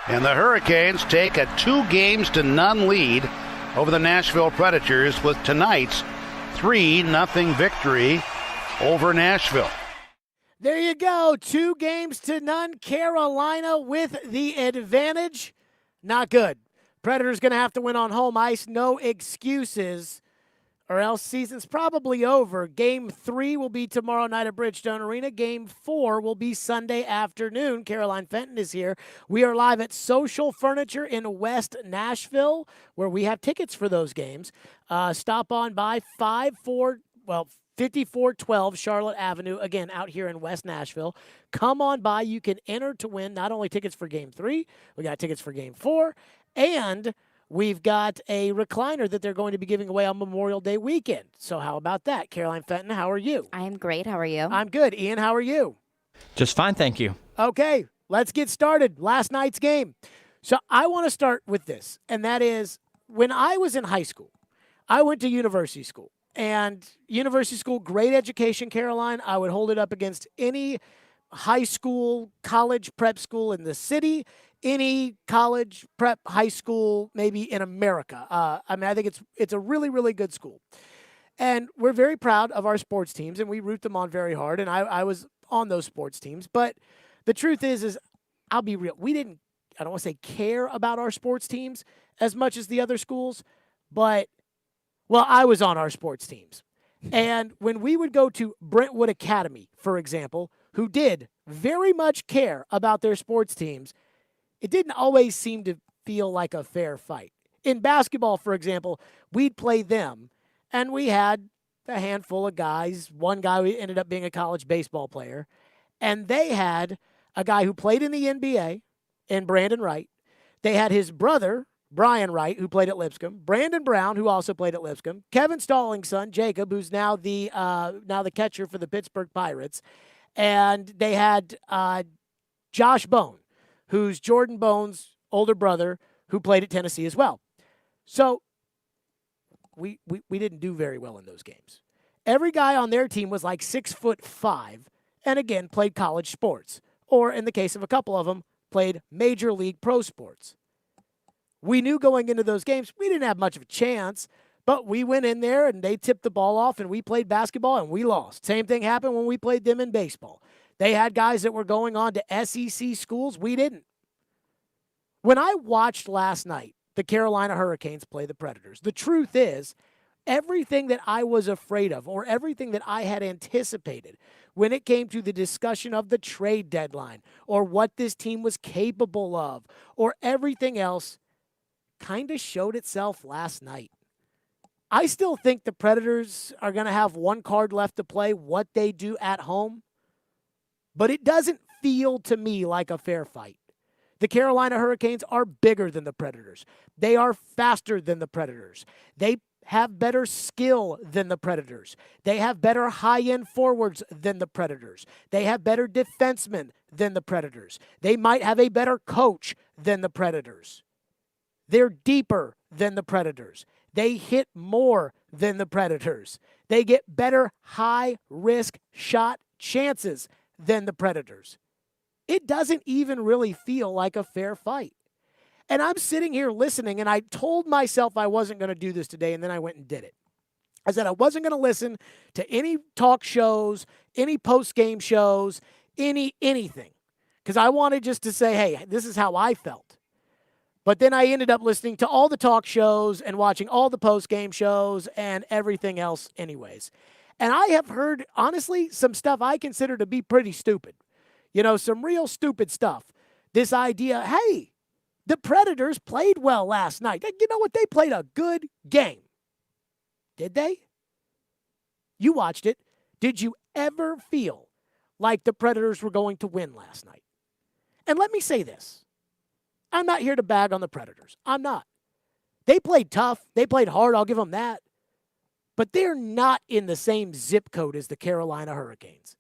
And the Hurricanes take a 2-0 lead over the Nashville Predators with tonight's 3-0 victory over Nashville. There you go. 2-0. Carolina with the advantage. Not good. Predators going to have to win on home ice. No excuses, or else season's probably over. Game 3 will be tomorrow night at Bridgestone Arena. Game 4 will be Sunday afternoon. Caroline Fenton is here. We are live at Social Furniture in West Nashville, where we have tickets for those games. Stop on by 5412 Charlotte Avenue, again, out here in West Nashville. Come on by. You can enter to win not only tickets for Game 3, we got tickets for Game 4, and we've got a recliner that they're going to be giving away on Memorial Day weekend. So how about that? Caroline Fenton, how are you? I am great. How are you? I'm good. Ian, how are you? Just fine, thank you. Okay, let's get started. Last night's game. So I want to start with this, and that is when I was in high school, I went to university school. And university school, great education, Caroline. I would hold it up against any high school, college, prep school in the city, any college, prep, high school, maybe in America. I think it's a really, really good school. And we're very proud of our sports teams, and we root them on very hard. And I was on those sports teams. But the truth is I'll be real. We didn't, I don't want to say care about our sports teams as much as the other schools, but I was on our sports teams. And when we would go to Brentwood Academy, for example, who did very much care about their sports teams, it didn't always seem to feel like a fair fight. In basketball, for example, we'd play them, and we had a handful of guys. One guy ended up being a college baseball player, and they had a guy who played in the NBA, in Brandon Wright. They had his brother, Brian Wright, who played at Lipscomb, Brandon Brown, who also played at Lipscomb, Kevin Stallings' son, Jacob, who's now the catcher for the Pittsburgh Pirates, and they had Josh Bone, who's Jordan Bone's older brother, who played at Tennessee as well. So we didn't do very well in those games. Every guy on their team was like 6'5", and again played college sports, or in the case of a couple of them, played major league pro sports. We knew going into those games, we didn't have much of a chance, but we went in there and they tipped the ball off and we played basketball and we lost. Same thing happened when we played them in baseball. They had guys that were going on to SEC schools. We didn't. When I watched last night the Carolina Hurricanes play the Predators, the truth is everything that I was afraid of or everything that I had anticipated when it came to the discussion of the trade deadline or what this team was capable of or everything else kind of showed itself last night. I still think the Predators are going to have one card left to play, what they do at home, but it doesn't feel to me like a fair fight. The Carolina Hurricanes are bigger than the Predators. They are faster than the Predators. They have better skill than the Predators. They have better high-end forwards than the Predators. They have better defensemen than the Predators. They might have a better coach than the Predators. They're deeper than the Predators. They hit more than the Predators. They get better high-risk shot chances than the Predators. It doesn't even really feel like a fair fight. And I'm sitting here listening, and I told myself I wasn't going to do this today, and then I went and did it. I said I wasn't going to listen to any talk shows, any post-game shows, anything, because I wanted just to say, hey, this is how I felt. But then I ended up listening to all the talk shows and watching all the post-game shows and everything else anyways. And I have heard, honestly, some stuff I consider to be pretty stupid. Some real stupid stuff. This idea, hey, the Predators played well last night. You know what? They played a good game. Did they? You watched it. Did you ever feel like the Predators were going to win last night? And let me say this. I'm not here to bag on the Predators. I'm not. They played tough. They played hard. I'll give them that. But they're not in the same zip code as the Carolina Hurricanes.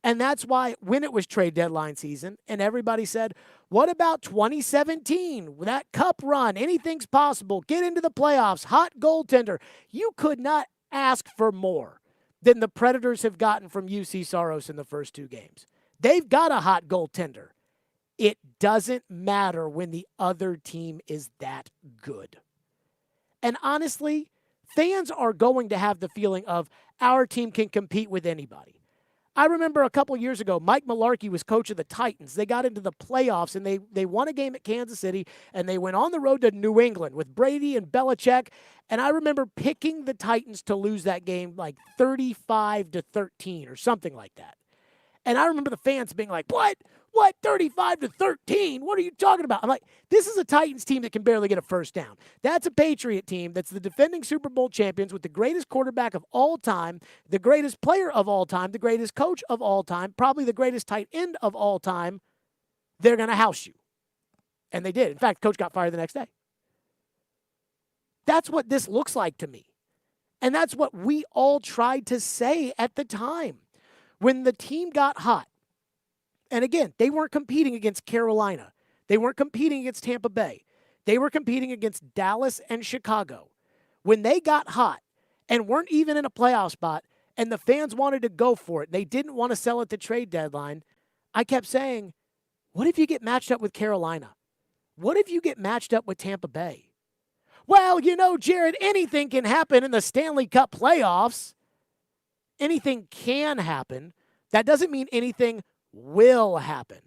And that's why when it was trade deadline season and everybody said, what about 2017? That cup run, anything's possible. Get into the playoffs, hot goaltender. You could not ask for more than the Predators have gotten from UC Saros in the first 2 games. They've got a hot goaltender. It doesn't matter when the other team is that good. And honestly, fans are going to have the feeling of our team can compete with anybody. I remember a couple years ago, Mike Mularkey was coach of the Titans. They got into the playoffs, and they won a game at Kansas City, and they went on the road to New England with Brady and Belichick. And I remember picking the Titans to lose that game like 35-13 or something like that. And I remember the fans being like, what? What? 35-13? What are you talking about? I'm like, this is a Titans team that can barely get a first down. That's a Patriot team that's the defending Super Bowl champions with the greatest quarterback of all time, the greatest player of all time, the greatest coach of all time, probably the greatest tight end of all time. They're going to house you. And they did. In fact, coach got fired the next day. That's what this looks like to me. And that's what we all tried to say at the time. When the team got hot, and again, they weren't competing against Carolina. They weren't competing against Tampa Bay. They were competing against Dallas and Chicago. When they got hot and weren't even in a playoff spot and the fans wanted to go for it, they didn't want to sell at the trade deadline, I kept saying, what if you get matched up with Carolina? What if you get matched up with Tampa Bay? Well, Jared, anything can happen in the Stanley Cup playoffs. Anything can happen. That doesn't mean anything will happen.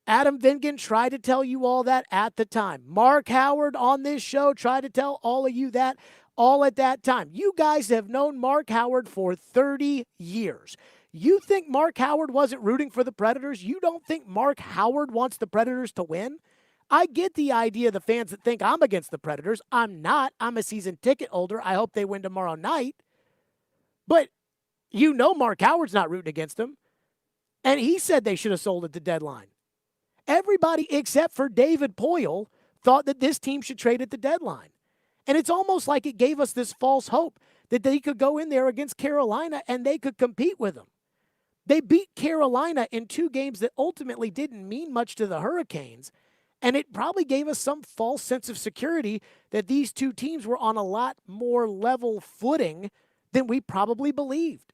Adam Vingan tried to tell you all that at the time. Mark Howard on this show tried to tell all of you that all at that time. You guys have known Mark Howard for 30 years. You think Mark Howard wasn't rooting for the Predators? You don't think Mark Howard wants the Predators to win? I get the idea of the fans that think I'm against the Predators. I'm not. I'm a season ticket holder. I hope they win tomorrow night. But Mark Howard's not rooting against them. And he said they should have sold at the deadline. Everybody except for David Poile thought that this team should trade at the deadline. And it's almost like it gave us this false hope that they could go in there against Carolina and they could compete with them. They beat Carolina in 2 games that ultimately didn't mean much to the Hurricanes. And it probably gave us some false sense of security that these 2 teams were on a lot more level footing than we probably believed.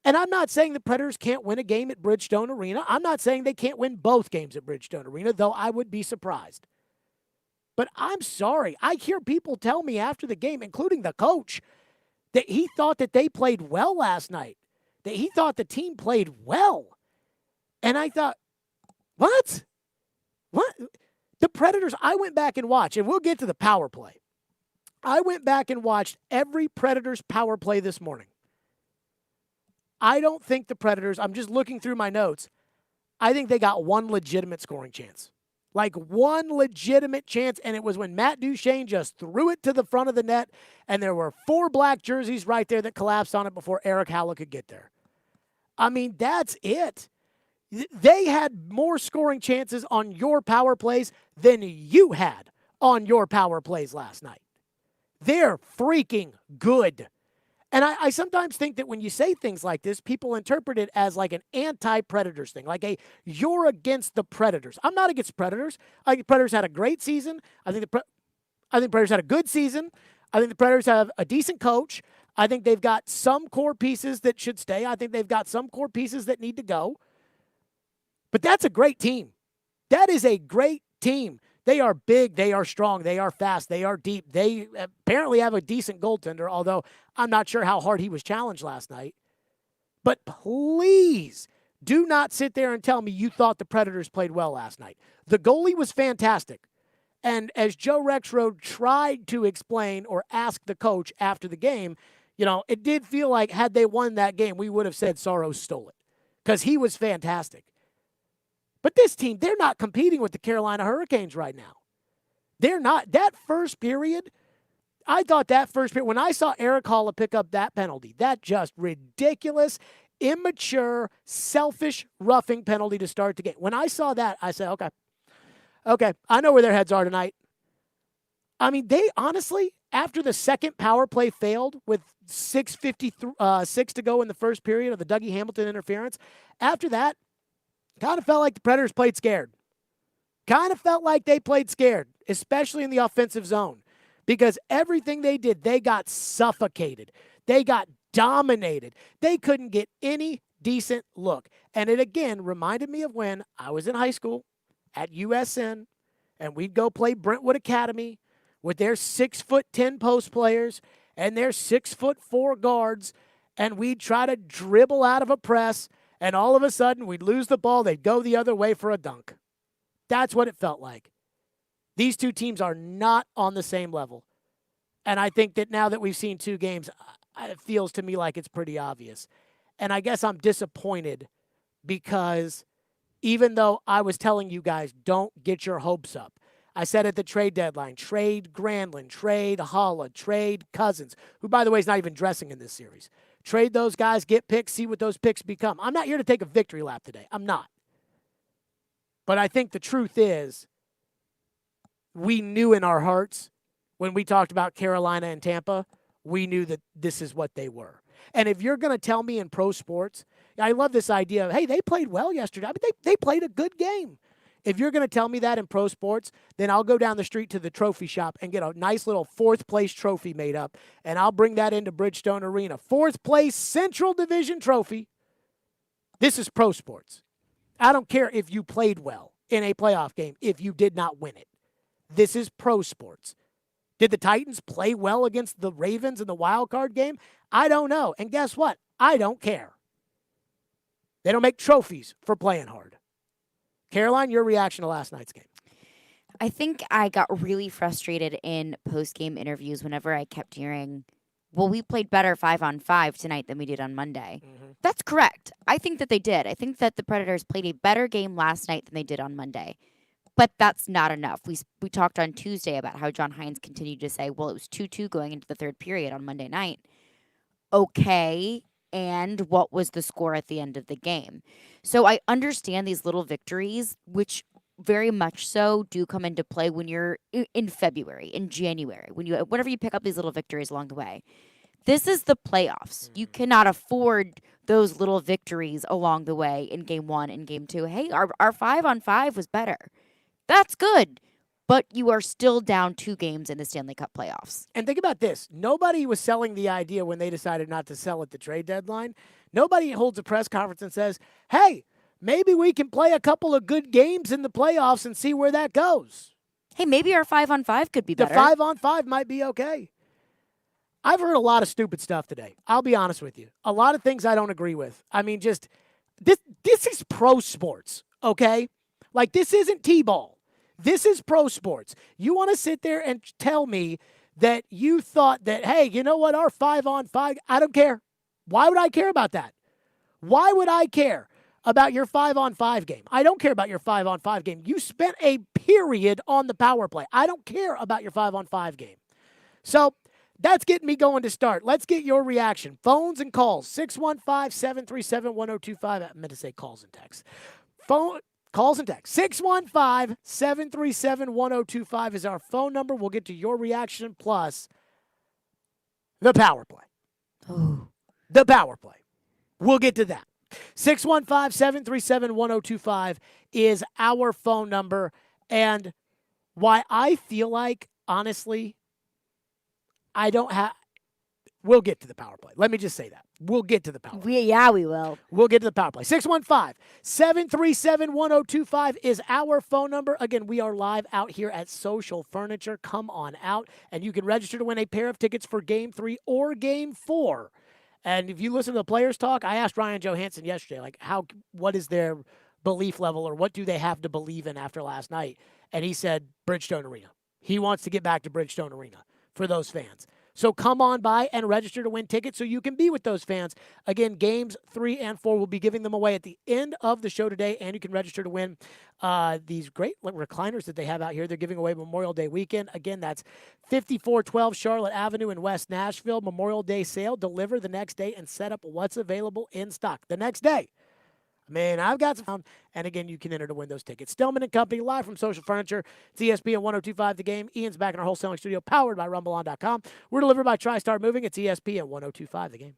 And I'm not saying the Predators can't win a game at Bridgestone Arena. I'm not saying they can't win both games at Bridgestone Arena, though I would be surprised. But I'm sorry. I hear people tell me after the game, including the coach, that he thought that they played well last night, that he thought the team played well. And I thought, what? What? The Predators, I went back and watched, and we'll get to the power play. I went back and watched every Predators power play this morning. I don't think the Predators, I'm just looking through my notes, I think they got one legitimate scoring chance. Like one legitimate chance, and it was when Matt Duchene just threw it to the front of the net, and there were 4 black jerseys right there that collapsed on it before Eric Halla could get there. I mean, that's it. They had more scoring chances on your power plays than you had on your power plays last night. They're freaking good. And I sometimes think that when you say things like this, people interpret it as like an anti-Predators thing, like you're against the Predators. I'm not against Predators. I think the Predators had a great season. I think Predators had a good season. I think the Predators have a decent coach. I think they've got some core pieces that should stay. I think they've got some core pieces that need to go. But that's a great team. That is a great team. They are big, they are strong, they are fast, they are deep. They apparently have a decent goaltender, although I'm not sure how hard he was challenged last night. But please do not sit there and tell me you thought the Predators played well last night. The goalie was fantastic. And as Joe Rexrode tried to explain or ask the coach after the game, it did feel like had they won that game, we would have said Saros stole it because he was fantastic. But this team, they're not competing with the Carolina Hurricanes right now. They're not. That first period, I thought that first period, when I saw Eric Halla pick up that penalty, that just ridiculous, immature, selfish, roughing penalty to start the game. When I saw that, I said, okay, I know where their heads are tonight. I mean, they honestly, after the second power play failed with 6:56 to go in the first period of the Dougie Hamilton interference, after that, kind of felt like the Predators played scared. Kind of felt like they played scared, especially in the offensive zone, because everything they did, they got suffocated. They got dominated. They couldn't get any decent look. And it, again, reminded me of when I was in high school at USN, and we'd go play Brentwood Academy with their 6'10" post players and their 6'4" guards, and we'd try to dribble out of a press, and all of a sudden we'd lose the ball. They'd go the other way for a dunk. That's what it felt like. These two teams are not on the same level. And I think that now that we've seen 2 games, it feels to me like it's pretty obvious. And I guess I'm disappointed because even though I was telling you guys, don't get your hopes up. I said at the trade deadline, trade Granlund, trade Holla, trade Cousins, who, by the way, is not even dressing in this series. Trade those guys, get picks, see what those picks become. I'm not here to take a victory lap today. I'm not. But I think the truth is, we knew in our hearts when we talked about Carolina and Tampa, we knew that this is what they were. And if you're going to tell me in pro sports, I love this idea of, hey, they played well yesterday. I mean, they played a good game. If you're going to tell me that in pro sports, then I'll go down the street to the trophy shop and get a nice little 4th place trophy made up, and I'll bring that into Bridgestone Arena. 4th place Central Division trophy. This is pro sports. I don't care if you played well in a playoff game if you did not win it. This is pro sports. Did the Titans play well against the Ravens in the wild card game? I don't know. And guess what? I don't care. They don't make trophies for playing hard. Caroline, your reaction to last night's game? I think I got really frustrated in post-game interviews whenever I kept hearing, well, we played better 5-on-5 tonight than we did on Monday. Mm-hmm. That's correct. I think that they did. I think that the Predators played a better game last night than they did on Monday. But that's not enough. We talked on Tuesday about how John Hines continued to say, well, it was 2-2 going into the 3rd period on Monday night. Okay, and what was the score at the end of the game? So I understand these little victories, which very much so do come into play when you're in February, in January, whenever you pick up these little victories along the way. This is the playoffs. You cannot afford those little victories along the way in game 1 and game 2. Hey, our 5-on-5 was better. That's good. But you are still down 2 games in the Stanley Cup playoffs. And think about this. Nobody was selling the idea when they decided not to sell at the trade deadline. Nobody holds a press conference and says, hey, maybe we can play a couple of good games in the playoffs and see where that goes. Hey, maybe our 5-on-5 could be better. The 5-on-5 might be okay. I've heard a lot of stupid stuff today. I'll be honest with you. A lot of things I don't agree with. I mean, just this is pro sports, okay? Like, this isn't T-ball. This is pro sports. You want to sit there and tell me that you thought that, hey, you know what, our 5-on-5, I don't care. Why would I care about that? Why would I care about your 5-on-5 game? I don't care about your 5-on-5 game. You spent a period on the power play. I don't care about your 5-on-5 game. So that's getting me going to start. Let's get your reaction. Phones and calls, 615-737-1025. I meant to say calls and texts. Calls and texts. 615-737-1025 is our phone number. We'll get to your reaction plus the power play. Oh. The power play. We'll get to that. 615-737-1025 is our phone number. And why I feel like, honestly, I don't have... We'll get to the power play. Let me just say that. We'll get to the power play. We will. We'll get to the power play. 615-737-1025 is our phone number. Again, we are live out here at Social Furniture. Come on out, and you can register to win a pair of tickets for Game 3 or Game 4. And if you listen to the players talk, I asked Ryan Johansson yesterday, like, what is their belief level or what do they have to believe in after last night? And he said Bridgestone Arena. He wants to get back to Bridgestone Arena for those fans. So come on by and register to win tickets so you can be with those fans. Again, games 3 and 4, we'll be giving them away at the end of the show today, and you can register to win these great recliners that they have out here. They're giving away Memorial Day weekend. Again, that's 5412 Charlotte Avenue in West Nashville. Memorial Day sale. Deliver the next day and set up what's available in stock the next day. Man, I've got some. And again, you can enter to win those tickets. Stillman Company, live from Social Furniture. It's ESPN 1025 The Game. Ian's back in our wholesaling studio, powered by RumbleOn.com. We're delivered by TriStar Moving. It's ESPN 1025 The Game.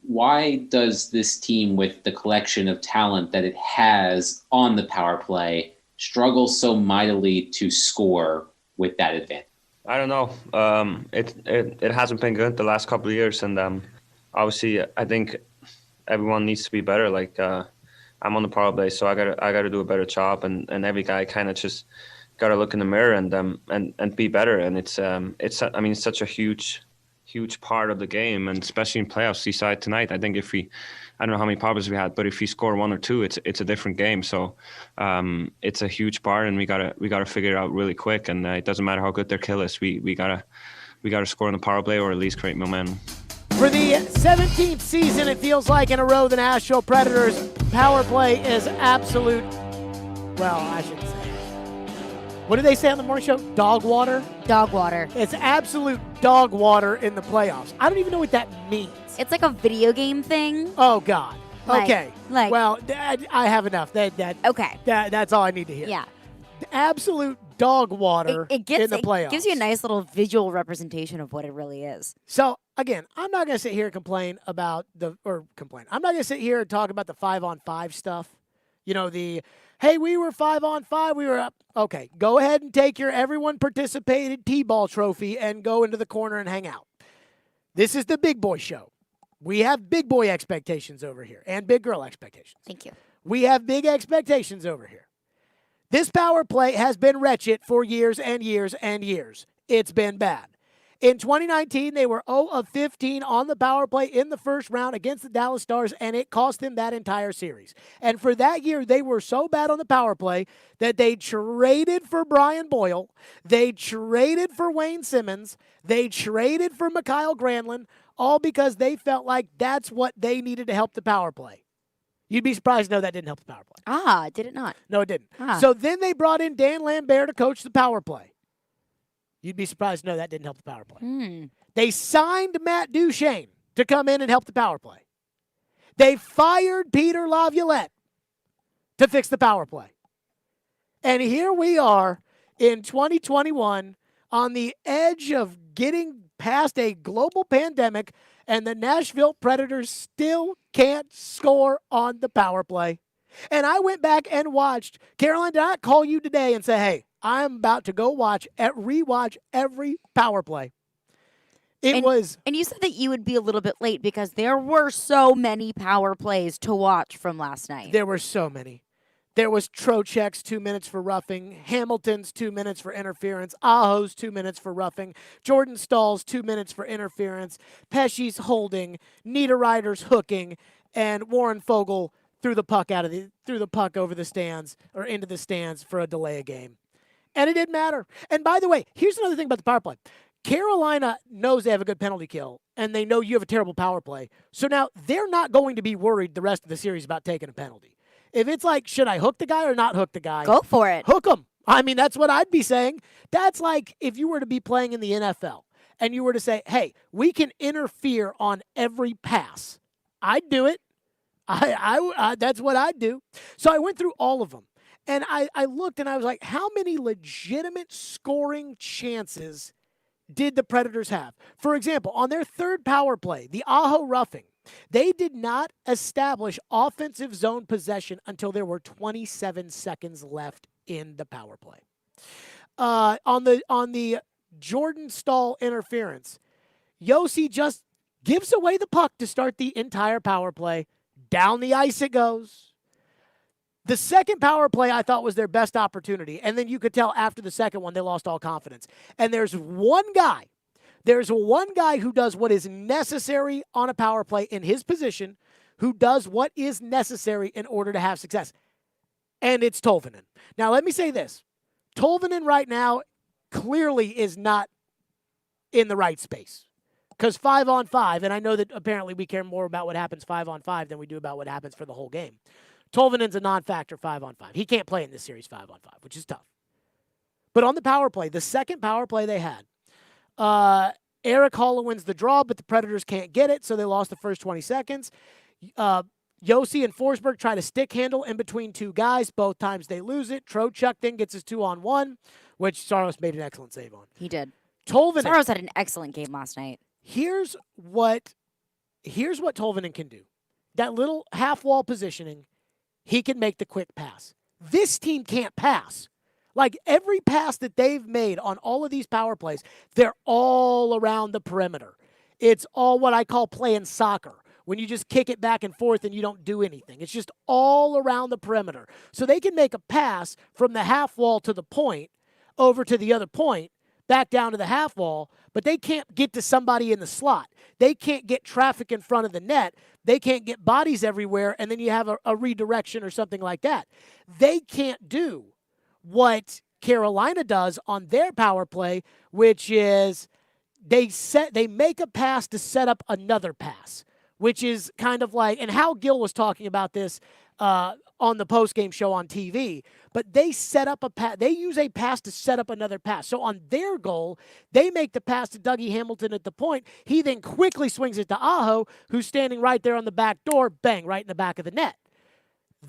why does this team, with the collection of talent that it has on the power play, struggle so mightily to score with that advantage? I don't know. It hasn't been good the last couple of years, and obviously I think everyone needs to be better. Like I'm on the power play, so I gotta do a better job, and every guy kind of just gotta look in the mirror and be better. And it's such a huge part of the game, and especially in playoffs. Decide tonight, I think I don't know how many power plays we had, but if we score one or two, it's a different game. So it's a huge part, and we gotta figure it out really quick. And it doesn't matter how good their kill is. We gotta score on the power play or at least create momentum. For the 17th season, it feels like in a row, the Nashville Predators power play is absolute. Well, I shouldn't say. What do they say on the morning show? Dog water? Dog water. It's absolute dog water in the playoffs. I don't even know what that means. It's like a video game thing. Oh, God. Okay. Like, well, I have enough. Okay. That's all I need to hear. Yeah. Absolute dog water in the playoffs. It gives you a nice little visual representation of what it really is. So, again, I'm not going to sit here and complain. I'm not going to sit here and talk about the 5-on-5 stuff. You know, hey, we were 5-on-5, we were up. Okay, go ahead and take your everyone participated T-ball trophy and go into the corner and hang out. This is the big boy show. We have big boy expectations over here and big girl expectations. Thank you. We have big expectations over here. This power play has been wretched for years and years and years. It's been bad. In 2019, they were 0 of 15 on the power play in the first round against the Dallas Stars, and it cost them that entire series. And for that year, they were so bad on the power play that they traded for Brian Boyle, they traded for Wayne Simmons, they traded for Mikhail Granlund, all because they felt like that's what they needed to help the power play. You'd be surprised to know that didn't help the power play. Did it not? No, it didn't. So then they brought in Dan Lambert to coach the power play. You'd be surprised to know that didn't help the power play. They signed Matt Duchene to come in and help the power play. They fired Peter Laviolette to fix the power play. And here we are in 2021 on the edge of getting past a global pandemic, and the Nashville Predators still can't score on the power play. And I went back and watched. Caroline, did I call you today and say, hey, I'm about to go rewatch every power play? And you said that you would be a little bit late because there were so many power plays to watch from last night. There were so many. There was Trocheck's 2 minutes for roughing, Hamilton's 2 minutes for interference, Aho's 2 minutes for roughing, Jordan Stahl's 2 minutes for interference, Pesci's holding, Niederreiter's hooking, and Warren Fogle threw the puck over the stands or into the stands for a delay of game. And it didn't matter. And by the way, here's another thing about the power play. Carolina knows they have a good penalty kill, and they know you have a terrible power play. So now they're not going to be worried the rest of the series about taking a penalty. If it's like, should I hook the guy or not hook the guy? Go for it. Hook him. I mean, that's what I'd be saying. That's like if you were to be playing in the NFL and you were to say, hey, we can interfere on every pass. I'd do it. That's what I'd do. So I went through all of them. And I looked and I was like, how many legitimate scoring chances did the Predators have? For example, on their third power play, the Aho roughing, they did not establish offensive zone possession until there were 27 seconds left in the power play. On the Jordan Stahl interference, Josi just gives away the puck to start the entire power play. Down the ice it goes. The second power play I thought was their best opportunity, and then you could tell after the second one they lost all confidence. And there's one guy who does what is necessary on a power play in his position, who does what is necessary in order to have success, and it's Tolvanen. Now, let me say this. Tolvanen right now clearly is not in the right space because 5-on-5, and I know that apparently we care more about what happens 5-on-5 than we do about what happens for the whole game. Tolvanen's a non-factor 5-on-5. He can't play in this series 5-on-5, which is tough. But on the power play, the second power play they had, Eric Holla wins the draw, but the Predators can't get it, so they lost the first 20 seconds. Josi and Forsberg try to stick handle in between two guys. Both times they lose it. Trocheck then gets his 2-on-1, which Saros made an excellent save on. He did. Tolvanen. Saros had an excellent game last night. Here's what here's what Tolvanen can do. That little half-wall positioning, he can make the quick pass. This team can't pass. Like, every pass that they've made on all of these power plays, they're all around the perimeter. It's all what I call playing soccer, when you just kick it back and forth and you don't do anything. It's just all around the perimeter. So they can make a pass from the half wall to the point, over to the other point, back down to the half wall, but they can't get to somebody in the slot. They can't get traffic in front of the net. They can't get bodies everywhere, and then you have a redirection or something like that. They can't do what Carolina does on their power play, which is they make a pass to set up another pass, which is kind of like, and Hal Gill was talking about this on the postgame show on TV, but they set up a pass. They use a pass to set up another pass. So on their goal, they make the pass to Dougie Hamilton at the point. He then quickly swings it to Aho, who's standing right there on the back door, bang, right in the back of the net.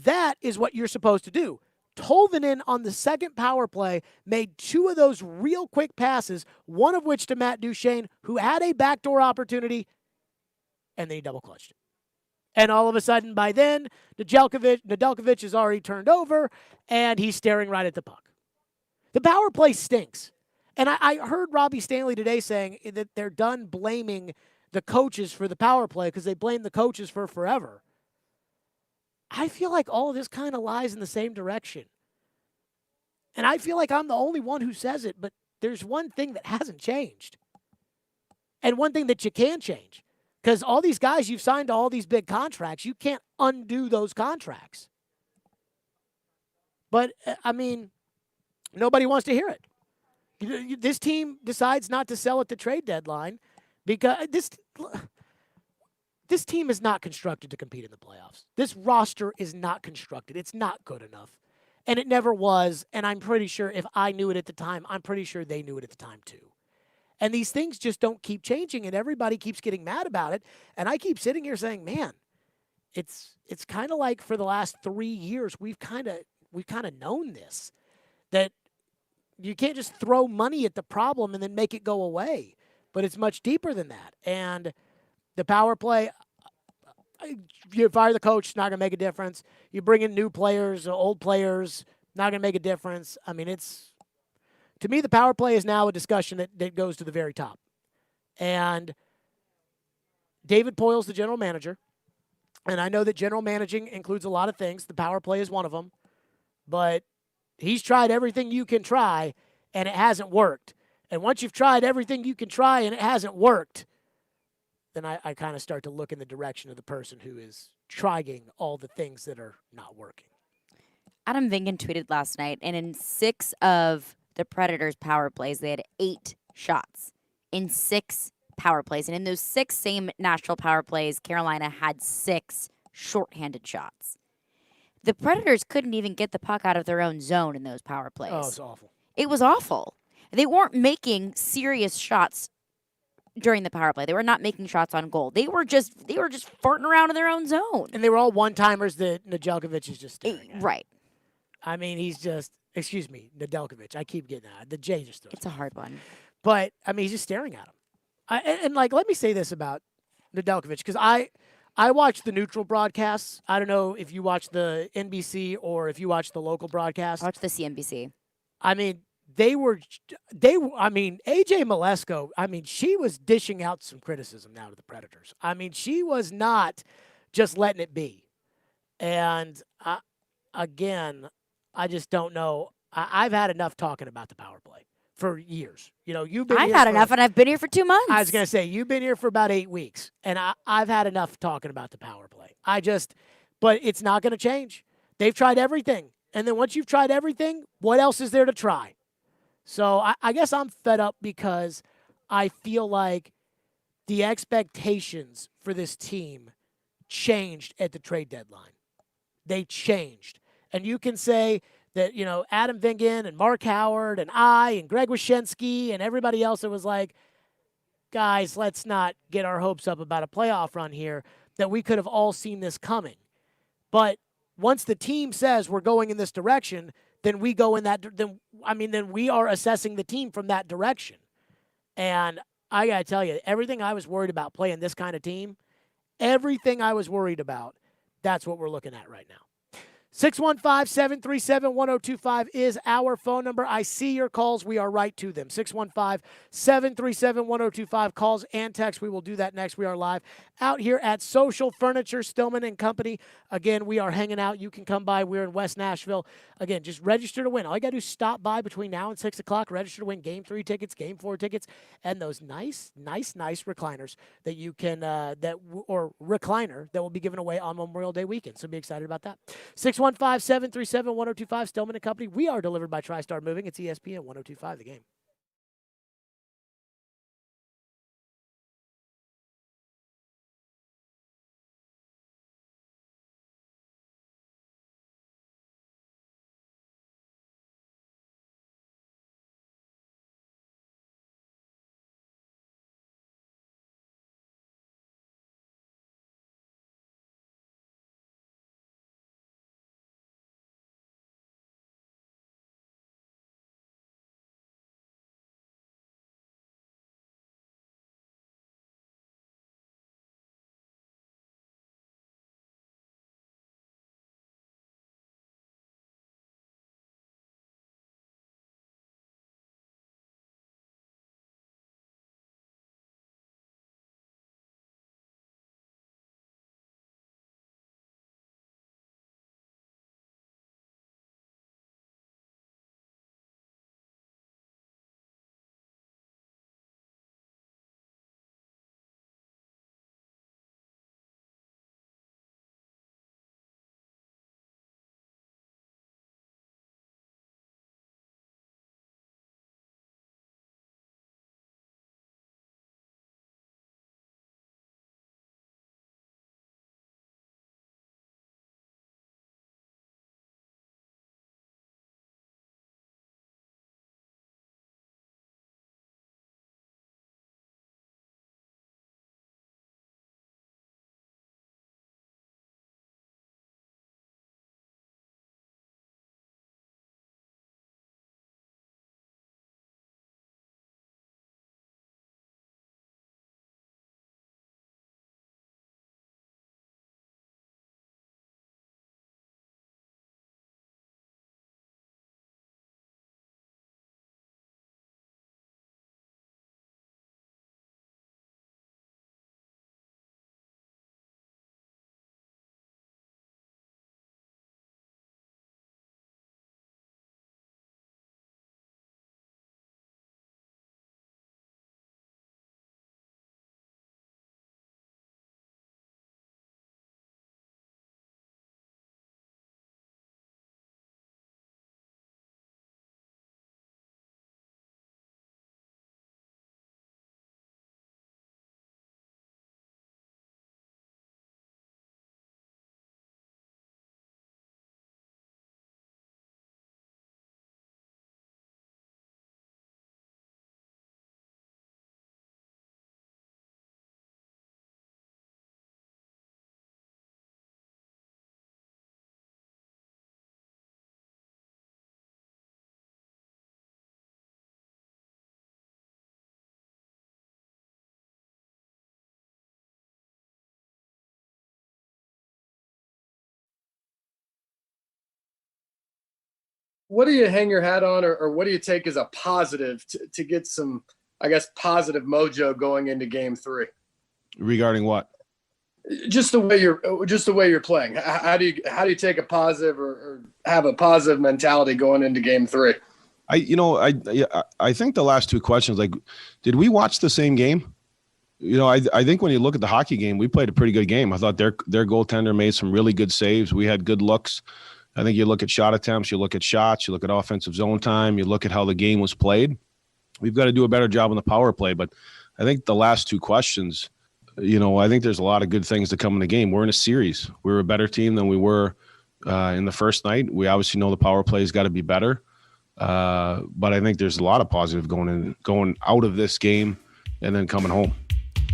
That is what you're supposed to do. Tolvanen on the second power play made 2 of those real quick passes, one of which to Matt Duchene, who had a backdoor opportunity, and then he double clutched it. And all of a sudden, by then, Nedeljkovic is already turned over, and he's staring right at the puck. The power play stinks. And I heard Robbie Stanley today saying that they're done blaming the coaches for the power play because they blame the coaches for forever. I feel like all of this kind of lies in the same direction. And I feel like I'm the only one who says it, but there's one thing that hasn't changed. And one thing that you can change. Because all these guys you've signed to all these big contracts, you can't undo those contracts. But, I mean, nobody wants to hear it. This team decides not to sell at the trade deadline because this team is not constructed to compete in the playoffs. This roster is not constructed. It's not good enough. And it never was. And I'm pretty sure if I knew it at the time, I'm pretty sure they knew it at the time too. And these things just don't keep changing, and everybody keeps getting mad about it. And I keep sitting here saying, man, it's kind of like for the last 3 years, we've kind of known this, that you can't just throw money at the problem and then make it go away. But it's much deeper than that. And the power play, you fire the coach, not going to make a difference. You bring in new players, old players, not going to make a difference. I mean, to me, the power play is now a discussion that goes to the very top. And David Poyle's the general manager. And I know that general managing includes a lot of things. The power play is one of them. But he's tried everything you can try, and it hasn't worked. And once you've tried everything you can try and it hasn't worked, then I kind of start to look in the direction of the person who is trying all the things that are not working. Adam Vingan tweeted last night, and in 6 of the Predators' power plays, they had 8 shots in 6 power plays. And in those 6 same Nashville power plays, Carolina had 6 shorthanded shots. The Predators couldn't even get the puck out of their own zone in those power plays. Oh, it's awful. It was awful. They weren't making serious shots during the power play. They were not making shots on goal. They were just farting around in their own zone. And they were all one-timers that Nedeljkovic is just staring at. Right. I mean, he's just, excuse me, Nedeljkovic. I keep getting that. The J just throws. It's a hard one. But, I mean, he's just staring at him. And let me say this about Nedeljkovic, because I watch the neutral broadcasts. I don't know if you watch the NBC or if you watch the local broadcast. I watch the CNBC. I mean, AJ Malesko, I mean, she was dishing out some criticism now to the Predators. I mean, she was not just letting it be. And, again, I just don't know. I've had enough talking about the power play for years. You know, I've had enough, and I've been here for 2 months. I was going to say, you've been here for about 8 weeks, and I've had enough talking about the power play. But it's not going to change. They've tried everything. And then once you've tried everything, what else is there to try? So I guess I'm fed up because I feel like the expectations for this team changed at the trade deadline. They changed. And you can say that, you know, Adam Vingan and Mark Howard and I and Greg Wyshynski and everybody else that was like, guys, let's not get our hopes up about a playoff run here, that we could have all seen this coming. But once the team says we're going in this direction, then we go in that, then we are assessing the team from that direction. And I got to tell you, everything I was worried about playing this kind of team, Everything I was worried about, that's what we're looking at right now. 615-737-1025 is our phone number. I see your calls. We are right to them. 615-737-1025. Calls and texts. We will do that next. We are live out here at Social Furniture, Stillman Company. Again, we are hanging out. You can come by. We're in West Nashville. Again, just register to win. All you got to do is stop by between now and 6 o'clock. Register to win Game 3 tickets, Game 4 tickets, and those nice recliners that you can, or recliner that will be given away on Memorial Day weekend. So be excited about that. 615-737-1025, Stillman Company. We are delivered by TriStar Moving. It's ESPN 1025, The Game. What do you hang your hat on, or what do you take as a positive to get some, I guess, positive mojo going into Game 3? Regarding what? Just the way you're playing. How do you take a positive or have a positive mentality going into Game 3? I think the last two questions, like, did we watch the same game? I think when you look at the hockey game, we played a pretty good game. I thought their goaltender made some really good saves. We had good looks. I think you look at shot attempts, you look at shots, you look at offensive zone time, you look at how the game was played. We've got to do a better job on the power play. But I think the last two questions, I think there's a lot of good things to come in the game. We're in a series. We're a better team than we were in the first night. We obviously know the power play has got to be better. But I think there's a lot of positive going out of this game and then coming home.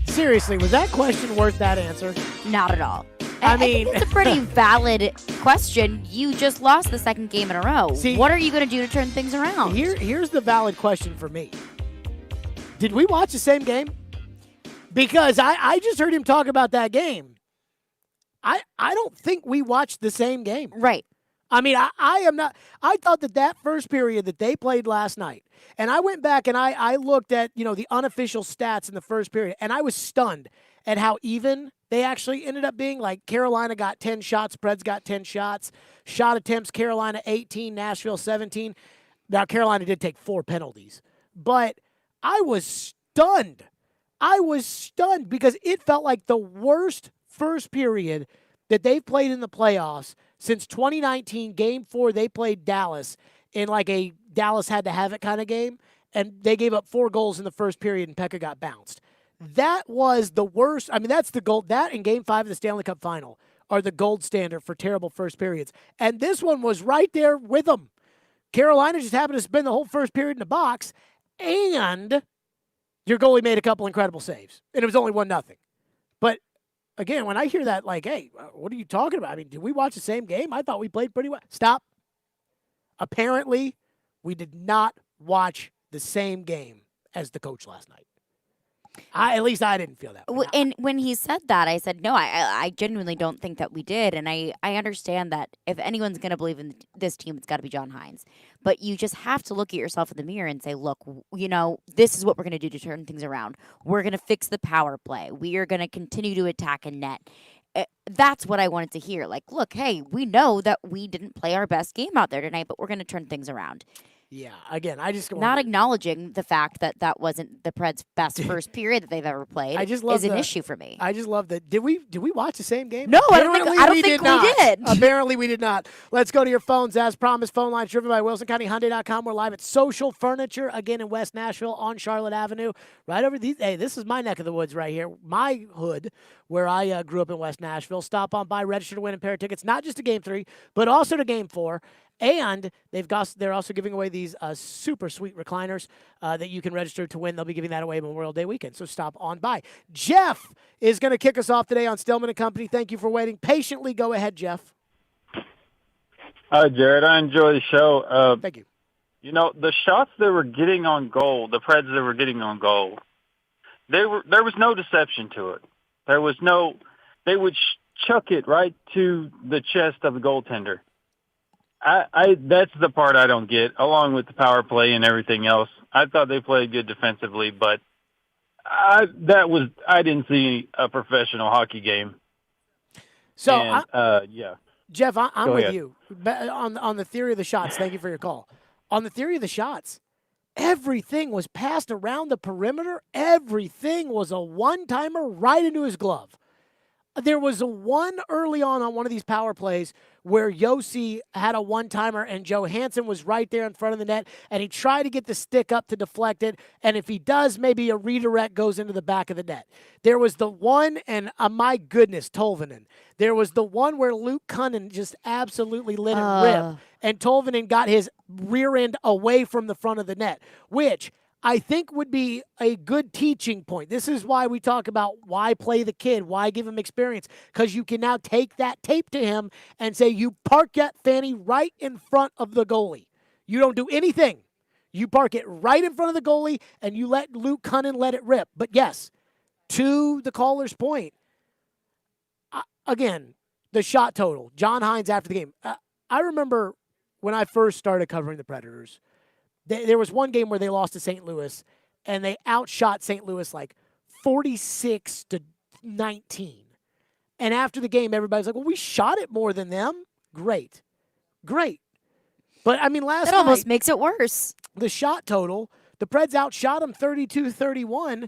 Seriously, was that question worth that answer? Not at all. I think it's a pretty valid question. You just lost the second game in a row. See, what are you going to do to turn things around? Here's the valid question for me. Did we watch the same game? because I just heard him talk about that game. I don't think we watched the same game. Right. I mean, I am not. I thought that first period that they played last night, and I went back and I looked at the unofficial stats in the first period, and I was stunned at how even they actually ended up being. Like Carolina got 10 shots, Preds got 10 shots, shot attempts Carolina 18, Nashville 17. Now Carolina did take 4 penalties, but I was stunned. I was stunned because it felt like the worst first period that they've played in the playoffs since 2019, Game 4, they played Dallas in like a Dallas had to have it kind of game, and they gave up 4 goals in the first period, and Pekka got bounced. That was the worst. I mean, that's the goal. That and Game 5 of the Stanley Cup Final are the gold standard for terrible first periods. And this one was right there with them. Carolina just happened to spend the whole first period in the box, and your goalie made a couple incredible saves, and it was only 1-0. But again, when I hear that, like, hey, what are you talking about? I mean, did we watch the same game? I thought we played pretty well. Stop. Apparently, we did not watch the same game as the coach last night. At least I didn't feel that. And when he said that, I said, no, I genuinely don't think that we did. And I understand that if anyone's going to believe in this team, it's got to be John Hines. But you just have to look at yourself in the mirror and say, look, this is what we're going to do to turn things around. We're going to fix the power play. We are going to continue to attack and net. That's what I wanted to hear. Like, look, hey, we know that we didn't play our best game out there tonight, but we're going to turn things around. Yeah, again, I just not acknowledging the fact that wasn't the Preds' best first period that they've ever played. I just love is an issue for me. I just love that. Did we watch the same game? No, I don't think we did. Apparently, we did not. Let's go to your phones as promised. Phone lines driven by WilsonCountyHyundai.com. We're live at Social Furniture again in West Nashville on Charlotte Avenue, right over these. Hey, this is my neck of the woods right here, my hood, where I grew up in West Nashville. Stop on by, register to win a pair of tickets, not just to Game 3, but also to Game 4. And they're also giving away these super sweet recliners that you can register to win. They'll be giving that away Memorial Day weekend, so stop on by. Jeff is going to kick us off today on Stillman Company. Thank you for waiting patiently. Go ahead, Jeff. Hi, Jared. I enjoy the show. Thank you. The shots they were getting on goal, the Preds that were getting on goal, there was no deception to it. They would chuck it right to the chest of the goaltender. That's the part I don't get, along with the power play and everything else. I thought they played good defensively, but I didn't see a professional hockey game. So, yeah. Jeff, I'm Go with ahead. you on the theory of the shots. Thank you for your call. On the theory of the shots, everything was passed around the perimeter. Everything was a one-timer right into his glove. There was a one early on one of these power plays where Yossi had a one-timer and Johansson was right there in front of the net, and he tried to get the stick up to deflect it, and if he does, maybe a redirect goes into the back of the net. There was the one, and my goodness, Tolvanen. There was the one where Luke Cunnin just absolutely let it rip, and Tolvanen got his rear end away from the front of the net, which I think would be a good teaching point. This is why we talk about why play the kid, why give him experience, because you can now take that tape to him and say, you park that fanny right in front of the goalie. You don't do anything. You park it right in front of the goalie, and you let Luke Cunnin let it rip. But yes, to the caller's point, again, the shot total, John Hines after the game. I remember when I first started covering the Predators, there was one game where they lost to St. Louis, and they outshot St. Louis like 46-19. And after the game, everybody's like, well, we shot it more than them. Great. But, I mean, last night, almost makes it worse. The shot total, the Preds outshot them 32-31.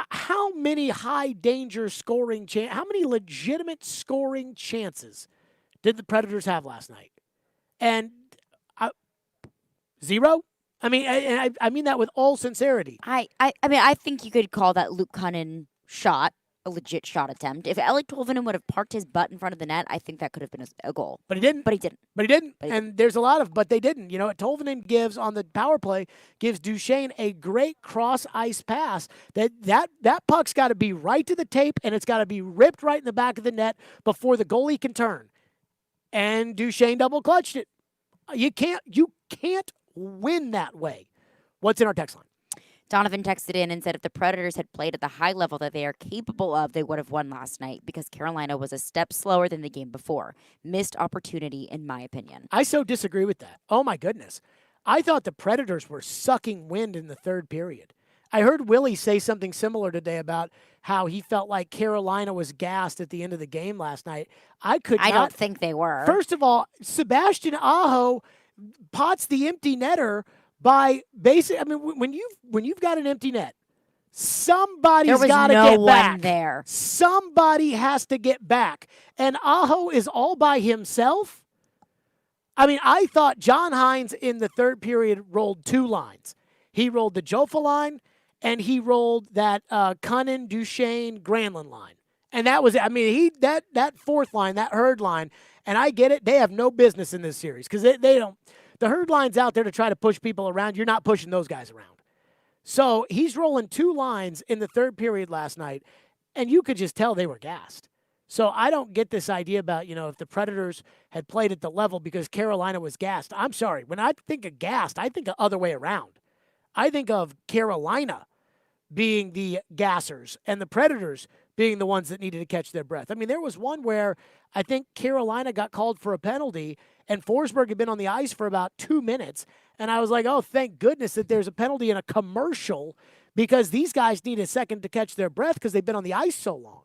How many high-danger scoring chances, how many legitimate scoring chances did the Predators have last night? And 0? I mean, I mean that with all sincerity. I mean, I think you could call that Luke Cunnin shot a legit shot attempt. If Alec Tolvanen would have parked his butt in front of the net, I think that could have been a goal. But he didn't. But he didn't. And there's a lot of, but they didn't. Tolvanen gives on the power play, gives Duchesne a great cross-ice pass. That puck's got to be right to the tape, and it's got to be ripped right in the back of the net before the goalie can turn. And Duchesne double-clutched it. You can't win that way. What's in our text line? Donovan texted in and said if the Predators had played at the high level that they are capable of, they would have won last night because Carolina was a step slower than the game before. Missed opportunity, in my opinion. I so disagree with that. Oh, my goodness. I thought the Predators were sucking wind in the third period. I heard Willie say something similar today about how he felt like Carolina was gassed at the end of the game last night. I don't think they were. First of all, Sebastian Aho pots the empty netter by basically. I mean, when you've got an empty net, somebody's got to get back. There. Somebody has to get back, and Aho is all by himself. I mean, I thought John Hines in the third period rolled two lines. He rolled the Jofa line, and he rolled that Cunnin, Duchesne, Granlund line. And that was it. I mean, that fourth line, that Herd line, and I get it, they have no business in this series because they don't. The Herd line's out there to try to push people around. You're not pushing those guys around. So he's rolling two lines in the third period last night, and you could just tell they were gassed. So I don't get this idea about, if the Predators had played at the level because Carolina was gassed. I'm sorry. When I think of gassed, I think the other way around. I think of Carolina being the gassers and the Predators being the ones that needed to catch their breath. I mean, there was one where I think Carolina got called for a penalty, and Forsberg had been on the ice for about 2 minutes. And I was like, oh, thank goodness that there's a penalty in a commercial because these guys need a second to catch their breath because they've been on the ice so long.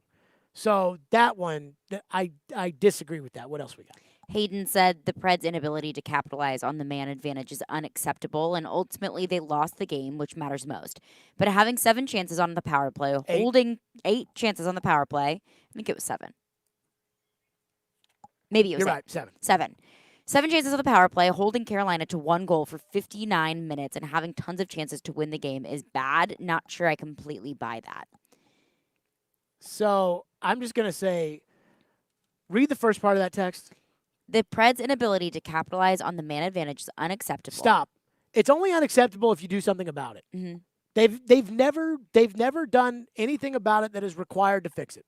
So that one, I disagree with that. What else we got? Hayden said the Preds' inability to capitalize on the man advantage is unacceptable, and ultimately they lost the game, which matters most. But having 7 chances on the power play, holding 8 chances on the power play, I think it was 7. Maybe it was You're 8. right, 7. 7. 7 chances on the power play, holding Carolina to 1 goal for 59 minutes and having tons of chances to win the game is bad. Not sure I completely buy that. So I'm just going to say, read the first part of that text. The Preds' inability to capitalize on the man advantage is unacceptable. Stop. It's only unacceptable if you do something about it. Mm-hmm. They've never done anything about it that is required to fix it.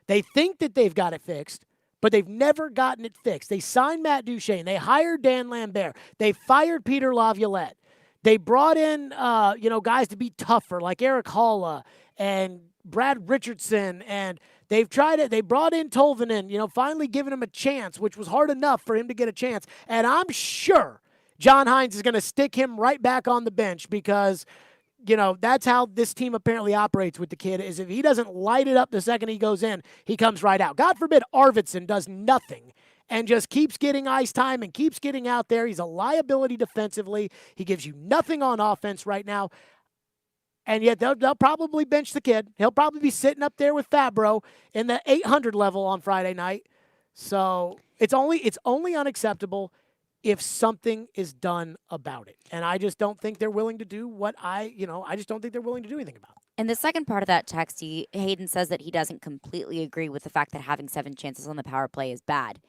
They think that they've got it fixed, but they've never gotten it fixed. They signed Matt Duchesne. They hired Dan Lambert. They fired Peter Laviolette. They brought in guys to be tougher like Eric Halla and Brad Richardson, and they've tried it. They brought in Tolvanen, finally giving him a chance, which was hard enough for him to get a chance. And I'm sure John Hines is going to stick him right back on the bench because, that's how this team apparently operates with the kid, is if he doesn't light it up the second he goes in, he comes right out. God forbid Arvidsson does nothing and just keeps getting ice time and keeps getting out there. He's a liability defensively. He gives you nothing on offense right now. And yet they'll probably bench the kid. He'll probably be sitting up there with Fabro in the 800 level on Friday night. So it's only unacceptable if something is done about it. And I just don't think they're willing to do I just don't think they're willing to do anything about it. In the second part of that text, Hayden says that he doesn't completely agree with the fact that having 7 chances on the power play is bad.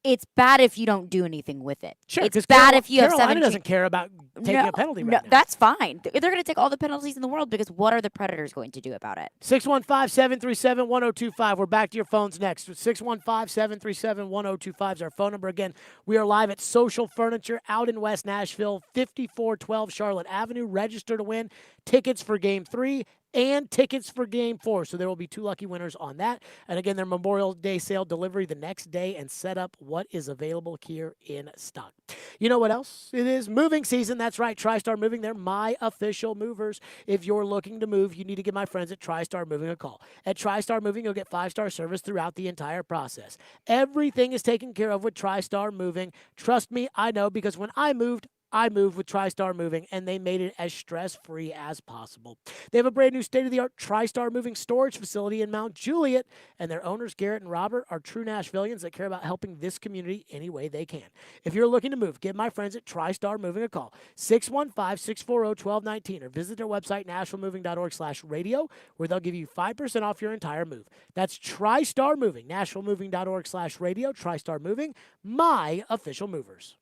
It's bad if you don't do anything with it. Sure, it's bad if you have 7 Carolina doesn't care about taking a penalty right now. That's fine. They're going to take all the penalties in the world because what are the Predators going to do about it? 615-737-1025. We're back to your phones next. 615-737-1025 is our phone number. Again, we are live at Social Furniture out in West Nashville, 5412 Charlotte Avenue. Register to win tickets for Game 3 and tickets for Game 4. So there will be 2 lucky winners on that. And again, their Memorial Day sale delivery the next day and set up what is available here in stock. You know what else? It is moving season. That's right. TriStar Moving. They're my official movers. If you're looking to move, you need to give my friends at TriStar Moving a call. At TriStar Moving, you'll get 5-star service throughout the entire process. Everything is taken care of with TriStar Moving. Trust me, I know, because when I moved with TriStar Moving, and they made it as stress-free as possible. They have a brand new state-of-the-art TriStar Moving storage facility in Mount Juliet, and their owners, Garrett and Robert, are true Nashvillians that care about helping this community any way they can. If you're looking to move, give my friends at TriStar Moving a call, 615-640-1219, or visit their website, nashvillemoving.org/radio, where they'll give you 5% off your entire move. That's TriStar Moving, nashvillemoving.org/radio, TriStar Moving, my official movers.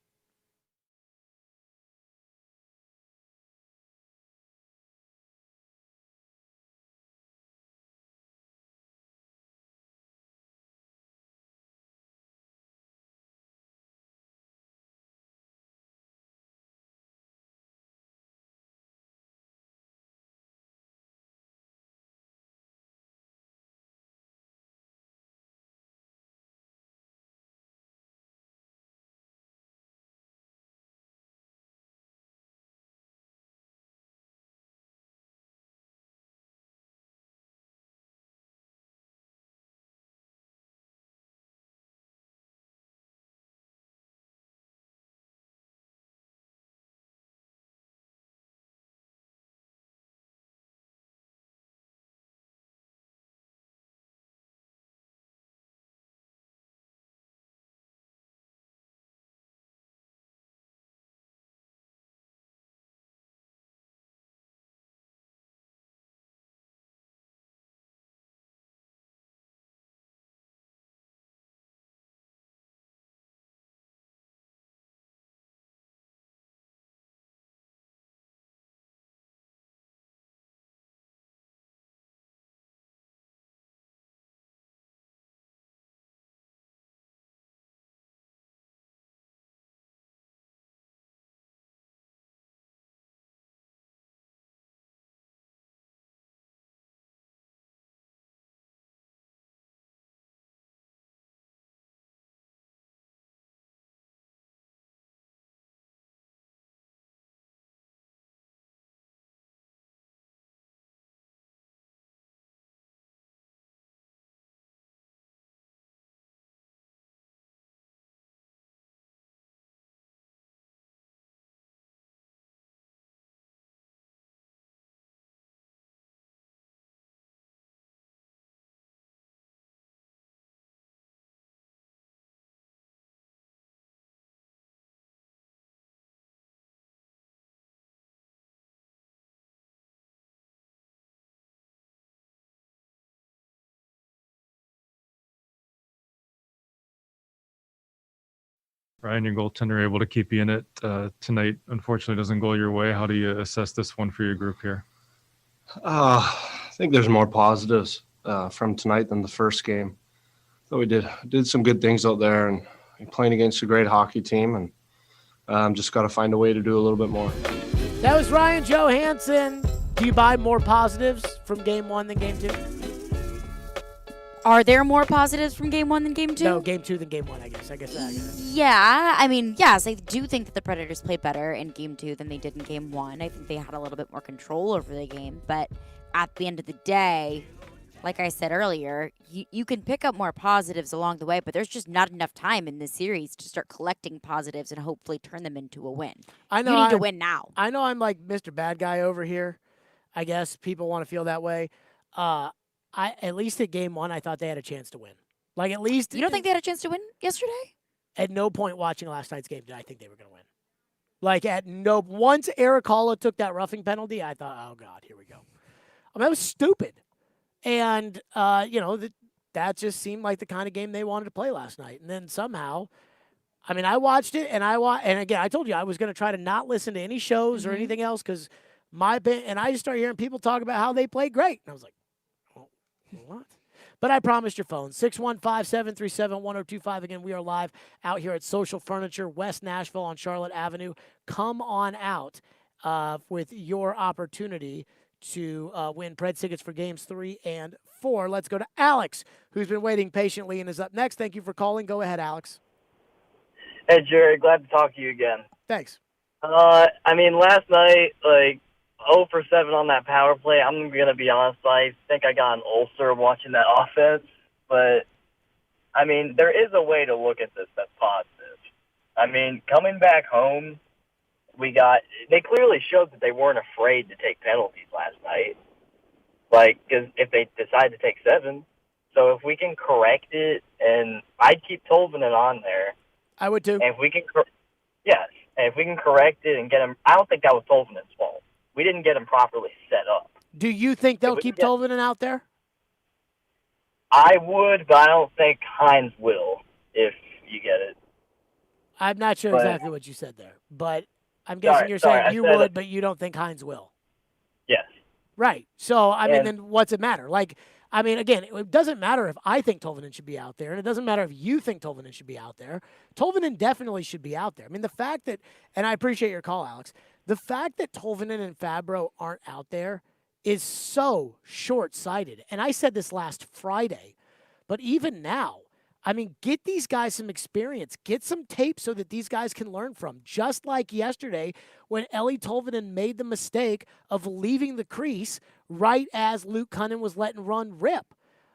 Ryan, your goaltender, able to keep you in it tonight. Unfortunately, doesn't go your way. How do you assess this one for your group here? I think there's more positives from tonight than the first game. So we did some good things out there, and playing against a great hockey team, and just got to find a way to do a little bit more. That was Ryan Johansson. Do you buy more positives from game 1 than game 2? Are there more positives from game 1 than game 2? No, game 2 than game 1, I guess. Yeah, I mean, yes, I do think that the Predators played better in game 2 than they did in game 1. I think they had a little bit more control over the game, but at the end of the day, like I said earlier, you can pick up more positives along the way, but there's just not enough time in this series to start collecting positives and hopefully turn them into a win. I know you need to win now. I know I'm like Mr. Bad Guy over here. I guess people want to feel that way. At least at game 1, I thought they had a chance to win. Like, at least. You don't think they had a chance to win yesterday? At no point watching last night's game did I think they were going to win. Like, once Eric Halla took that roughing penalty, I thought, oh, God, here we go. I mean, that was stupid. And, that just seemed like the kind of game they wanted to play last night. And then somehow, I mean, I watched it, and again, I told you I was going to try to not listen to any shows or anything else because and I just started hearing people talk about how they played great. And I was like, oh, what? But I promised your phone, 615-737-1025. Again, we are live out here at Social Furniture, West Nashville on Charlotte Avenue. Come on out with your opportunity to win Preds tickets for games 3 and 4. Let's go to Alex, who's been waiting patiently and is up next. Thank you for calling. Go ahead, Alex. Hey, Jerry. Glad to talk to you again. Thanks. I mean, last night, 0 for 7 on that power play. I'm going to be honest. I think I got an ulcer watching that offense. But, I mean, there is a way to look at this that's positive. I mean, coming back home, they clearly showed that they weren't afraid to take penalties last night. Because if they decide to take 7. So if we can correct it, and I'd keep Tolvanen on there. I would too. And if we can, yes. And if we can correct it and get him, I don't think that was Tolvanen's fault. We didn't get him properly set up. Do you think they'll keep Tolvanen out there? I would, but I don't think Hines will, if you get it. I'm not sure exactly what you said there, but I'm guessing you're saying you would, but you don't think Hines will. Yes. Right. So, I mean, then what's it matter? Again, it doesn't matter if I think Tolvanen should be out there, and it doesn't matter if you think Tolvanen should be out there. Tolvanen definitely should be out there. I mean, the fact that, and I appreciate your call, Alex, the fact that Tolvanen and Fabro aren't out there is so short-sighted. And I said this last Friday, but even now, I mean, get these guys some experience. Get some tape so that these guys can learn from. Just like yesterday when Ellie Tolvanen made the mistake of leaving the crease right as Luke Cunnin was letting run rip.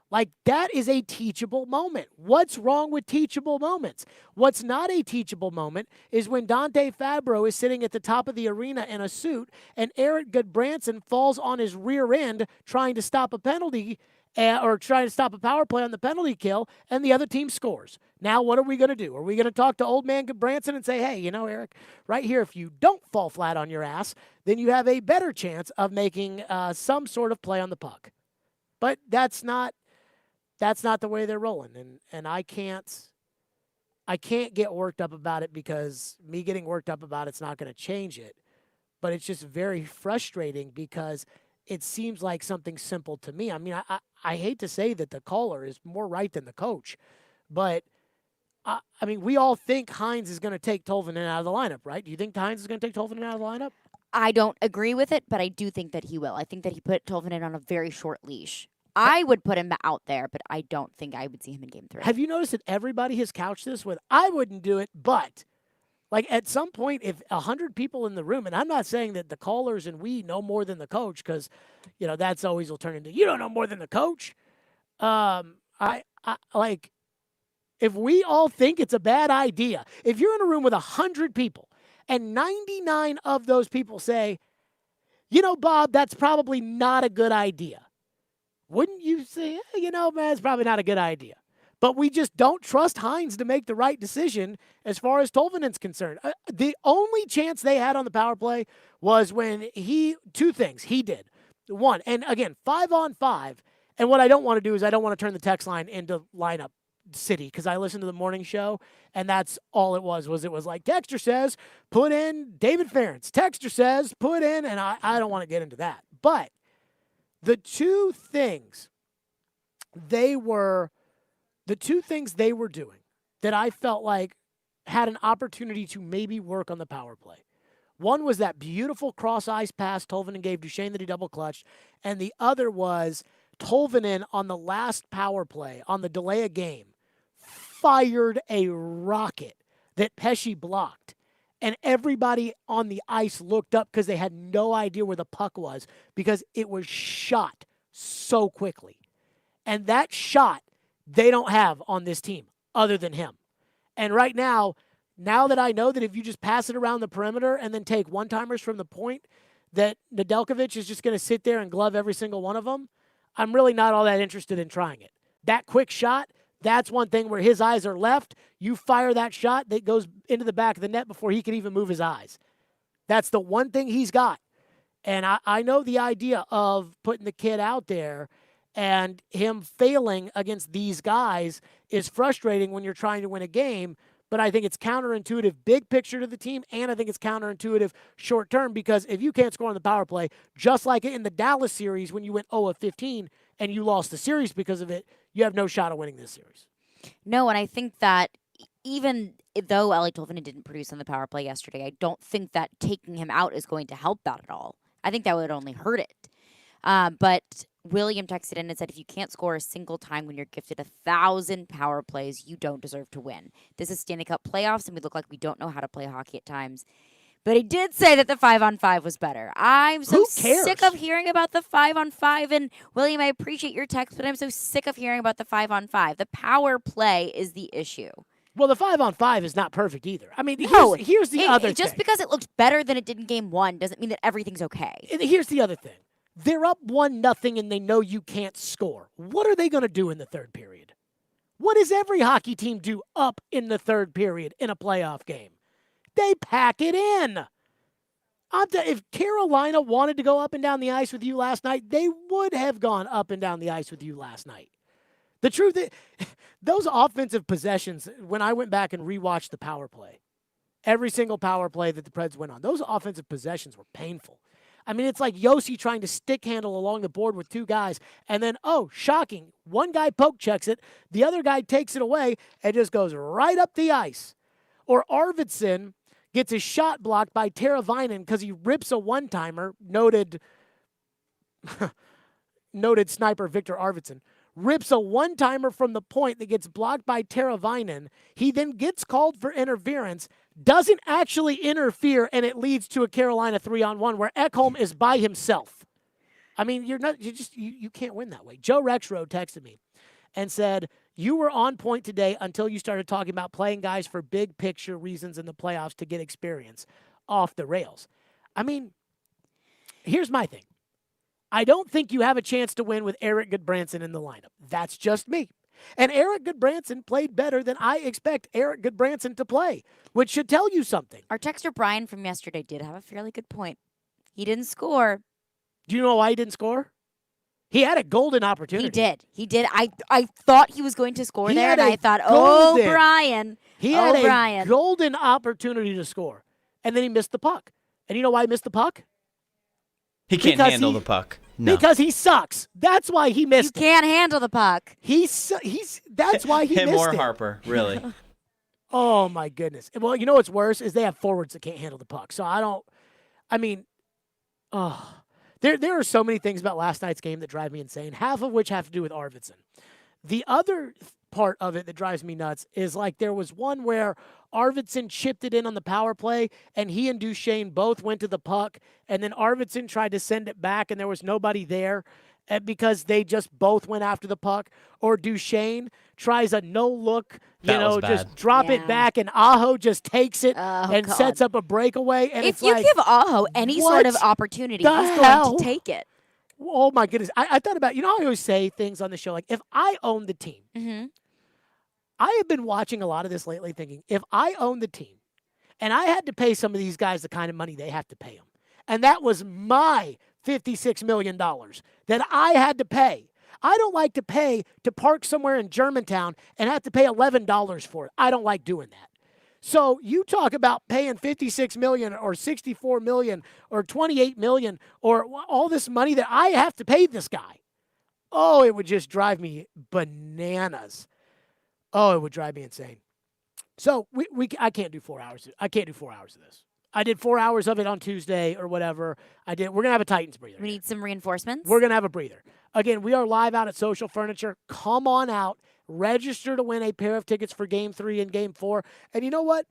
Like, that is a teachable moment. What's wrong with teachable moments? What's not a teachable moment is when Dante Fabro is sitting at the top of the arena in a suit and Eric Goodbranson falls on his rear end trying to stop a penalty or trying to stop a power play on the penalty kill, and the other team scores. Now, what are we going to do? Are we going to talk to old man Goodbranson and say, hey, Eric, right here, if you don't fall flat on your ass, then you have a better chance of making some sort of play on the puck. But that's not the way they're rolling, and I can't get worked up about it because me getting worked up about it's not going to change it. But it's just very frustrating because it seems like something simple to me. I mean, I hate to say that the caller is more right than the coach, but I mean, we all think Hines is going to take Tolvanen out of the lineup, right? Do you think Hines is going to take Tolvanen out of the lineup? I don't agree with it, but I do think that he will. I think that he put Tolvanen on a very short leash. I would put him out there, but I don't think I would see him in game 3. Have you noticed that everybody has couched this with, I wouldn't do it, but like at some point, if 100 people in the room, and I'm not saying that the callers and we know more than the coach, because, that's always will turn into, you don't know more than the coach. I if we all think it's a bad idea, if you're in a room with 100 people and 99 of those people say, Bob, that's probably not a good idea. Wouldn't you say, man, it's probably not a good idea? But we just don't trust Hines to make the right decision as far as Tolvanen's concerned. The only chance they had on the power play was when two things he did. One, and again, 5-on-5. And what I don't want to do is I don't want to turn the text line into lineup city because I listened to the morning show, and that's all it was like, Texter says, put in David Ferentz. Texter says, put in, and I don't want to get into that. But the two things they were doing that I felt like had an opportunity to maybe work on the power play. One was that beautiful cross-ice pass Tolvanen gave Duchesne that he double-clutched, and the other was Tolvanen on the last power play, on the delay of game, fired a rocket that Pesce blocked. And everybody on the ice looked up because they had no idea where the puck was because it was shot so quickly. And that shot they don't have on this team other than him. And right now that I know that if you just pass it around the perimeter and then take one-timers from the point, that Nedeljkovic is just going to sit there and glove every single one of them, I'm really not all that interested in trying it. That quick shot, that's one thing where his eyes are left. You fire that shot that goes into the back of the net before he can even move his eyes. That's the one thing he's got. And I know the idea of putting the kid out there and him failing against these guys is frustrating when you're trying to win a game, but I think it's counterintuitive big picture to the team, and I think it's counterintuitive short term because if you can't score on the power play, just like in the Dallas series when you went 0 of 15 and you lost the series because of it, you have no shot of winning this series. No, and I think that even though Ellie Tolvanen didn't produce on the power play yesterday, I don't think that taking him out is going to help that at all. I think that would only hurt it. But William texted in and said, if you can't score a single time when you're gifted 1,000 power plays, you don't deserve to win. This is Stanley Cup playoffs, and we look like we don't know how to play hockey at times. But he did say that the 5-on-5 was better. I'm so sick of hearing about the 5-on-5. And William, I appreciate your text, but I'm so sick of hearing about the 5-on-5. The power play is the issue. Well, the 5-on-5 is not perfect either. I mean, here's the other thing. Just because it looked better than it did in game one doesn't mean that everything's okay. Here's the other thing. They're up 1-0 and they know you can't score. What are they going to do in the third period? What does every hockey team do up in the third period in a playoff game? They pack it in. If Carolina wanted to go up and down the ice with you last night, they would have gone up and down the ice with you last night. The truth is, those offensive possessions, when I went back and rewatched the power play, every single power play that the Preds went on, those offensive possessions were painful. I mean, it's like Yossi trying to stick handle along the board with two guys, and then, shocking, one guy poke checks it, the other guy takes it away, and just goes right up the ice. Or Arvidsson gets his shot blocked by Teravainen because he rips a one-timer, noted sniper Victor Arvidsson, rips a one-timer from the point that gets blocked by Teravainen. He then gets called for interference, doesn't actually interfere, and it leads to a Carolina 3-on-1 where Ekholm is by himself. I mean, you can't win that way. Joe Rexroad texted me and said, you were on point today until you started talking about playing guys for big picture reasons in the playoffs to get experience off the rails. I mean, here's my thing. I don't think you have a chance to win with Eric Goodbranson in the lineup. That's just me. And Eric Goodbranson played better than I expect Eric Goodbranson to play, which should tell you something. Our texter Brian from yesterday did have a fairly good point. He didn't score. Do you know why he didn't score? He had a golden opportunity. He did. I thought he was going to score there, and I thought, Brian. He had a golden opportunity to score, and then he missed the puck. And you know why he missed the puck? He can't handle the puck. No. Because he sucks. That's why he missed it. You can't handle the puck. That's why he missed Him or it. Harper, really. Oh, my goodness. Well, you know what's worse is they have forwards that can't handle the puck. So there are so many things about last night's game that drive me insane, half of which have to do with Arvidsson. The other part of it that drives me nuts is like there was one where Arvidsson chipped it in on the power play, and he and Duchesne both went to the puck, and then Arvidsson tried to send it back, and there was nobody there because they just both went after the puck. Or Duchesne tries a no-look, just drop it back, and Aho just takes it sets up a breakaway. And if you give Aho any sort of opportunity, he's going to take it. Oh, my goodness. I thought about, I always say things on the show, like if I own the team, I have been watching a lot of this lately thinking, if I own the team and I had to pay some of these guys the kind of money they have to pay them, and that was my $56 million that I had to pay, I don't like to pay to park somewhere in Germantown and have to pay $11 for it. I don't like doing that. So you talk about paying $56 million or $64 million or $28 million or all this money that I have to pay this guy. Oh, it would just drive me bananas. Oh, it would drive me insane. So I can't do 4 hours. I can't do 4 hours of this. I did 4 hours of it on Tuesday or whatever. We're going to have a Titans breather. We need some reinforcements. We're going to have a breather. Again, we are live out at Social Furniture. Come on out. Register to win a pair of tickets for Game 3 and Game 4. And you know what?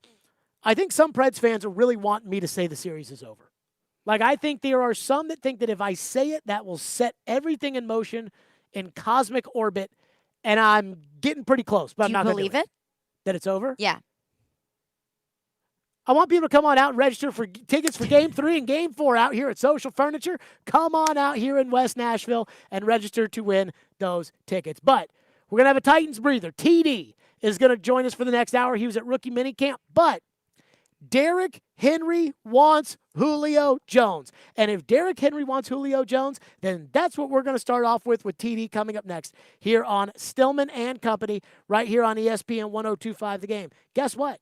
I think some Preds fans are really wanting me to say the series is over. Like, I think there are some that think that if I say it, that will set everything in motion in cosmic orbit. And I'm getting pretty close. But Do I'm you not believe gonna do it? That it's over? Yeah. I want people to come on out and register for tickets for Game 3 and Game 4 out here at Social Furniture. Come on out here in West Nashville and register to win those tickets. But we're going to have a Titans breather. TD is going to join us for the next hour. He was at rookie minicamp. But Derrick Henry wants Julio Jones. And if Derrick Henry wants Julio Jones, then that's what we're going to start off with TD coming up next here on Stillman and Company, right here on ESPN 102.5 The Game. Guess what?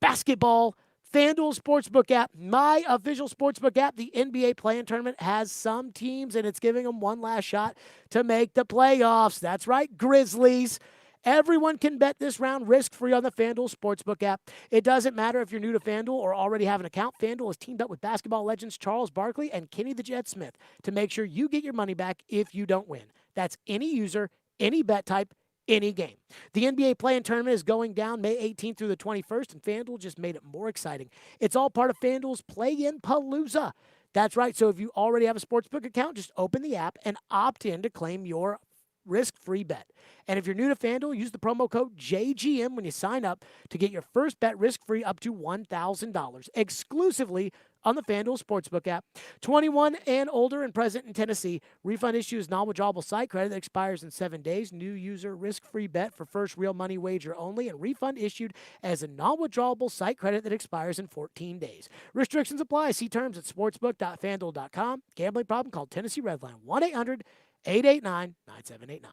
Basketball, FanDuel Sportsbook app, my official sportsbook app, the NBA play-in tournament has some teams, and it's giving them one last shot to make the playoffs. That's right, Grizzlies. Everyone can bet this round risk-free on the FanDuel Sportsbook app. It doesn't matter if you're new to FanDuel or already have an account. FanDuel has teamed up with basketball legends Charles Barkley and Kenny the Jet Smith to make sure you get your money back if you don't win. That's any user, any bet type, any game. The NBA play-in tournament is going down May 18th through the 21st, and FanDuel just made it more exciting. It's all part of FanDuel's Play-In Palooza. That's right. So if you already have a sportsbook account, just open the app and opt in to claim your risk-free bet. And if you're new to FanDuel, use the promo code JGM when you sign up to get your first bet risk-free up to $1,000 exclusively on the FanDuel Sportsbook app. 21 and older and present in Tennessee. Refund issues non-withdrawable site credit that expires in 7 days. New user risk-free bet for first real money wager only, and refund issued as a non-withdrawable site credit that expires in 14 days. Restrictions apply. See terms at sportsbook.fanduel.com. Gambling problem? Call Tennessee Redline 1-800-889-9789.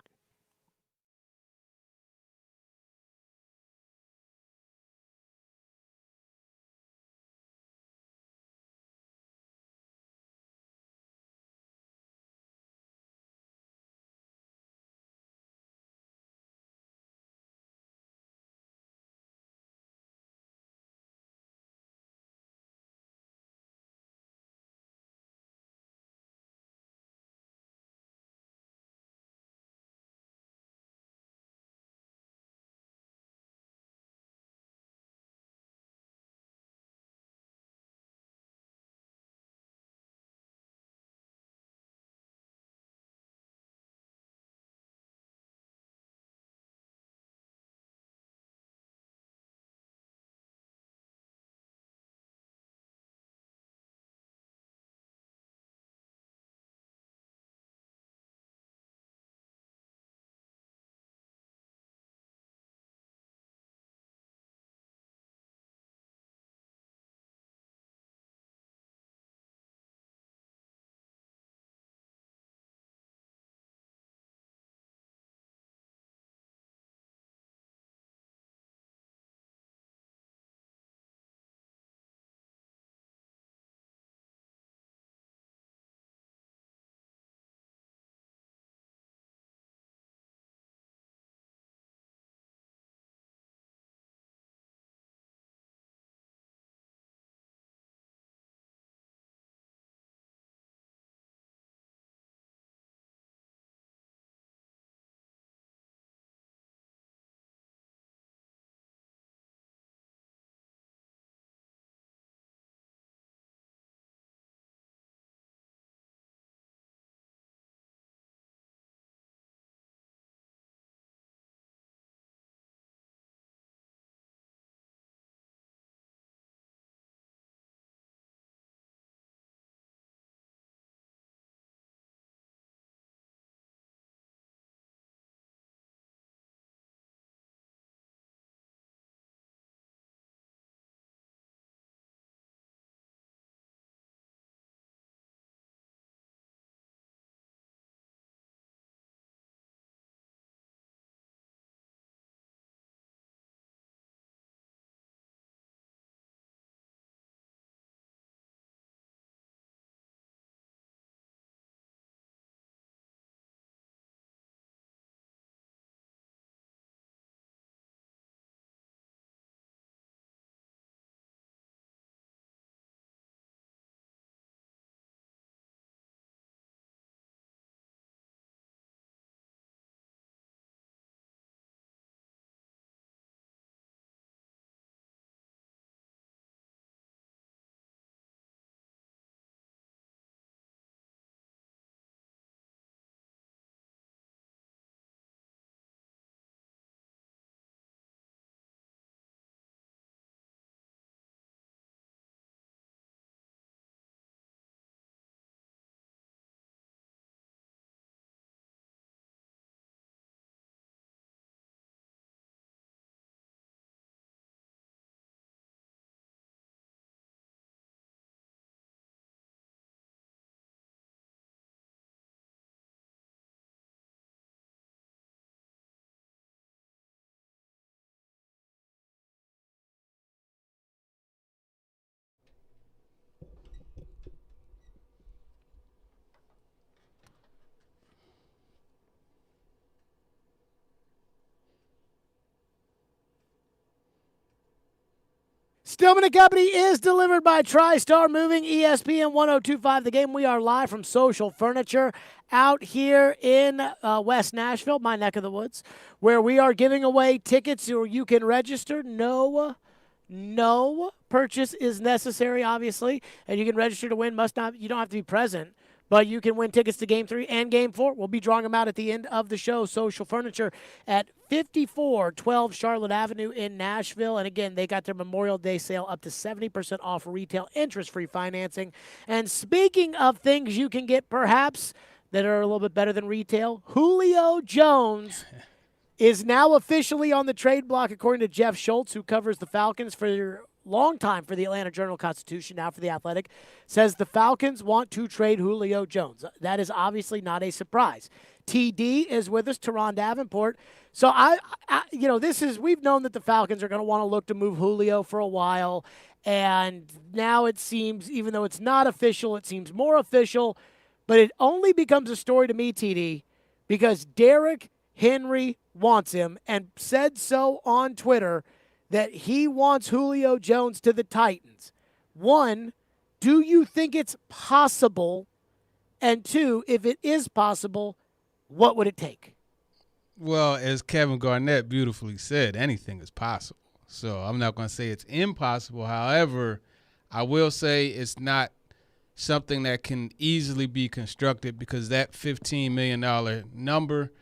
Stillman Company is delivered by TriStar Moving, ESPN 1025 The Game. We are live from Social Furniture out here in West Nashville, my neck of the woods, where we are giving away tickets where you can register. No purchase is necessary, obviously, and you can register to win. You don't have to be present, but you can win tickets to Game 3 and Game 4. We'll be drawing them out at the end of the show. Social Furniture at 5412 Charlotte Avenue in Nashville. And again, they got their Memorial Day sale up to 70% off retail interest-free financing. And speaking of things you can get perhaps that are a little bit better than retail, Julio Jones is now officially on the trade block, according to Jeff Schultz, who covers the Falcons for a long time for the Atlanta Journal-Constitution, now for The Athletic, says the Falcons want to trade Julio Jones. That is obviously not a surprise. TD is with us, Turron Davenport. So, we've known that the Falcons are going to want to look to move Julio for a while, and now it seems, even though it's not official, it seems more official, but it only becomes a story to me, TD, because Derrick Henry wants him and said so on Twitter that he wants Julio Jones to the Titans. One, do you think it's possible? And two, if it is possible, what would it take? Well, as Kevin Garnett beautifully said, anything is possible. So I'm not going to say it's impossible. However, I will say it's not something that can easily be constructed, because that $15 million number,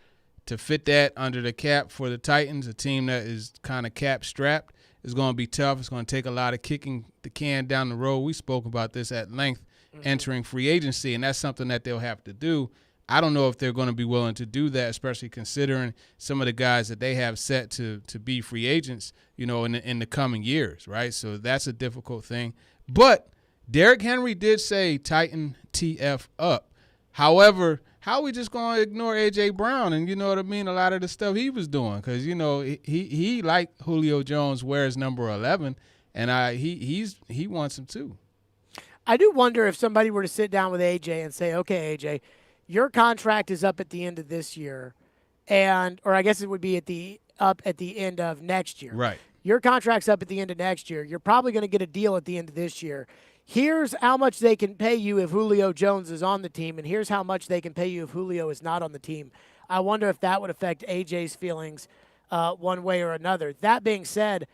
to fit that under the cap for the Titans, a team that is kind of cap strapped, is going to be tough. It's going to take a lot of kicking the can down the road. We spoke about this at length entering free agency, and that's something that they'll have to do. I don't know if they're going to be willing to do that, especially considering some of the guys that they have set to be free agents, in the coming years, right? So that's a difficult thing. But Derrick Henry did say Titan TF up. However, how are we just going to ignore A.J. Brown and, a lot of the stuff he was doing? Because, he like Julio Jones wears number 11, and he wants him too. I do wonder if somebody were to sit down with A.J. and say, okay, A.J., your contract is up at the end of this year, or I guess it would be up at the end of next year. Right. Your contract's up at the end of next year. You're probably going to get a deal at the end of this year. Here's how much they can pay you if Julio Jones is on the team, and here's how much they can pay you if Julio is not on the team. I wonder if that would affect AJ's feelings one way or another. That being said,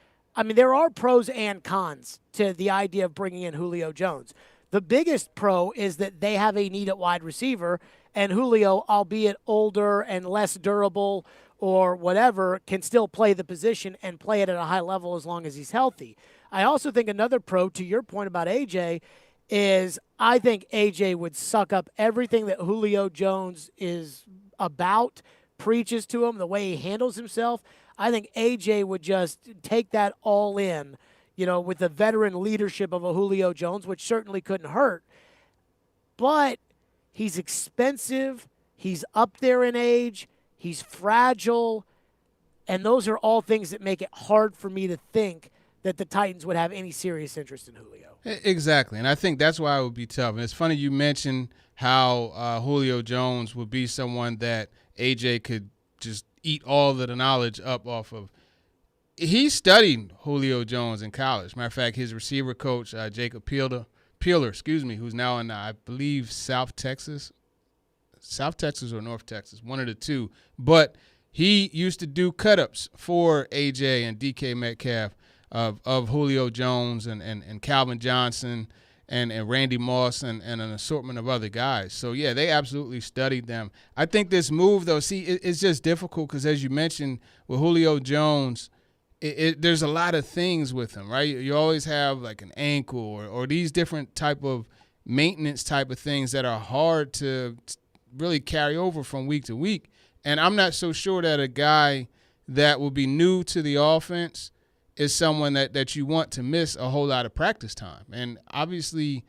there are pros and cons to the idea of bringing in Julio Jones. The biggest pro is that they have a need at wide receiver, and Julio, albeit older and less durable or whatever, can still play the position and play it at a high level as long as he's healthy. I also think another pro, to your point about AJ, is I think AJ would suck up everything that Julio Jones is about, preaches to him, the way he handles himself. I think AJ would just take that all in, with the veteran leadership of a Julio Jones, which certainly couldn't hurt. But he's expensive. He's up there in age. He's fragile. And those are all things that make it hard for me to think that the Titans would have any serious interest in Julio. Exactly, and I think that's why it would be tough. And it's funny you mentioned how Julio Jones would be someone that AJ could just eat all of the knowledge up off of. He studied Julio Jones in college. Matter of fact, his receiver coach, Jacob Peeler, who's now in, I believe, South Texas or North Texas, one of the two. But he used to do cut-ups for AJ and DK Metcalf of Julio Jones and Calvin Johnson and Randy Moss and an assortment of other guys. So, yeah, they absolutely studied them. I think this move, though, it's just difficult because, as you mentioned, with Julio Jones, there's a lot of things with him, right? You always have like an ankle or these different type of maintenance type of things that are hard to really carry over from week to week. And I'm not so sure that a guy that will be new to the offense is someone that you want to miss a whole lot of practice time. And obviously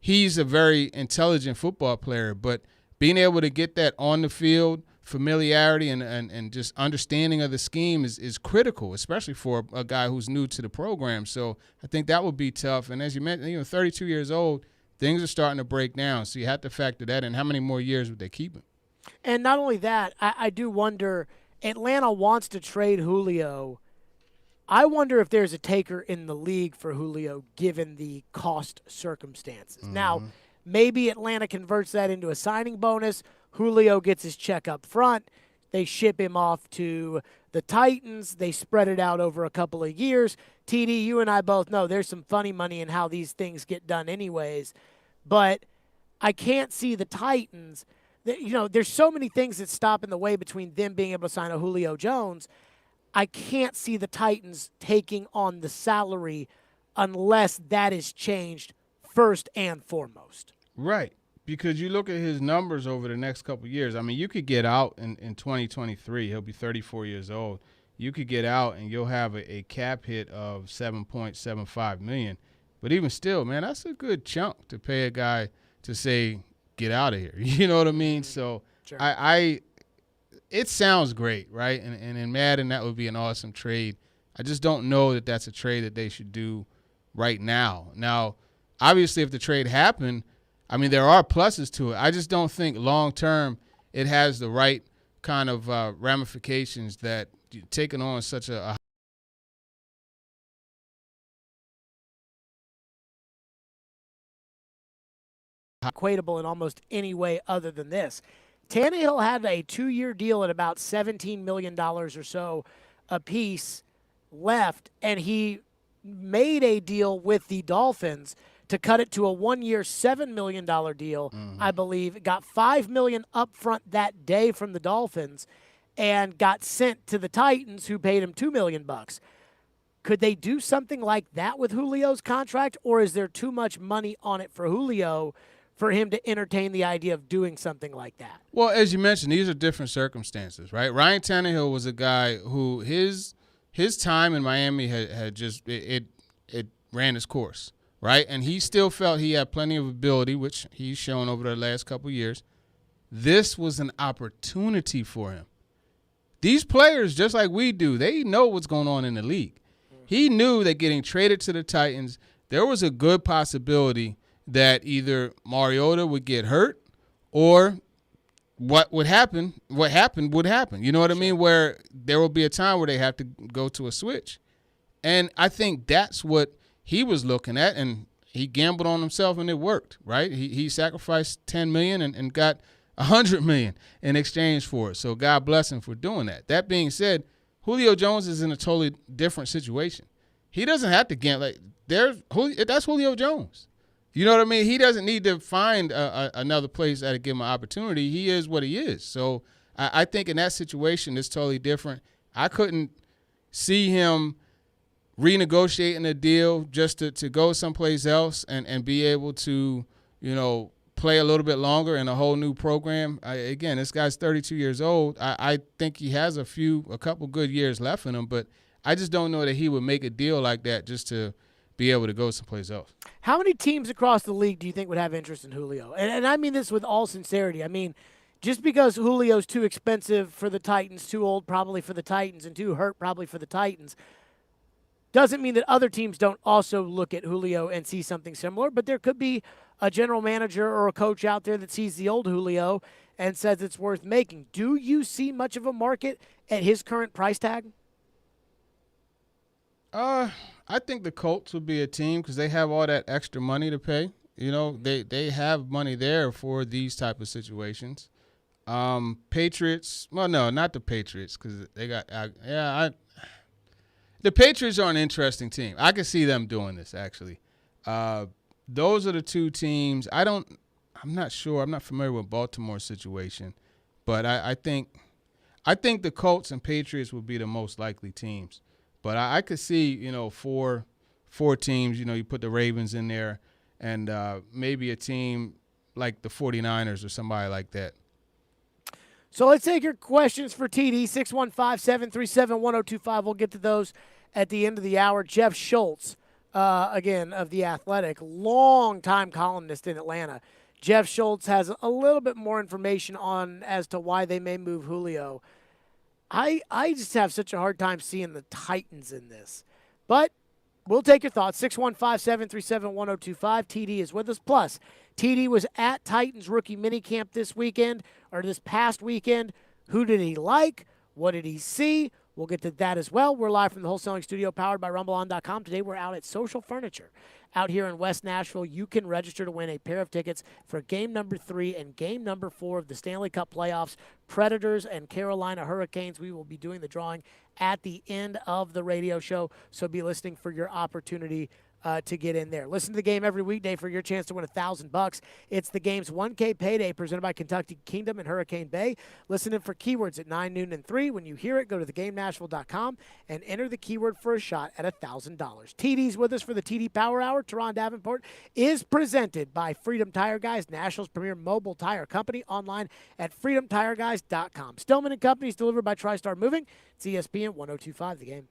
he's a very intelligent football player, but being able to get that on the field, familiarity and just understanding of the scheme is critical, especially for a guy who's new to the program. So I think that would be tough. And as you mentioned, 32 years old, things are starting to break down. So you have to factor that in. How many more years would they keep him? And not only that, I do wonder, Atlanta wants to trade Julio I wonder if there's a taker in the league for Julio given the cost circumstances. Now, maybe Atlanta converts that into a signing bonus. Julio gets his check up front. They ship him off to the Titans. They spread it out over a couple of years. TD, you and I both know there's some funny money in how these things get done anyways. But I can't see the Titans. There's so many things that stop in the way between them being able to sign a Julio Jones. I can't see the Titans taking on the salary unless that is changed first and foremost. Right. Because you look at his numbers over the next couple of years. I mean, you could get out in 2023. He'll be 34 years old. You could get out and you'll have a cap hit of $7.75 million. But even still, man, that's a good chunk to pay a guy to say, get out of here. You know what I mean? So Sure. It sounds great, right? And in Madden, that would be an awesome trade. I just don't know that that's a trade that they should do right now. Now, obviously, if the trade happened, I mean, there are pluses to it. I just don't think long-term it has the right kind of ramifications that taking on such a equatable in almost any way other than this. Tannehill had a 2-year deal at about $17 million or so a piece left, and he made a deal with the Dolphins to cut it to a 1-year, $7 million deal, I believe. Got $5 million up front that day from the Dolphins and got sent to the Titans, who paid him $2 million. Could they do something like that with Julio's contract, or is there too much money on it for Julio for him to entertain the idea of doing something like that? Well, as you mentioned, these are different circumstances, right? Ryan Tannehill was a guy who his time in Miami had just it ran its course, right? And he still felt he had plenty of ability, which he's shown over the last couple of years. This was an opportunity for him. These players, just like we do, they know what's going on in the league. He knew that getting traded to the Titans, there was a good possibility that either Mariota would get hurt or what happened would happen. You know what I mean? Where there will be a time where they have to go to a switch. And I think that's what he was looking at, and he gambled on himself, and it worked, right? He sacrificed $10 million and got $100 million in exchange for it. So God bless him for doing that. That being said, Julio Jones is in a totally different situation. He doesn't have to gamble. That's Julio Jones. You know what I mean? He doesn't need to find another place that'll give him an opportunity. He is what he is. So I think in that situation, it's totally different. I couldn't see him renegotiating a deal just to go someplace else and be able to, play a little bit longer in a whole new program. Again, this guy's 32 years old. I think he has a couple good years left in him, but I just don't know that he would make a deal like that just to be able to go someplace else. How many teams across the league do you think would have interest in Julio? And I mean this with all sincerity. I mean, just because Julio's too expensive for the Titans, too old probably for the Titans, and too hurt probably for the Titans, doesn't mean that other teams don't also look at Julio and see something similar. But there could be a general manager or a coach out there that sees the old Julio and says it's worth making. Do you see much of a market at his current price tag? I think the Colts would be a team because they have all that extra money to pay. They have money there for these type of situations. Patriots, well, no, not the Patriots because they got the Patriots are an interesting team. I can see them doing this actually. Those are the two teams. I'm not sure. I'm not familiar with Baltimore's situation, but I think the Colts and Patriots would be the most likely teams. But I could see, four teams, you put the Ravens in there and maybe a team like the 49ers or somebody like that. So let's take your questions for TD, 615-737-1025. We'll get to those at the end of the hour. Jeff Schultz, again, of The Athletic, long-time columnist in Atlanta. Jeff Schultz has a little bit more information on as to why they may move Julio. I just have such a hard time seeing the Titans in this. But we'll take your thoughts. 615-737-1025. TD is with us. Plus, TD was at Titans rookie minicamp this past weekend. Who did he like? What did he see? We'll get to that as well. We're live from the wholesaling studio powered by RumbleOn.com. Today we're out at Social Furniture out here in West Nashville. You can register to win a pair of tickets for game number 3 and game number 4 of the Stanley Cup playoffs, Predators and Carolina Hurricanes. We will be doing the drawing at the end of the radio show, so be listening for your opportunity to get in there. Listen to the game every weekday for your chance to win $1,000. It's the game's 1K payday presented by Kentucky Kingdom and Hurricane Bay. Listen in for keywords at 9, noon, and 3. When you hear it, go to thegamenashville.com and enter the keyword for a shot at $1,000. TD's with us for the TD Power Hour. Turron Davenport is presented by Freedom Tire Guys, Nashville's premier mobile tire company, online at freedomtireguys.com. Stillman Company is delivered by TriStar Moving. It's ESPN 102.5 The Game.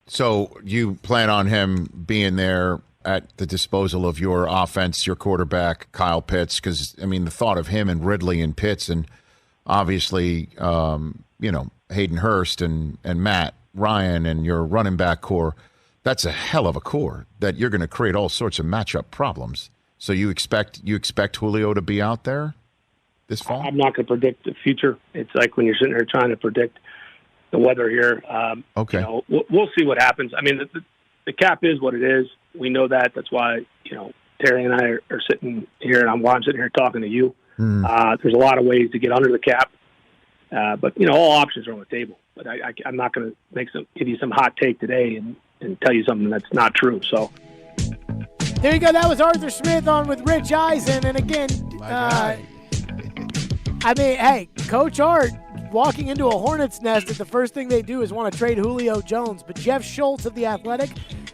So you plan on him being there at the disposal of your offense, your quarterback, Kyle Pitts? Because, I mean, the thought of him and Ridley and Pitts and obviously, Hayden Hurst and Matt Ryan and your running back core, that's a hell of a core that you're going to create all sorts of matchup problems. So you expect Julio to be out there this fall? I'm not going to predict the future. It's like when you're sitting there trying to predict the weather here. Okay. We'll see what happens. I mean, the cap is what it is. We know that. That's why, Terry and I are sitting here, and I'm sitting here talking to you. There's a lot of ways to get under the cap. But, all options are on the table. But I'm not going to give you some hot take today and tell you something that's not true. So there you go. That was Arthur Smith on with Rich Eisen. And again, hey, Coach Art walking into a hornet's nest that the first thing they do is want to trade Julio Jones. But Jeff Schultz of The Athletic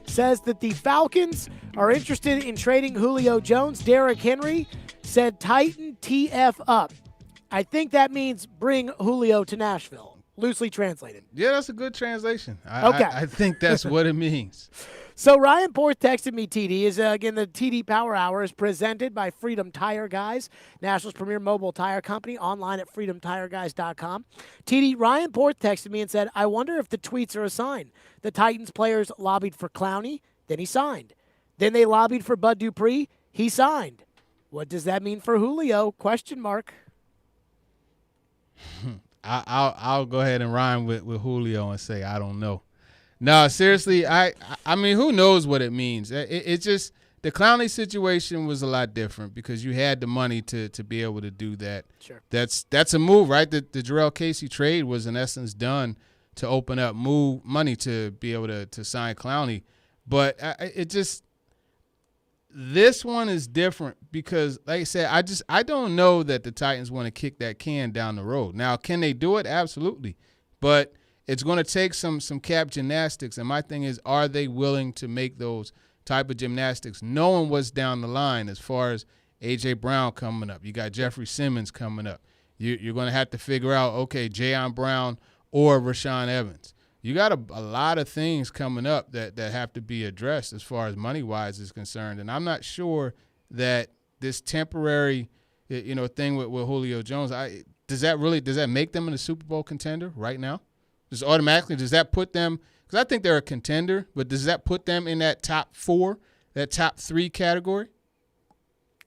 says that the Falcons are interested in trading Julio Jones. Derrick Henry said tighten TF up. I think that means bring Julio to Nashville, loosely translated. Yeah, that's a good translation. Okay. I think that's what it means. So Ryan Porth texted me, TD. Again, the TD Power Hour is presented by Freedom Tire Guys, Nashville's premier mobile tire company, online at freedomtireguys.com. TD, Ryan Porth texted me and said, I wonder if the tweets are a sign. The Titans players lobbied for Clowney, then he signed. Then they lobbied for Bud Dupree, he signed. What does that mean for Julio? Question mark. I'll go ahead and rhyme with Julio and say I don't know. No, seriously, I mean, who knows what it means? It's just the Clowney situation was a lot different because you had the money to be able to do that. Sure. That's a move, right? The Jarrell Casey trade was in essence done to open up money to be able to sign Clowney. But this one is different because, like I said, I don't know that the Titans want to kick that can down the road. Now, can they do it? Absolutely. But it's going to take some cap gymnastics. And my thing is, are they willing to make those type of gymnastics, knowing what's down the line as far as A.J. Brown coming up? You got Jeffrey Simmons coming up. You're going to have to figure out, okay, Jayon Brown or Rashaan Evans. You got a lot of things coming up that have to be addressed as far as money-wise is concerned. And I'm not sure that this temporary, thing with Julio Jones, does that make them a Super Bowl contender right now? Just automatically, does that put them – because I think they're a contender, but does that put them in that top 4, that top 3 category?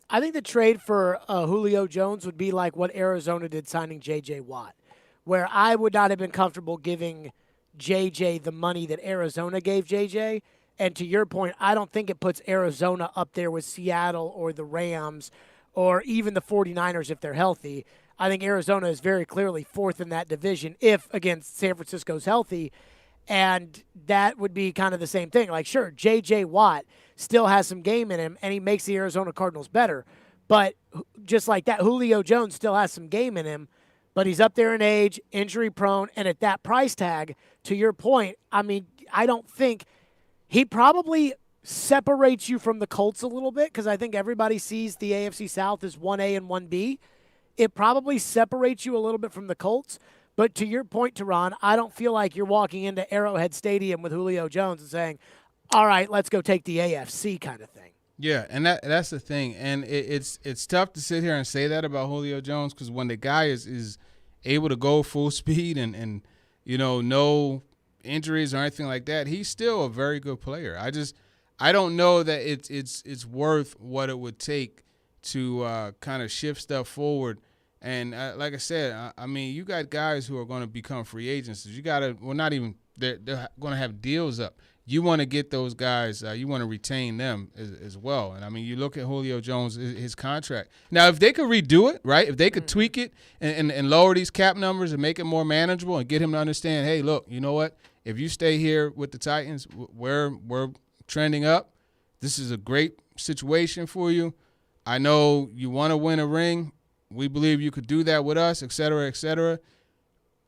I think the trade for Julio Jones would be like what Arizona did signing J.J. Watt, where I would not have been comfortable giving J.J. the money that Arizona gave J.J. And to your point, I don't think it puts Arizona up there with Seattle or the Rams or even the 49ers if they're healthy. I think Arizona is very clearly 4th in that division if, again, San Francisco's healthy. And that would be kind of the same thing. Like, sure, J.J. Watt still has some game in him, and he makes the Arizona Cardinals better. But just like that, Julio Jones still has some game in him, but he's up there in age, injury-prone, and at that price tag, to your point, I mean, I don't think he probably separates you from the Colts a little bit because I think everybody sees the AFC South as 1A and 1B. It probably separates you a little bit from the Colts. But to your point, Turron, I don't feel like you're walking into Arrowhead Stadium with Julio Jones and saying, all right, let's go take the AFC kind of thing. Yeah, and that's the thing. And it's tough to sit here and say that about Julio Jones because when the guy is able to go full speed and no injuries or anything like that, he's still a very good player. I don't know that it's worth what it would take to kind of shift stuff forward. And like I said, I mean, you got guys who are going to become free agents. You got to, well, not even, they're going to have deals up. You want to get those guys, you want to retain them as well. And, I mean, you look at Julio Jones, his contract. Now, if they could redo it, right, if they could tweak it and lower these cap numbers and make it more manageable and get him to understand, hey, look, you know what, if you stay here with the Titans, we're trending up. This is a great situation for you. I know you want to win a ring. We believe you could do that with us, et cetera, et cetera.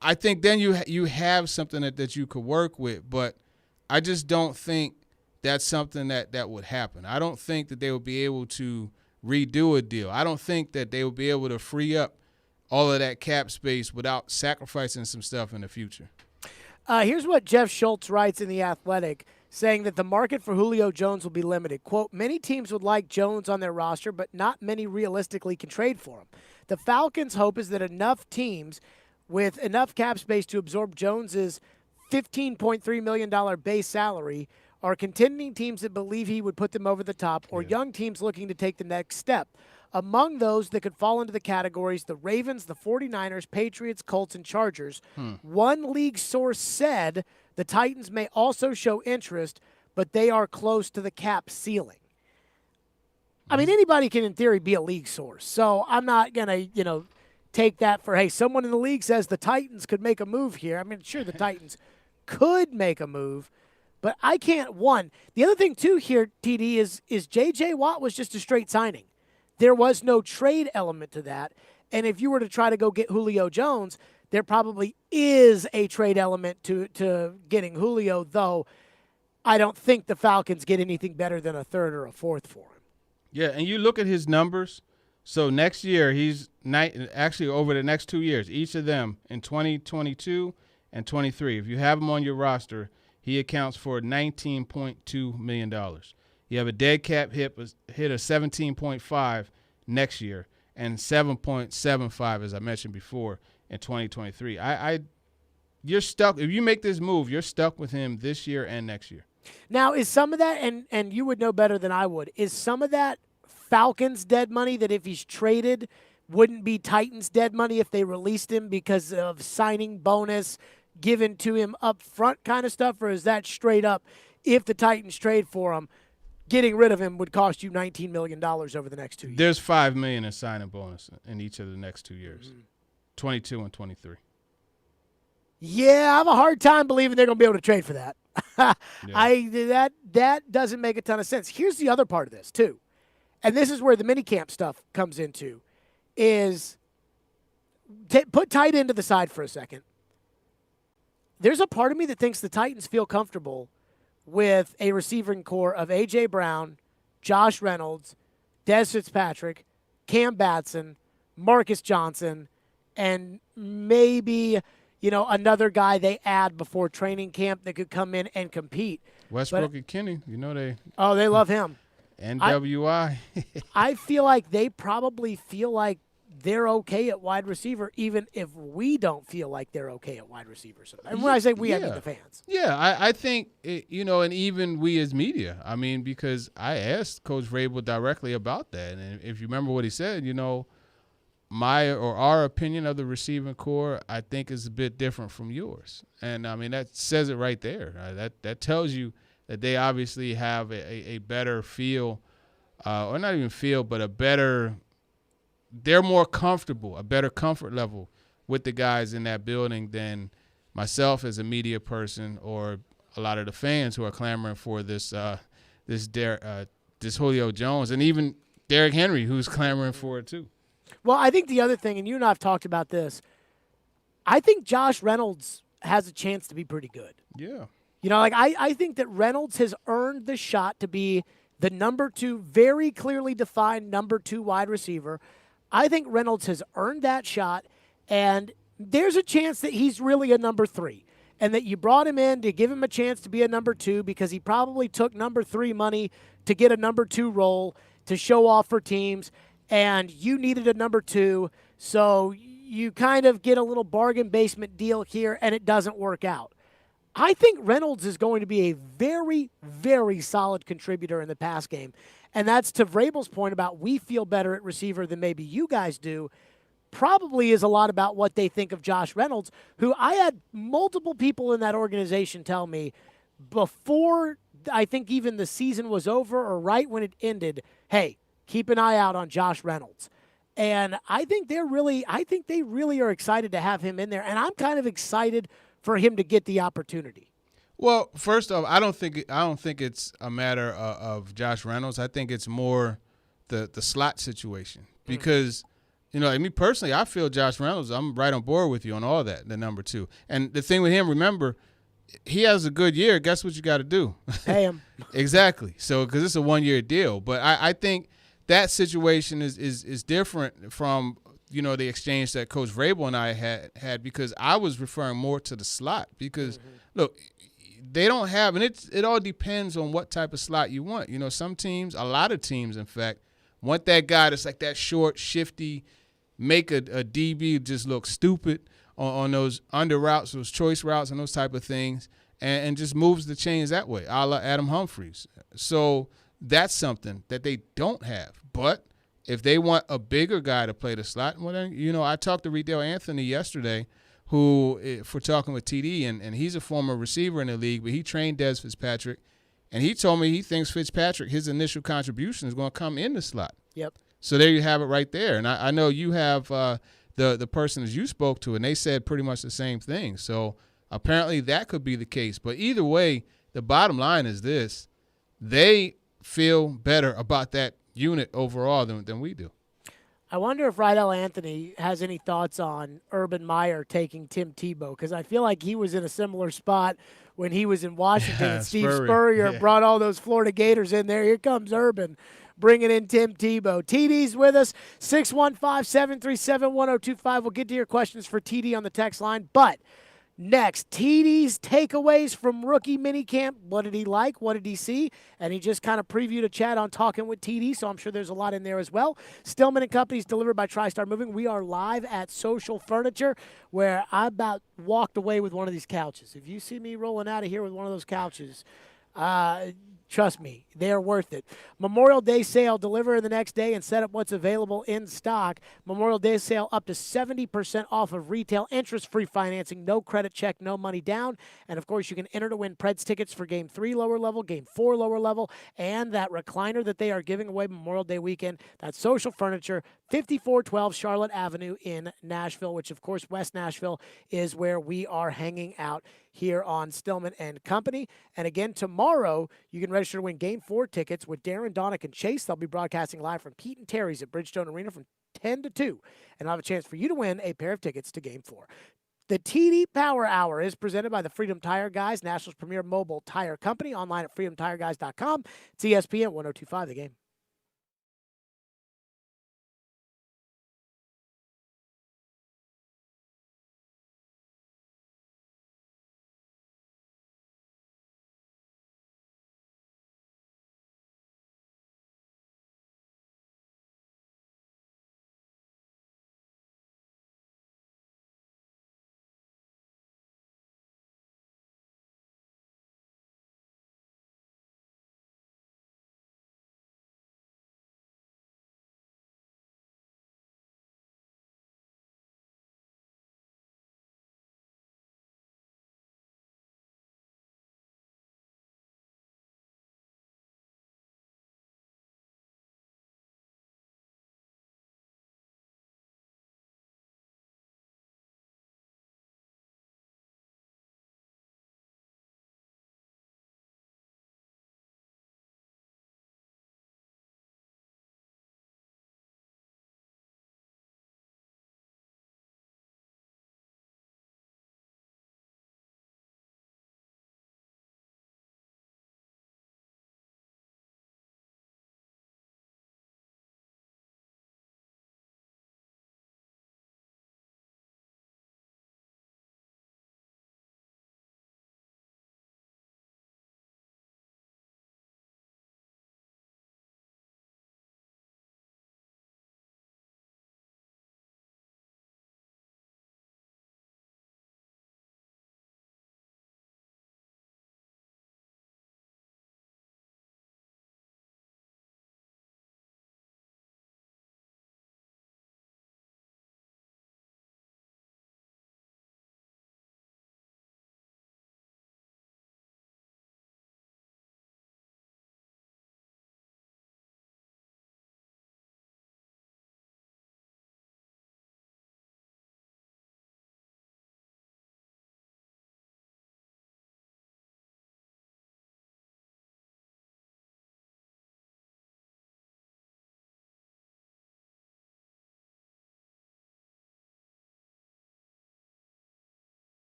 I think then you have something that you could work with, but I just don't think that's something that would happen. I don't think that they would be able to redo a deal. I don't think that they would be able to free up all of that cap space without sacrificing some stuff in the future. Here's what Jeff Schultz writes in The Athletic, saying that the market for Julio Jones will be limited. Quote, many teams would like Jones on their roster, but not many realistically can trade for him. The Falcons' hope is that enough teams with enough cap space to absorb Jones's $15.3 million base salary are contending teams that believe he would put them over the top, or young teams looking to take the next step. Among those that could fall into the categories, the Ravens, the 49ers, Patriots, Colts, and Chargers. One league source said the Titans may also show interest, but they are close to the cap ceiling. I mean, anybody can, in theory, be a league source. So I'm not going to, take that for, hey, someone in the league says the Titans could make a move here. I mean, sure, the Titans could make a move, but I can't. The other thing, too, here, TD, is J.J. Watt was just a straight signing. There was no trade element to that. And if you were to try to go get Julio Jones, there probably is a trade element to getting Julio, though I don't think the Falcons get anything better than a third or a fourth for him. Yeah, and you look at his numbers. So next year, he's actually over the next 2 years, each of them in 2022 and 23. If you have him on your roster, he accounts for $19.2 million. You have a dead cap hit of 17.5 next year and 7.75, as I mentioned before, in 2023. You're stuck. If you make this move, you're stuck with him this year and next year. Now, is some of that, and you would know better than I would, is some of that Falcons dead money that if he's traded wouldn't be Titans dead money if they released him because of signing bonus given to him up front kind of stuff, or is that straight up if the Titans trade for him, getting rid of him would cost you $19 million over the next 2 years? There's $5 million in signing bonus in each of the next 2 years, 22 and 23. Yeah, I have a hard time believing they're going to be able to trade for that. That doesn't make a ton of sense. Here's the other part of this, too. And this is where the minicamp stuff comes into, is put tight end to the side for a second. There's a part of me that thinks the Titans feel comfortable with a receiving core of A.J. Brown, Josh Reynolds, Des Fitzpatrick, Cam Batson, Marcus Johnson, and maybe, another guy they add before training camp that could come in and compete. Westbrook and Kenny, they. Oh, they love him. NWI. I feel like they probably feel like they're okay at wide receiver, even if we don't feel like they're okay at wide receiver. And when I say we, I mean the fans. Yeah, I think, and even we as media. I mean, because I asked Coach Vrabel directly about that. And if you remember what he said, our opinion of the receiving core, I think, is a bit different from yours. And, I mean, that says it right there. That tells you that they obviously have a better feel, or not even feel, but they're more comfortable, a better comfort level with the guys in that building than myself as a media person or a lot of the fans who are clamoring for this Julio Jones, and even Derrick Henry, who's clamoring for it too. Well, I think the other thing, and you and I have talked about this, I think Josh Reynolds has a chance to be pretty good. Yeah. I think that Reynolds has earned the shot to be the number 2, very clearly defined number 2 wide receiver. I think Reynolds has earned that shot, and there's a chance that he's really a number 3, and that you brought him in to give him a chance to be a number 2 because he probably took number 3 money to get a number 2 role to show off for teams, and you needed a number 2, so you kind of get a little bargain basement deal here, and it doesn't work out. I think Reynolds is going to be a very, very solid contributor in the pass game. And that's to Vrabel's point about we feel better at receiver than maybe you guys do. Probably is a lot about what they think of Josh Reynolds, who I had multiple people in that organization tell me before I think even the season was over or right when it ended, hey, keep an eye out on Josh Reynolds. And I think they really are excited to have him in there. And I'm kind of excited for him to get the opportunity. Well, first off, I don't think it's a matter of Josh Reynolds. I think it's more the slot situation because, like me personally, I feel Josh Reynolds, I'm right on board with you on all that, the number 2. And the thing with him, remember, he has a good year. Guess what you got to do? Pay him. Exactly. So because it's a 1-year deal. But I think that situation is different from the exchange that Coach Vrabel and I had because I was referring more to the slot because, look, they don't have – and it all depends on what type of slot you want. Some teams, a lot of teams, in fact, want that guy that's like that short, shifty, make a DB just look stupid on those under routes, those choice routes and those type of things, and just moves the chains that way, a la Adam Humphries. So that's something that they don't have. But if they want a bigger guy to play the slot, well, then, I talked to Riddell Anthony yesterday, for talking with TD, and he's a former receiver in the league, but he trained Des Fitzpatrick, and he told me he thinks Fitzpatrick, his initial contribution is going to come in the slot. Yep. So there you have it right there. And I know you have the person that you spoke to, and they said pretty much the same thing. So apparently that could be the case. But either way, the bottom line is this. They feel better about that unit overall than we do. I wonder if Riddell Anthony has any thoughts on Urban Meyer taking Tim Tebow, because I feel like he was in a similar spot when he was in Washington and Steve Spurrier brought all those Florida Gators in there. Here comes Urban bringing in Tim Tebow. TD's with us, 615-737-1025. We'll get to your questions for TD on the text line. But next, TD's takeaways from rookie minicamp. What did he like? What did he see? And he just kind of previewed a chat on Talking with TD, so I'm sure there's a lot in there as well. Stillman Company delivered by TriStar Moving. We are live at Social Furniture, where I about walked away with one of these couches. If you see me rolling out of here with one of those couches, trust me, they're worth it. Memorial Day sale, deliver the next day and set up what's available in stock. Memorial Day sale up to 70% off of retail, interest-free financing, no credit check, no money down. And, of course, you can enter to win Preds tickets for Game 3 lower level, Game 4 lower level, and that recliner that they are giving away Memorial Day weekend. That's Social Furniture, 5412 Charlotte Avenue in Nashville, which, of course, West Nashville is where we are hanging out here on Stillman and Company. And again, tomorrow, you can register to win Game 4 tickets with Darren, Donick, and Chase. They'll be broadcasting live from Pete and Terry's at Bridgestone Arena from 10 to 2. And I'll have a chance for you to win a pair of tickets to Game 4. The TD Power Hour is presented by the Freedom Tire Guys, Nashville's premier mobile tire company, online at freedomtireguys.com. It's ESPN 1025 The Game.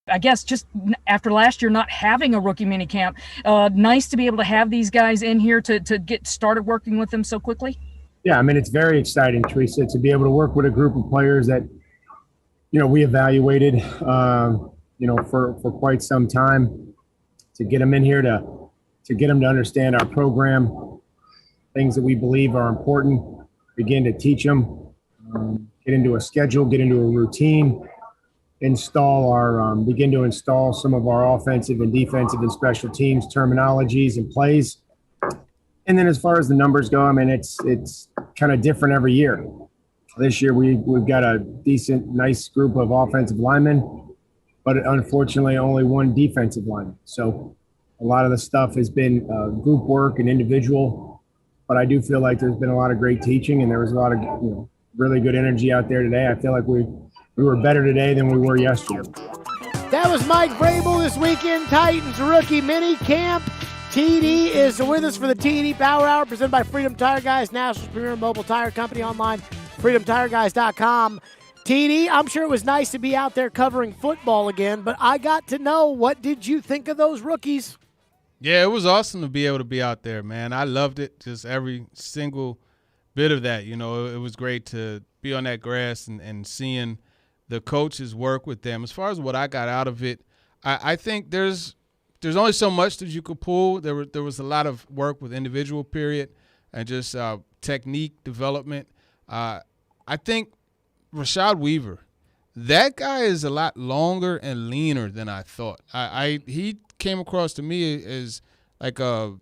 I guess just after last year not having a rookie minicamp, nice to be able to have these guys in here to get started working with them so quickly? Yeah, I mean, it's very exciting, Teresa, to be able to work with a group of players that, we evaluated, for quite some time, to get them in here, to get them to understand our program, things that we believe are important, begin to teach them, get into a schedule, get into a routine, begin to install some of our offensive and defensive and special teams terminologies and plays. And then as far as the numbers go, I mean, it's kind of different every year. This year we've got a decent, nice group of offensive linemen, but unfortunately only one defensive lineman. So a lot of the stuff has been group work and individual, but I do feel like there's been a lot of great teaching and there was a lot of really good energy out there today. I feel like we were better today than we were yesterday. That was Mike Vrabel, this weekend Titans rookie mini camp. TD is with us for the TD Power Hour presented by Freedom Tire Guys, National's premier mobile tire company online, freedomtireguys.com. TD, I'm sure it was nice to be out there covering football again, but I got to know, what did you think of those rookies? Yeah, it was awesome to be able to be out there, man. I loved it, just every single bit of that. It was great to be on that grass and seeing the coaches work with them. As far as what I got out of it, I think there's only so much that you could pull. There was a lot of work with individual period and just technique development. I think Rashad Weaver, that guy is a lot longer and leaner than I thought. He came across to me as like a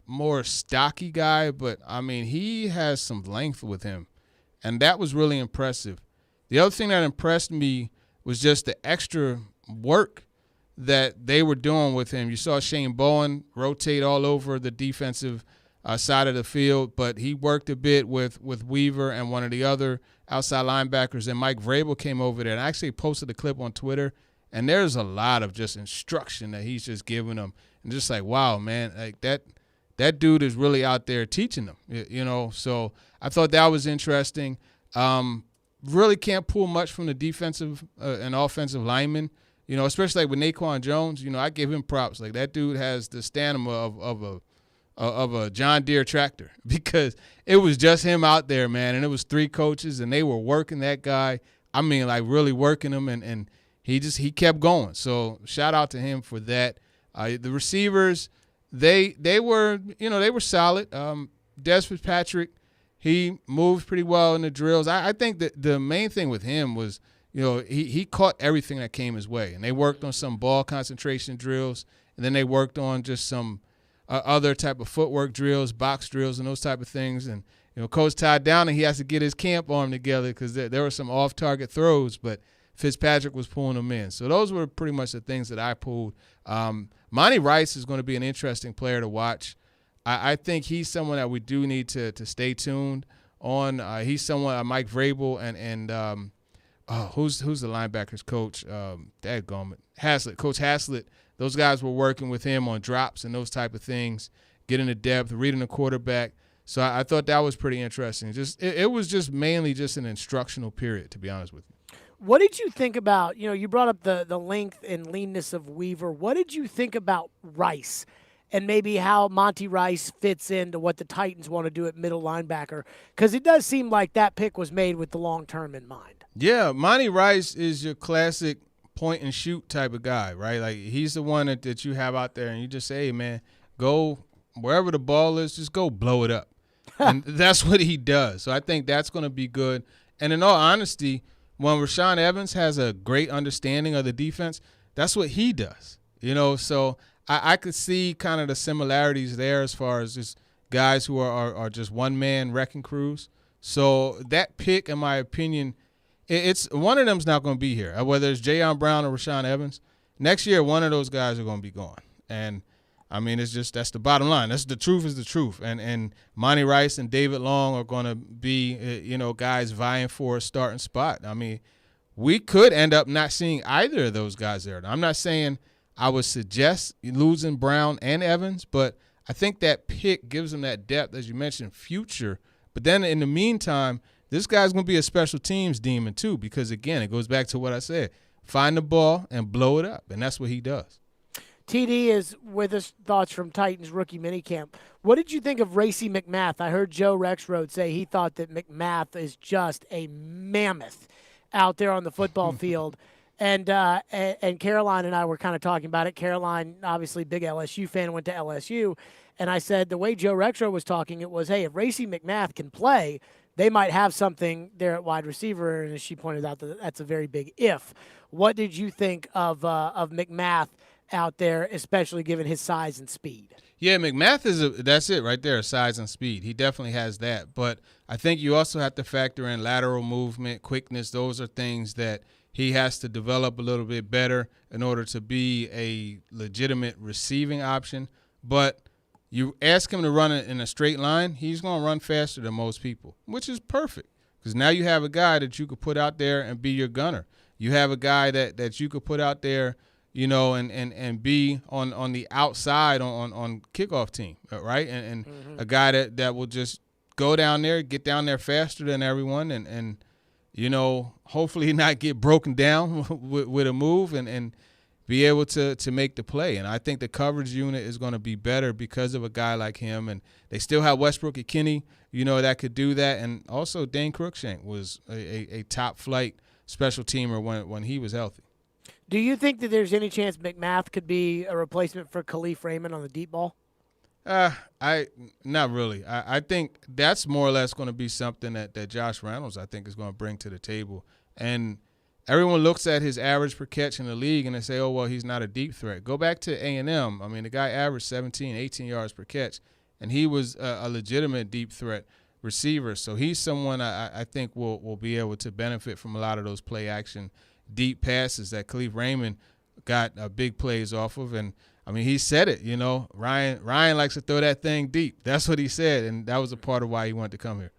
more stocky guy, but, I mean, he has some length with him, and that was really impressive. The other thing that impressed me was just the extra work that they were doing with him. You saw Shane Bowen rotate all over the defensive side of the field, but he worked a bit with Weaver and one of the other outside linebackers, and Mike Vrabel came over there and actually posted a clip on Twitter, and there's a lot of just instruction that he's just giving them. And just like, wow, man, like that dude is really out there teaching them, So I thought that was interesting. Really can't pull much from the defensive and offensive linemen, especially like with Naquan Jones. I give him props. Like, that dude has the stamina of a John Deere tractor, because it was just him out there, man, and it was 3 coaches, and they were working that guy. I mean, like, really working him, and he kept going. So shout out to him for that. The receivers, they were solid. Des Fitzpatrick, he moves pretty well in the drills. I think that the main thing with him was, he caught everything that came his way, and they worked on some ball concentration drills, and then they worked on just some other type of footwork drills, box drills, and those type of things. And, Coach Ty Downing, he has to get his camp arm together because there were some off-target throws, but Fitzpatrick was pulling them in. So those were pretty much the things that I pulled. Monty Rice is going to be an interesting player to watch. I think he's someone that we do need to stay tuned on. He's someone, Mike Vrabel and who's the linebackers coach? Dadgummit. Haslett. Coach Haslett, those guys were working with him on drops and those type of things, getting the depth, reading the quarterback. So I thought that was pretty interesting. It was just mainly just an instructional period, to be honest with you. What did you think about, you brought up the length and leanness of Weaver. What did you think about Rice and maybe how Monty Rice fits into what the Titans want to do at middle linebacker? Because it does seem like that pick was made with the long term in mind. Yeah, Monty Rice is your classic point and shoot type of guy, right? Like, he's the one that you have out there and you just say, hey, man, go wherever the ball is, just go blow it up. And that's what he does. So I think that's going to be good. And in all honesty, when Rashaan Evans has a great understanding of the defense, that's what he does. So I could see kind of the similarities there as far as just guys who are just one-man wrecking crews. So that pick, in my opinion, it's one of them's not going to be here, whether it's Jayon Brown or Rashaan Evans. Next year, one of those guys are going to be gone. And, I mean, that's the bottom line. The truth is the truth. And Monty Rice and David Long are going to be, guys vying for a starting spot. I mean, we could end up not seeing either of those guys there. Now, I'm not saying I would suggest losing Brown and Evans, but I think that pick gives them that depth, as you mentioned, future. But then in the meantime, this guy's going to be a special teams demon too, because, again, it goes back to what I said. find the ball and blow it up, and that's what he does. TD is with us. Thoughts from Titans rookie minicamp. What did you think of Racey McMath? I heard Joe Rexroad say he thought that McMath is just a mammoth out there on the football field. And Caroline and I were kind of talking about it. Caroline, obviously big LSU fan, went to LSU. And I said the way Joe Rexroad was talking, it was, hey, if Racey McMath can play, they might have something there at wide receiver. And as she pointed out, that's a very big if. What did you think of McMath out there, especially given his size and speed? Yeah, McMath that's it right there, size and speed. He definitely has that. But I think you also have to factor in lateral movement, quickness. Those are things that he has to develop a little bit better in order to be a legitimate receiving option. But you ask him to run it in a straight line, he's going to run faster than most people, which is perfect because now you have a guy that you could put out there and be your gunner. You have a guy that you could put out there, you know, and be on the outside on kickoff team, right? And a guy that will just go down there, get down there faster than everyone, and you know, hopefully not get broken down with a move and be able to make the play. And I think the coverage unit is going to be better because of a guy like him. And they still have Westbrook and Kenny, you know, that could do that. And also Dane Cruikshank was a top flight special teamer when he was healthy. Do you think that there's any chance McMath could be a replacement for Khalif Raymond on the deep ball? Not really. I think that's more or less going to be something that Josh Reynolds, I think, is going to bring to the table. And everyone looks at his average per catch in the league and they say, oh, well, he's not a deep threat. Go back to A&M. I mean, the guy averaged 17, 18 yards per catch, and he was a legitimate deep threat receiver. So he's someone I think will be able to benefit from a lot of those play action deep passes that Khalif Raymond got big plays off of. And I mean, he said it, you know, Ryan likes to throw that thing deep. That's what he said, and that was a part of why he wanted to come here.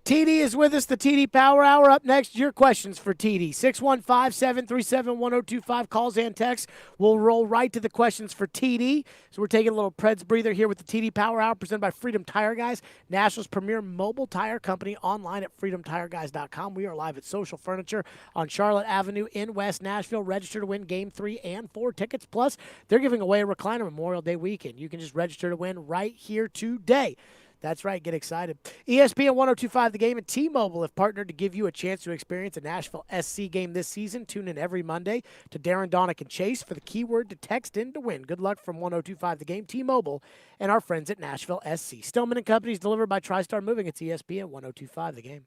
TD is with us, the TD Power Hour. Up next, your questions for TD. 615-737-1025 calls and texts. We'll roll right to the questions for TD. So we're taking a little Preds breather here with the TD Power Hour presented by Freedom Tire Guys, Nashville's premier mobile tire company, online at freedomtireguys.com. We are live at Social Furniture on Charlotte Avenue in West Nashville. Register to win Game 3 and 4 tickets. Plus, they're giving away a recliner Memorial Day weekend. You can just register to win right here today. That's right. Get excited. ESPN 1025 The Game and T-Mobile have partnered to give you a chance to experience a Nashville SC game this season. Tune in every Monday to Darren, Donick, and Chase for the keyword to text in to win. Good luck from 1025 The Game, T-Mobile, and our friends at Nashville SC. Stillman Company is delivered by TriStar Moving. It's ESPN 1025 The Game.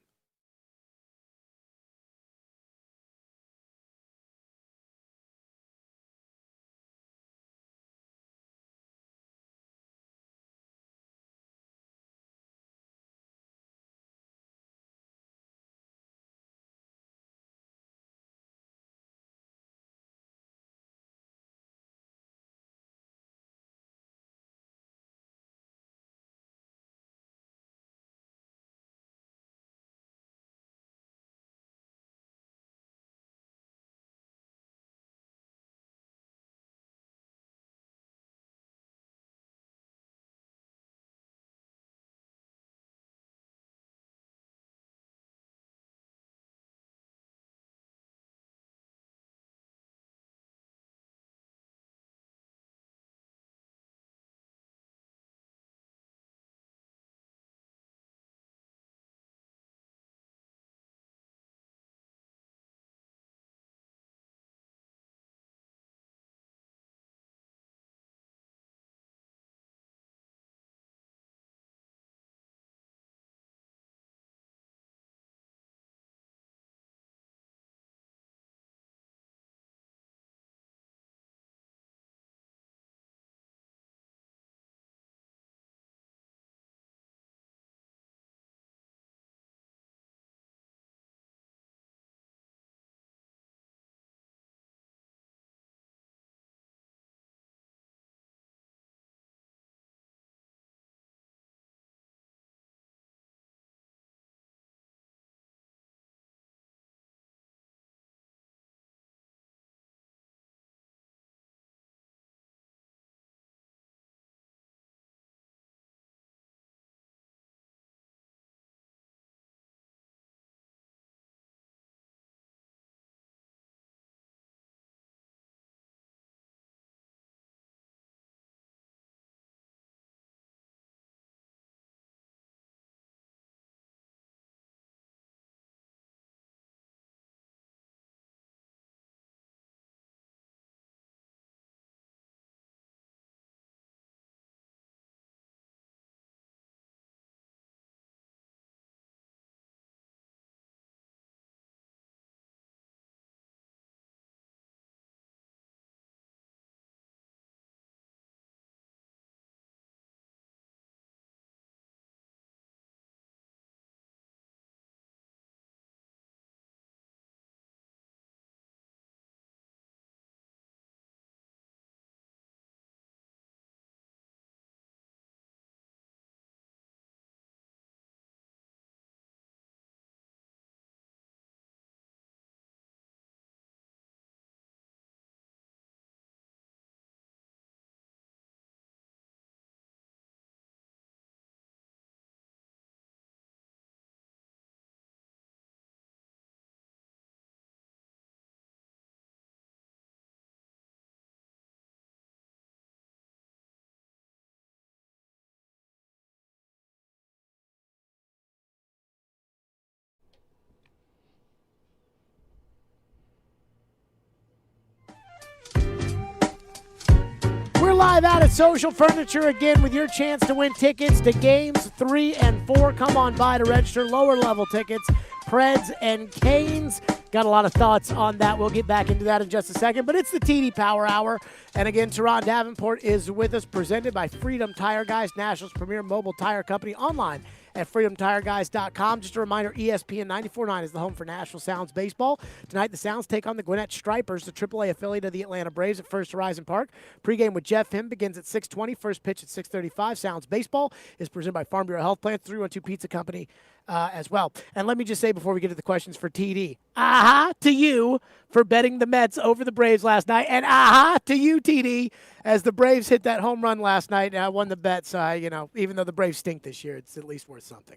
live out at Social Furniture again with your chance to win tickets to games 3 and 4. Come on by to register. Lower level tickets, Preds and Canes. Got a lot of thoughts on that. We'll get back into that in just a second. But it's the TD Power Hour. And again, Turron Davenport is with us, presented by Freedom Tire Guys, Nashville's premier mobile tire company, online at freedomtireguys.com. Just a reminder, ESPN 94.9 is the home for Nashville Sounds baseball. Tonight, the Sounds take on the Gwinnett Stripers, the AAA affiliate of the Atlanta Braves, at First Horizon Park. Pregame with Jeff Him begins at 6:20. First pitch at 6:35. Sounds baseball is presented by Farm Bureau Health Plan, 312 Pizza Company as well. And let me just say before we get to the questions for TD, aha to you for betting the Mets over the Braves last night, and aha to you, TD, as the Braves hit that home run last night, and I won the bet. So, even though the Braves stink this year, it's at least worth something.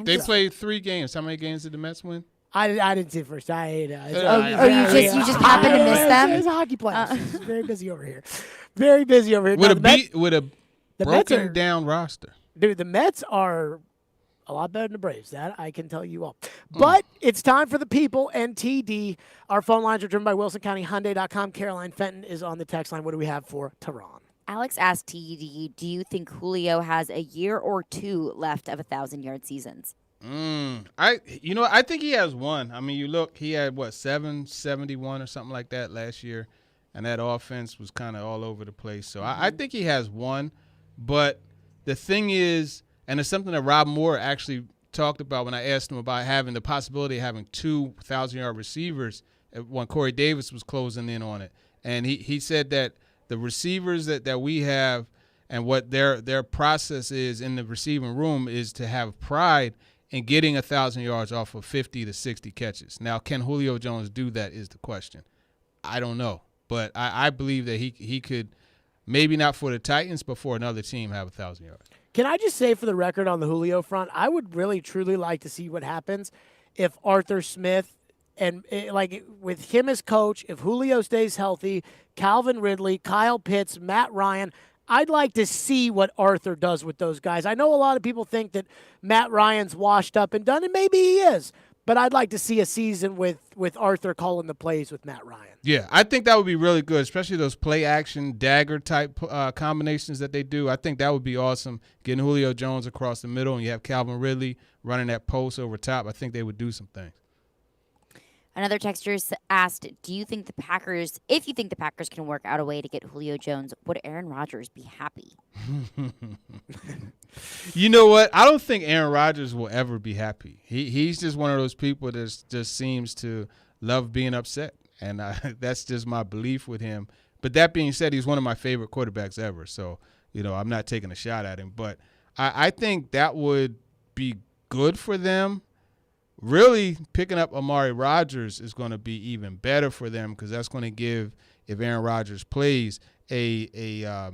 They played 3 games. How many games did the Mets win? I didn't see it first. You just happened to miss them? It's hockey players. It's very busy over here. Very busy over here. With a broken down roster. Dude, the Mets are a lot better than the Braves. That I can tell you all. But it's time for the people and TD. Our phone lines are driven by WilsonCountyHyundai.com. Caroline Fenton is on the text line. What do we have for Turron? Alex asked TD, do you think Julio has a year or 2 left of 1,000-yard seasons? I think he has one. I mean, you look, he had 771 or something like that last year, and that offense was kind of all over the place. So I think he has one. But the thing is, and it's something that Rob Moore actually talked about when I asked him about having the possibility of having 2 1,000-yard receivers when Corey Davis was closing in on it. And he said that the receivers that we have and what their process is in the receiving room is to have pride in getting 1,000 yards off of 50 to 60 catches. Now, can Julio Jones do that is the question. I don't know. But I believe that he could, maybe not for the Titans, but for another team, have 1,000 yards. Can I just say for the record on the Julio front, I would really, truly like to see what happens if Arthur Smith and, with him as coach, if Julio stays healthy, Calvin Ridley, Kyle Pitts, Matt Ryan, I'd like to see what Arthur does with those guys. I know a lot of people think that Matt Ryan's washed up and done, and maybe he is. But I'd like to see a season with Arthur calling the plays with Matt Ryan. Yeah, I think that would be really good, especially those play-action, dagger-type combinations that they do. I think that would be awesome, getting Julio Jones across the middle, and you have Calvin Ridley running that post over top. I think they would do some things. Another texter asked, if you think the Packers can work out a way to get Julio Jones, would Aaron Rodgers be happy? You know what? I don't think Aaron Rodgers will ever be happy. He's just one of those people that just seems to love being upset, and that's just my belief with him. But that being said, he's one of my favorite quarterbacks ever, so I'm not taking a shot at him. But I think that would be good for them. Really, picking up Amari Rodgers is going to be even better for them because that's going to give, if Aaron Rodgers plays, a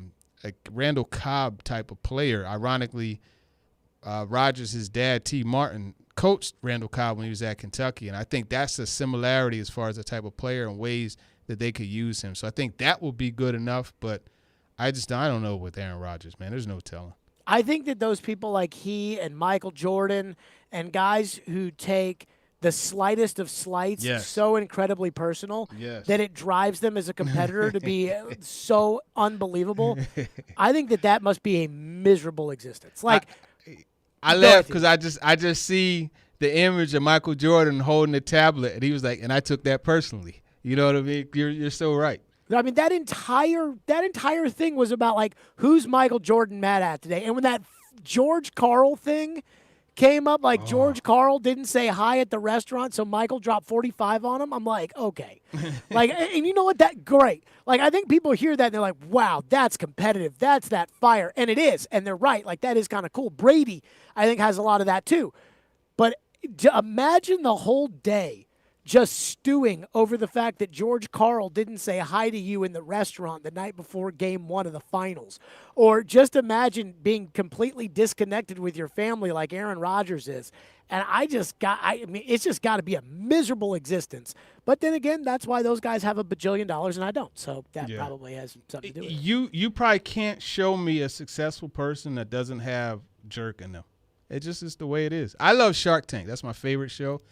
Randall Cobb type of player. Ironically, Rodgers, his dad, T. Martin, coached Randall Cobb when he was at Kentucky, and I think that's a similarity as far as the type of player and ways that they could use him. So I think that will be good enough, but I don't know with Aaron Rodgers, man. There's no telling. I think that those people like he and Michael Jordan and guys who take the slightest of slights so incredibly personal that it drives them as a competitor to be so unbelievable. I think that must be a miserable existence. I laugh because I just see the image of Michael Jordan holding the tablet, and he was like, and I took that personally. You know what I mean? You're so right. I mean, that entire thing was about, who's Michael Jordan mad at today? And when that George Karl thing came up, George Karl didn't say hi at the restaurant, so Michael dropped 45 on him, I'm like, okay. And you know what? Great. I think people hear that, and they're like, wow, that's competitive. That's that fire. And it is. And they're right. That is kind of cool. Brady, I think, has a lot of that, too. But imagine the whole day just stewing over the fact that George Karl didn't say hi to you in the restaurant the night before Game 1 of the finals. Or just imagine being completely disconnected with your family like Aaron Rodgers is. And it's just got to be a miserable existence. But then again, that's why those guys have $1 bajillion and I don't. So that probably has something to do with it. You probably can't show me a successful person that doesn't have jerk in them. It just is the way it is. I love Shark Tank. That's my favorite show.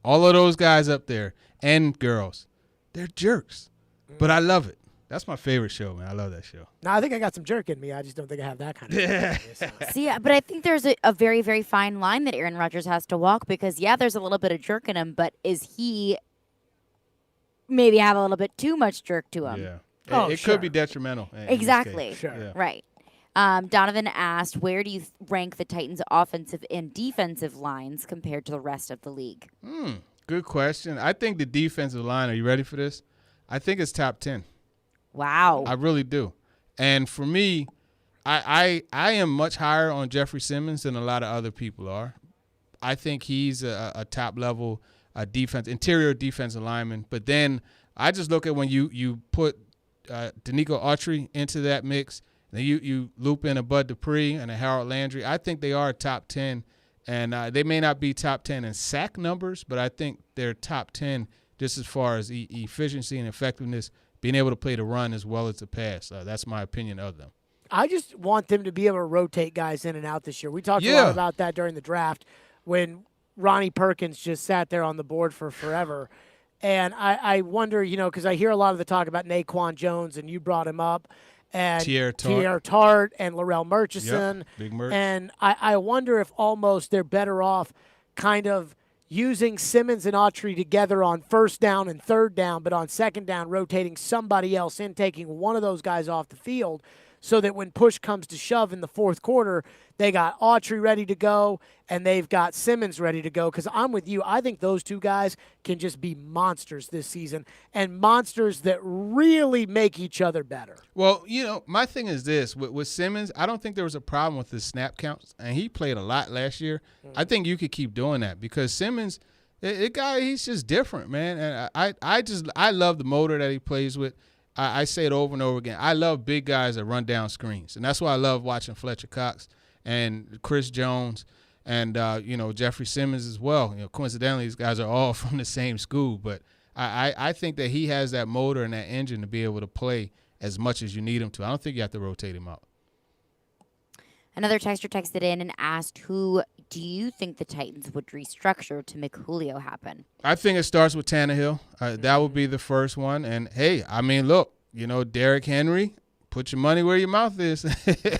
All of those guys up there and girls, they're jerks. But I love it. That's my favorite show, man. I love that show. Now, I think I got some jerk in me. I just don't think I have that kind of See, but I think there's a very, very fine line that Aaron Rodgers has to walk because, yeah, there's a little bit of jerk in him, but is he maybe have a little bit too much jerk to him? Yeah. It could be detrimental. Exactly. Sure. Yeah. Right. Donovan asked, where do you rank the Titans' offensive and defensive lines compared to the rest of the league? Good question. I think the defensive line, are you ready for this? I think it's top 10. Wow. I really do. And for me, I am much higher on Jeffrey Simmons than a lot of other people are. I think he's a top-level interior defensive lineman. But then I just look at when you put Danico Autry into that mix, then you loop in a Bud Dupree and a Harold Landry. I think they are top 10. And they may not be top 10 in sack numbers, but I think they're top 10 just as far as efficiency and effectiveness, being able to play the run as well as the pass. That's my opinion of them. I just want them to be able to rotate guys in and out this year. We talked a lot about that during the draft when Ronnie Perkins just sat there on the board for forever. And I wonder, because I hear a lot of the talk about Naquan Jones, and you brought him up, and Tier Tart and Laurel Murchison. Yep, big Murch. And I wonder if almost they're better off kind of using Simmons and Autry together on first down and third down, but on second down rotating somebody else in, taking one of those guys off the field, so that when push comes to shove in the fourth quarter, they got Autry ready to go and they've got Simmons ready to go. Because I'm with you. I think those two guys can just be monsters this season, and monsters that really make each other better. Well, my thing is this. With Simmons, I don't think there was a problem with his snap counts, and he played a lot last year. I think you could keep doing that because Simmons, he's just different, man. And I love the motor that he plays with. I say it over and over again. I love big guys that run down screens, and that's why I love watching Fletcher Cox and Chris Jones and Jeffrey Simmons as well. Coincidentally, these guys are all from the same school, but I think that he has that motor and that engine to be able to play as much as you need him to. I don't think you have to rotate him out. Another texter texted in and asked, who do you think the Titans would restructure to make Julio happen? I think it starts with Tannehill. That would be the first one. And, hey, I mean, look, Derrick Henry, put your money where your mouth is,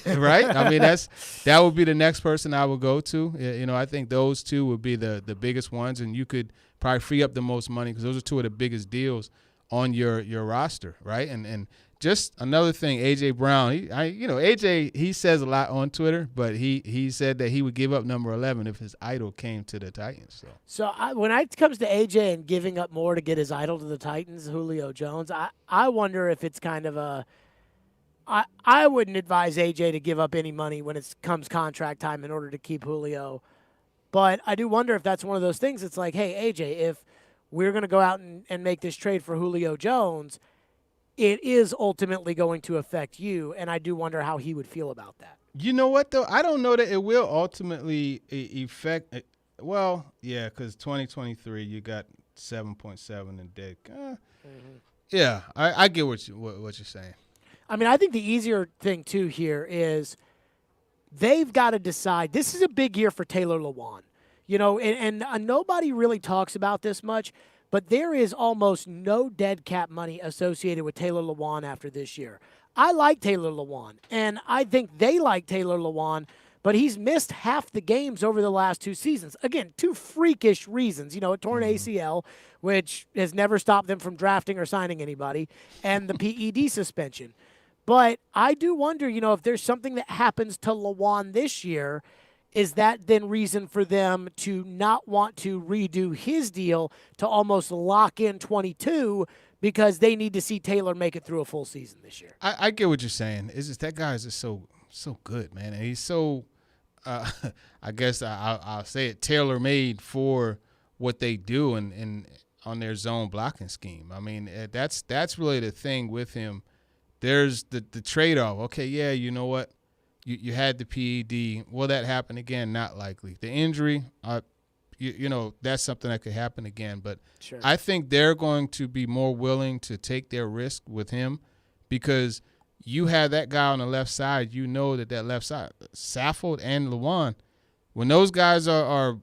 right? I mean, that would be the next person I would go to. I think those two would be the biggest ones, and you could probably free up the most money because those are two of the biggest deals on your roster, right? And just another thing, A.J. Brown, A.J., he says a lot on Twitter, but he said that he would give up number 11 if his idol came to the Titans. So when it comes to A.J. and giving up more to get his idol to the Titans, Julio Jones, I wonder if it's kind of I wouldn't advise A.J. to give up any money when it comes contract time in order to keep Julio. But I do wonder if that's one of those things. It's like, hey, A.J., if we're going to go out and make this trade for Julio Jones, it is ultimately going to affect you, and I do wonder how he would feel about that. You know what, though? I don't know that it will ultimately affect well, yeah, because 2023, you got 7.7 in dead. Yeah, I get what you're saying. I mean, I think the easier thing, too, here is they've got to decide. This is a big year for Taylor Lewan. And nobody really talks about this much, but there is almost no dead cap money associated with Taylor Lewan after this year. I like Taylor Lewan, and I think they like Taylor Lewan, but he's missed half the games over the last 2 seasons. Again, 2 freakish reasons. A torn ACL, which has never stopped them from drafting or signing anybody, and the PED suspension. But I do wonder, if there's something that happens to Lewan this year, is that then reason for them to not want to redo his deal to almost lock in 22 because they need to see Taylor make it through a full season this year? I get what you're saying. It's just that guy is just so good, man. And he's so, I guess I'll say it, tailor-made for what they do and on their zone blocking scheme. I mean, that's really the thing with him. There's the trade-off. Okay, yeah, you know what? You had the PED. Will that happen again? Not likely. The injury, that's something that could happen again. But sure. I think they're going to be more willing to take their risk with him because you have that guy on the left side. You know that left side, Saffold and Lewan, when those guys are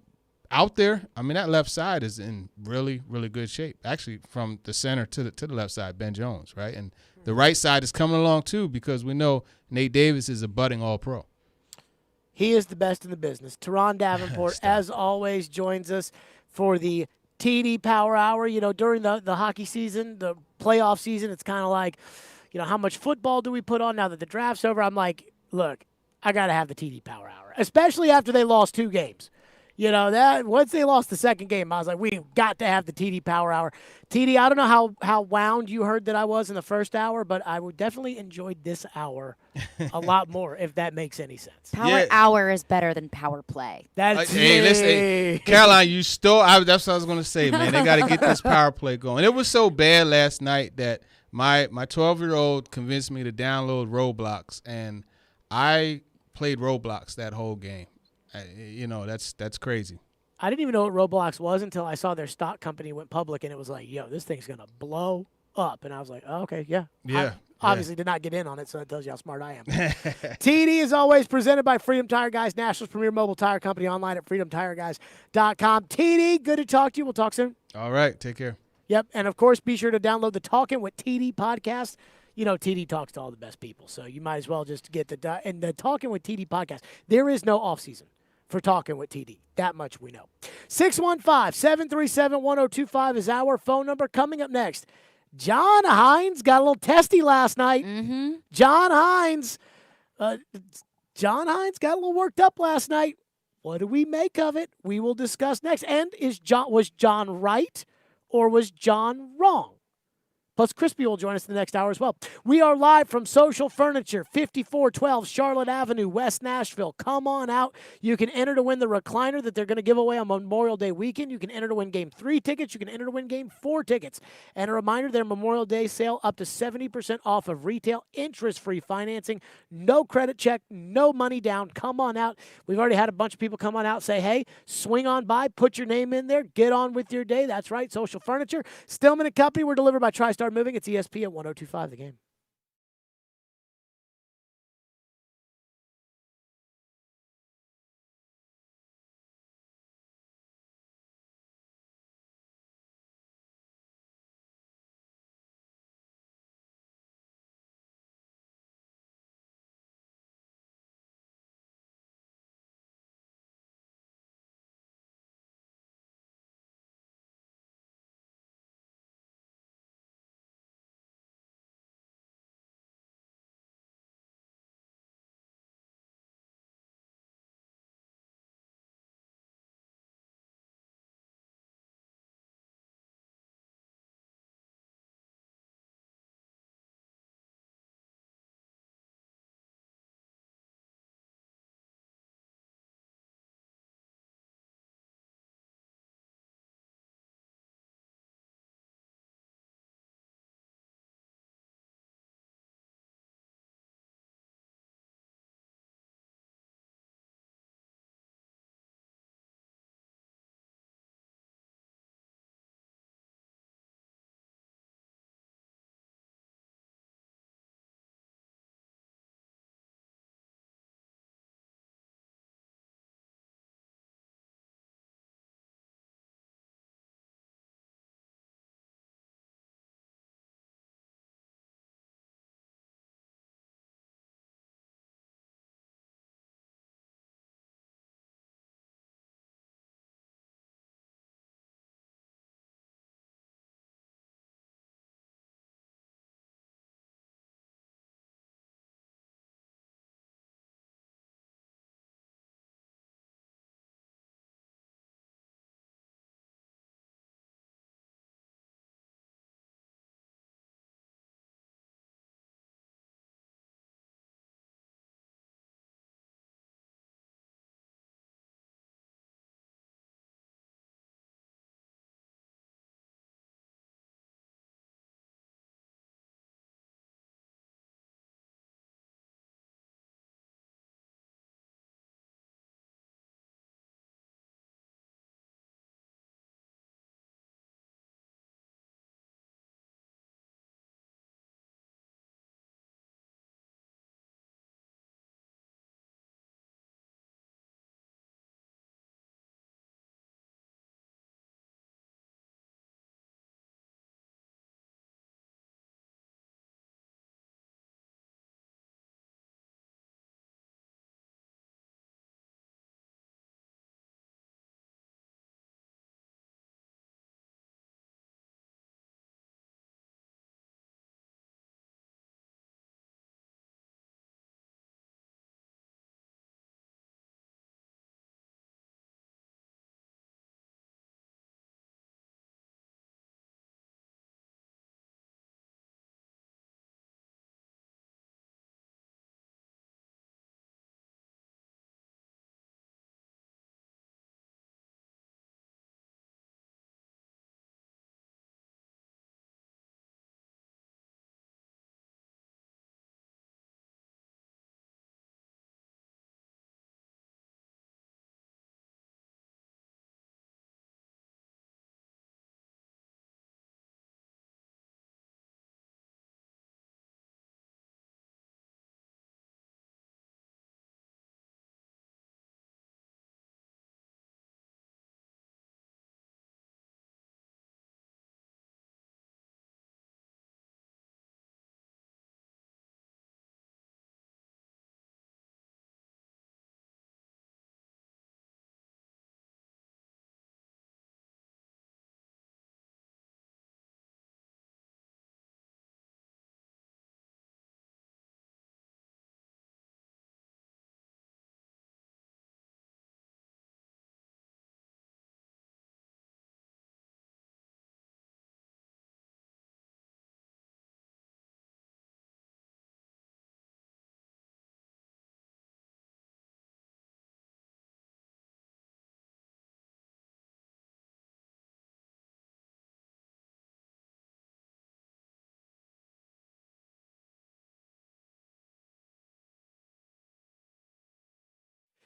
out there, I mean, that left side is in really, really good shape. Actually, from the center to the left side, Ben Jones, right? And the right side is coming along too, because we know Nate Davis is a budding All-Pro. He is the best in the business. Turron Davenport, as always, joins us for the TD Power Hour. You know, during the hockey season, the playoff season, it's kind of like, you know, how much football do we put on now that the draft's over? I'm like, look, I got to have the TD Power Hour, especially after they lost 2 games. You know, that once they lost the second game, I was like, we've got to have the TD Power Hour. TD, I don't know how wound you heard that I was in the first hour, but I would definitely enjoyed this hour a lot more, if that makes any sense. Power hour is better than power play. That's hey, listen, Caroline, you stole. That's what I was going to say, man. They got to get this power play going. It was so bad last night that my 12-year-old convinced me to download Roblox, and I played Roblox that whole game. You know, that's crazy. I didn't even know what Roblox was until I saw their stock company went public, and it was like, yo, this thing's going to blow up. And I was like, oh, okay, yeah. Yeah. I obviously did not get in on it, so that tells you how smart I am. TD is always presented by Freedom Tire Guys, Nationals' premier mobile tire company, online at freedomtireguys.com. TD, good to talk to you. We'll talk soon. All right, take care. Yep, and of course, be sure to download the Talking with TD podcast. You know, TD talks to all the best people, so you might as well just get the Talking with TD podcast. There is no off season for Talking with TD. That much we know. 615-737-1025 is our phone number. Coming up next, John Hines got a little testy last night. Mm-hmm. John Hines got a little worked up last night. What do we make of it? We will discuss next. And was John right or was John wrong? Plus, Crispy will join us in the next hour as well. We are live from Social Furniture, 5412 Charlotte Avenue, West Nashville. Come on out. You can enter to win the recliner that they're going to give away on Memorial Day weekend. You can enter to win Game 3 tickets. You can enter to win Game 4 tickets. And a reminder, their Memorial Day sale up to 70% off of retail, interest-free financing, no credit check, no money down. Come on out. We've already had a bunch of people come on out and say, hey, swing on by, put your name in there, get on with your day. That's right, Social Furniture. Stillman Company, we're delivered by TriStar Moving. It's ESPN 1025 The Game.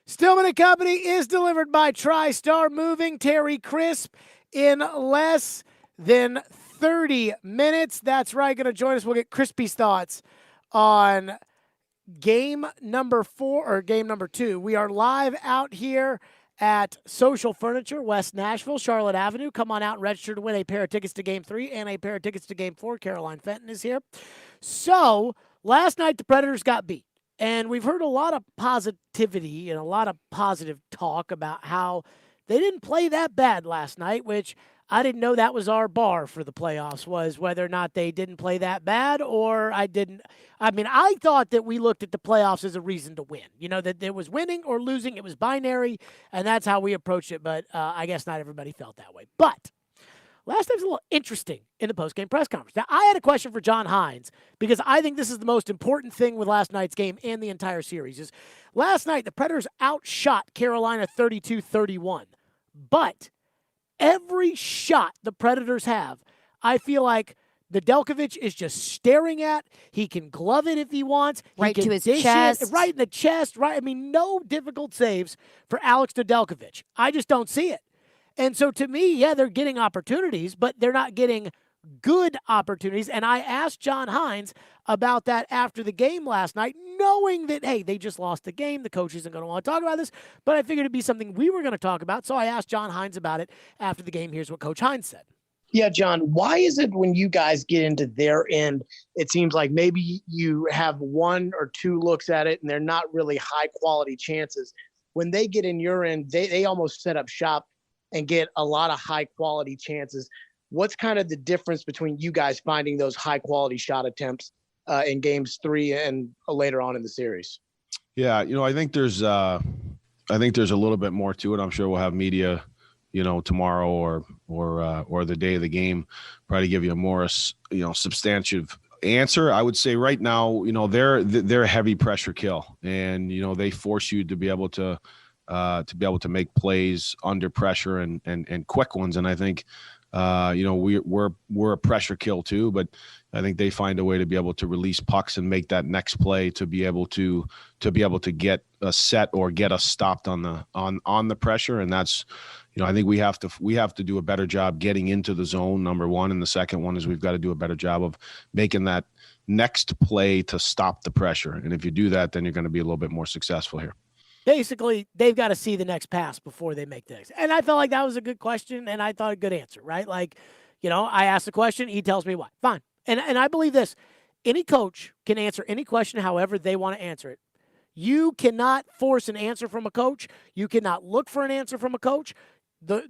Stillman Company is delivered by TriStar Moving. Terry Crisp in less than 30 minutes. That's right. Going to join us. We'll get Crispy's thoughts on game number 4 or game number 2. We are live out here at Social Furniture, West Nashville, Charlotte Avenue. Come on out and register to win a pair of tickets to game 3 and a pair of tickets to game 4. Caroline Fenton is here. So last night the Predators got beat. And we've heard a lot of positivity and a lot of positive talk about how they didn't play that bad last night, which I didn't know that was our bar for the playoffs, was whether or not they didn't play that bad or I didn't. I mean, I thought that we looked at the playoffs as a reason to win. You know, that there was winning or losing. It was binary, and that's how we approached it. But I guess not everybody felt that way. But last night's a little interesting in the postgame press conference. Now, I had a question for John Hines because I think this is the most important thing with last night's game and the entire series. Is last night the Predators outshot Carolina 32-31, but every shot the Predators have, I feel like Nedeljkovic is just staring at. He can glove it if he wants. Right to his chest. Right in the chest. Right. I mean, no difficult saves for Alex Nedeljkovic. I just don't see it. And so to me, yeah, they're getting opportunities, but they're not getting good opportunities. And I asked John Hines about that after the game last night, knowing that, hey, they just lost the game. The coach isn't going to want to talk about this, but I figured it'd be something we were going to talk about. So I asked John Hines about it after the game. Here's what Coach Hines said. Yeah, John, why is it when you guys get into their end, it seems like maybe you have 1 or 2 looks at it and they're not really high quality chances. When they get in your end, they almost set up shop and get a lot of high-quality chances. What's kind of the difference between you guys finding those high-quality shot attempts in games 3 and later on in the series? Yeah, you know, I think there's a little bit more to it. I'm sure we'll have media, you know, tomorrow or the day of the game, probably give you a more, you know, substantive answer. I would say right now, you know, they're a heavy pressure kill, and you know they force you to be able to make plays under pressure and quick ones. And I think, you know, we're a pressure kill too, but I think they find a way to be able to release pucks and make that next play to be able to get a set or get us stopped on the pressure. And that's, you know, I think we have to do a better job getting into the zone, number one. And the second one is we've got to do a better job of making that next play to stop the pressure. And if you do that, then you're going to be a little bit more successful here. Basically, they've got to see the next pass before they make the next. And I felt like that was a good question, and I thought a good answer, right? Like, you know, I ask the question, he tells me why. Fine. And I believe this. Any coach can answer any question however they want to answer it. You cannot force an answer from a coach. You cannot look for an answer from a coach. Those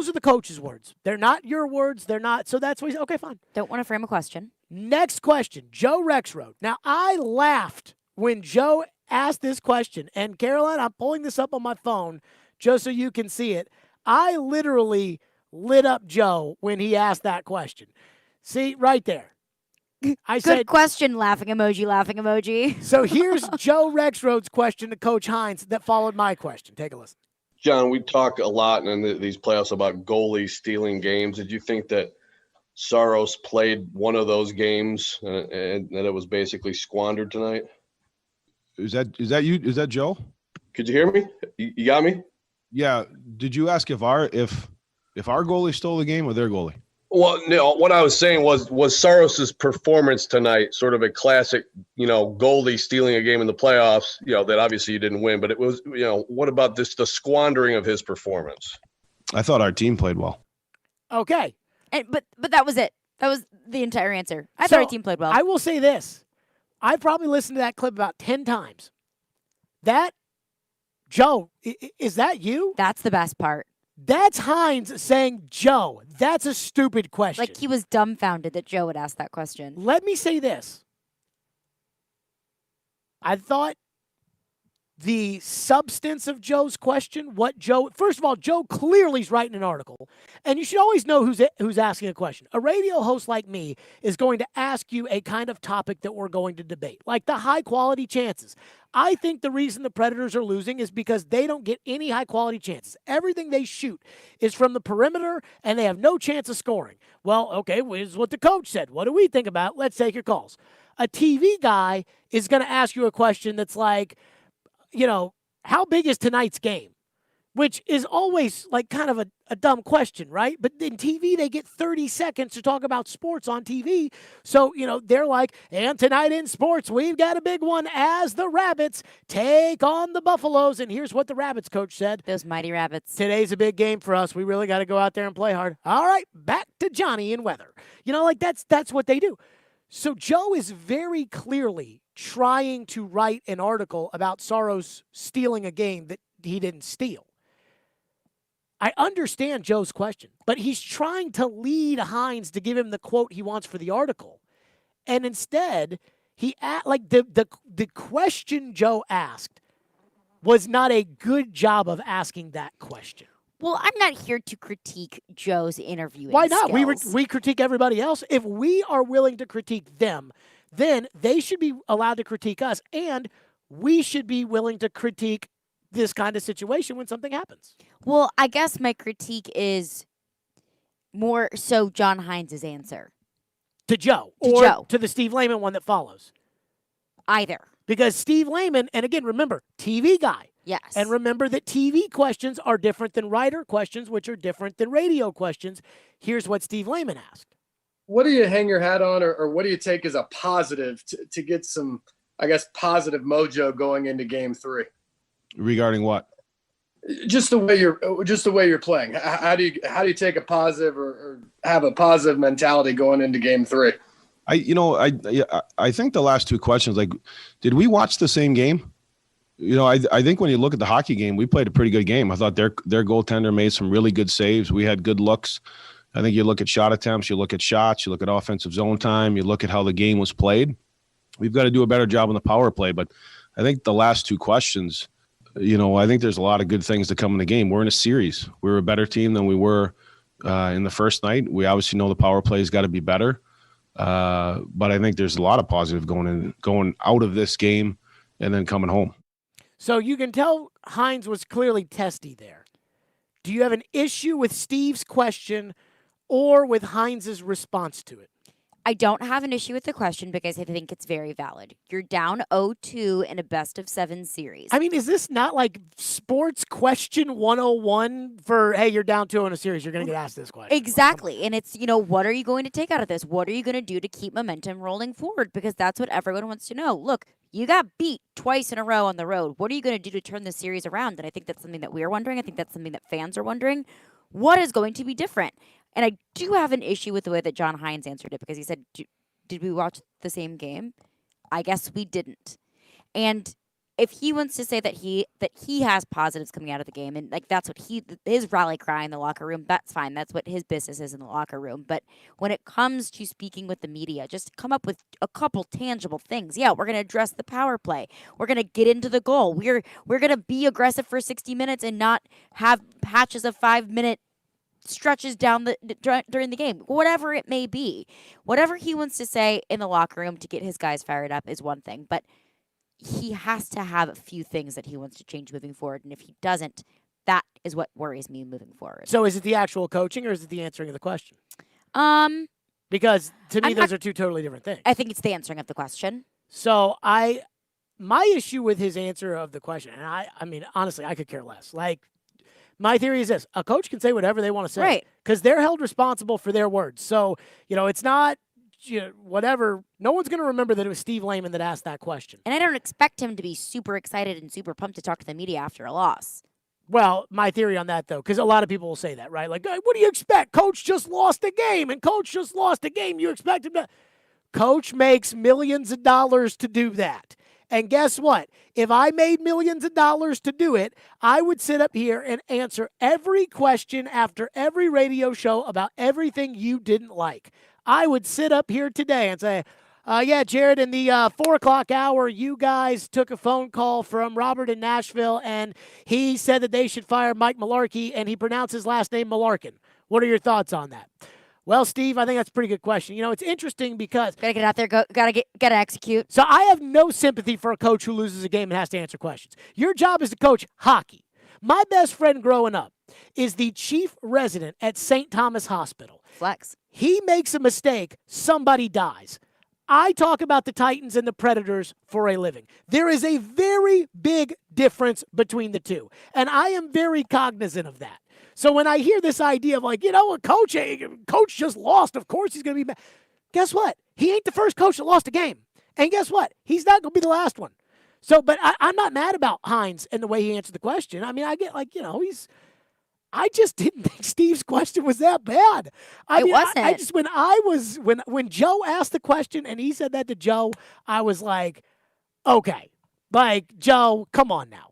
are the coach's words. They're not your words. They're not. So that's what he said. Okay, fine. Don't want to frame a question. Next question, Joe Rexroad. Now, I laughed when Joe asked this question, and Caroline, I'm pulling this up on my phone just so you can see it. I literally lit up Joe when he asked that question. See, right there. I said, good question, laughing emoji. So here's Joe Rexroad's question to Coach Hines that followed my question. Take a listen. John, we talk a lot in these playoffs about goalies stealing games. Did you think that Saros played one of those games and that it was basically squandered tonight? Is that you? Is that Joe? Could you hear me? You got me? Yeah. Did you ask if our goalie stole the game or their goalie? Well, no. What I was saying was Saros's performance tonight sort of a classic, you know, goalie stealing a game in the playoffs. You know that obviously you didn't win, but it was, you know, what about the squandering of his performance? I thought our team played well. Okay, but that was it. That was the entire answer. I thought our team played well. I will say this. I probably listened to that clip about 10 times. That, Joe, is that you? That's the best part. That's Hines saying, Joe, that's a stupid question. Like he was dumbfounded that Joe would ask that question. Let me say this. I thought the substance of Joe's question, first of all, Joe clearly is writing an article, and you should always know who's asking a question. A radio host like me is going to ask you a kind of topic that we're going to debate, like the high-quality chances. I think the reason the Predators are losing is because they don't get any high-quality chances. Everything they shoot is from the perimeter, and they have no chance of scoring. Well, okay, this is what the coach said. What do we think about it? Let's take your calls. A TV guy is going to ask you a question that's like, you know, how big is tonight's game? Which is always like kind of a dumb question, right? But in TV, they get 30 seconds to talk about sports on TV. So, they're like, and tonight in sports, we've got a big one as the Rabbits take on the Buffaloes. And here's what the Rabbits coach said. Those mighty Rabbits. Today's a big game for us. We really got to go out there and play hard. All right, back to Johnny and weather. That's what they do. So Joe is very clearly trying to write an article about Saros stealing a game that he didn't steal. I understand Joe's question, but he's trying to lead Hines to give him the quote he wants for the article. And instead, the question Joe asked was not a good job of asking that question. Well, I'm not here to critique Joe's interviewing Why not? skills. We critique everybody else. If we are willing to critique them, then they should be allowed to critique us, and we should be willing to critique this kind of situation when something happens. Well, I guess my critique is more so John Hines' answer. To Joe. To the Steve Lehman one that follows. Either. Because Steve Lehman, and again, remember, TV guy. Yes. And remember that TV questions are different than writer questions, which are different than radio questions. Here's what Steve Lehman asked. What do you hang your hat on, or what do you take as a positive to get some, I guess, positive mojo going into Game 3? Regarding what? Just the way you're playing. How do you take a positive or have a positive mentality going into Game 3? I think the last two questions, like, did we watch the same game? I think when you look at the hockey game, we played a pretty good game. I thought their goaltender made some really good saves. We had good looks. I think you look at shot attempts, you look at shots, you look at offensive zone time, you look at how the game was played. We've got to do a better job on the power play. But I think the last two questions, I think there's a lot of good things to come in the game. We're in a series. We're a better team than we were in the first night. We obviously know the power play has got to be better. But I think there's a lot of positive going out of this game and then coming home. So you can tell Hines was clearly testy there. Do you have an issue with Steve's question or with Hines' response to it? I don't have an issue with the question because I think it's very valid. You're down 0-2 in a best-of-7 series. I mean, is this not like sports question 101 for, hey, you're down 2 in a series, you're going to get asked this question? Exactly. And it's, what are you going to take out of this? What are you going to do to keep momentum rolling forward? Because that's what everyone wants to know. Look, you got beat twice in a row on the road. What are you going to do to turn the series around? And I think that's something that we're wondering. I think that's something that fans are wondering. What is going to be different? And I do have an issue with the way that John Hines answered it because he said, did we watch the same game? I guess we didn't. And if he wants to say that he has positives coming out of the game, and like that's what his rally cry in the locker room, that's fine. That's what his business is in the locker room. But when it comes to speaking with the media, just come up with a couple tangible things. Yeah, we're going to address the power play. We're going to get into the goal. We're going to be aggressive for 60 minutes and not have patches of 5-minute stretches during the game. Whatever it may be. Whatever he wants to say in the locker room to get his guys fired up is one thing, but he has to have a few things that he wants to change moving forward. And if he doesn't, that is what worries me moving forward. So is it the actual coaching or is it the answering of the question? Because to me, those are two totally different things. I think it's the answering of the question. So my issue with his answer of the question, and I mean, honestly, I could care less. Like, my theory is this: a coach can say whatever they want to say, right? Because they're held responsible for their words. So, it's not, whatever. No one's going to remember that it was Steve Lehman that asked that question. And I don't expect him to be super excited and super pumped to talk to the media after a loss. Well, my theory on that, though, because a lot of people will say that, right? Like, what do you expect? Coach just lost a game, and coach just lost a game. You expect him to... Coach makes millions of dollars to do that. And guess what? If I made millions of dollars to do it, I would sit up here and answer every question after every radio show about everything you didn't like. I would sit up here today and say, yeah, Jared, in the 4 o'clock hour, you guys took a phone call from Robert in Nashville, and he said that they should fire Mike Malarkey, and he pronounced his last name Malarkin. What are your thoughts on that? Well, Steve, I think that's a pretty good question. It's interesting because... Gotta get out there, gotta execute. So I have no sympathy for a coach who loses a game and has to answer questions. Your job is to coach hockey. My best friend growing up is the chief resident at St. Thomas Hospital. Flex. He makes a mistake, somebody dies. I talk about the Titans and the Predators for a living. There is a very big difference between the two, and I am very cognizant of that. So when I hear this idea of like, a coach just lost, of course he's going to be mad. Guess what? He ain't the first coach that lost a game. And guess what? He's not going to be the last one. So, but I'm not mad about Hines and the way he answered the question. I mean, I get I just didn't think Steve's question was that bad. It wasn't. I just when Joe asked the question and he said that to Joe, I was like, okay, like Joe, come on now.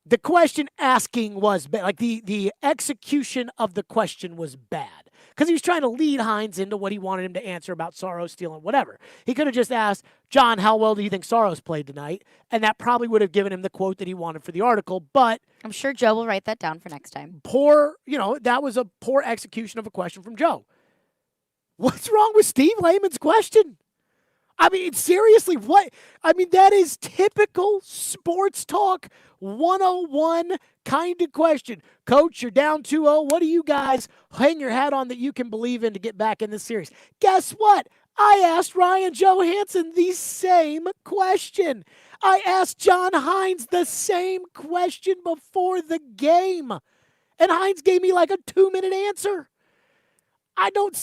The question asking was bad. Like the execution of the question was bad because he was trying to lead Hines into what he wanted him to answer about Saros stealing whatever. He could have just asked, John, how well do you think Saros played tonight? And that probably would have given him the quote that he wanted for the article. But I'm sure Joe will write that down for next time. That was a poor execution of a question from Joe. What's wrong with Steve Lehman's question? I mean, seriously, what? I mean, that is typical sports talk 101 kind of question. Coach, you're down 2-0. What do you guys hang your hat on that you can believe in to get back in this series? Guess what? I asked Ryan Johansson the same question. I asked John Hines the same question before the game. And Hines gave me like a 2-minute answer. I don't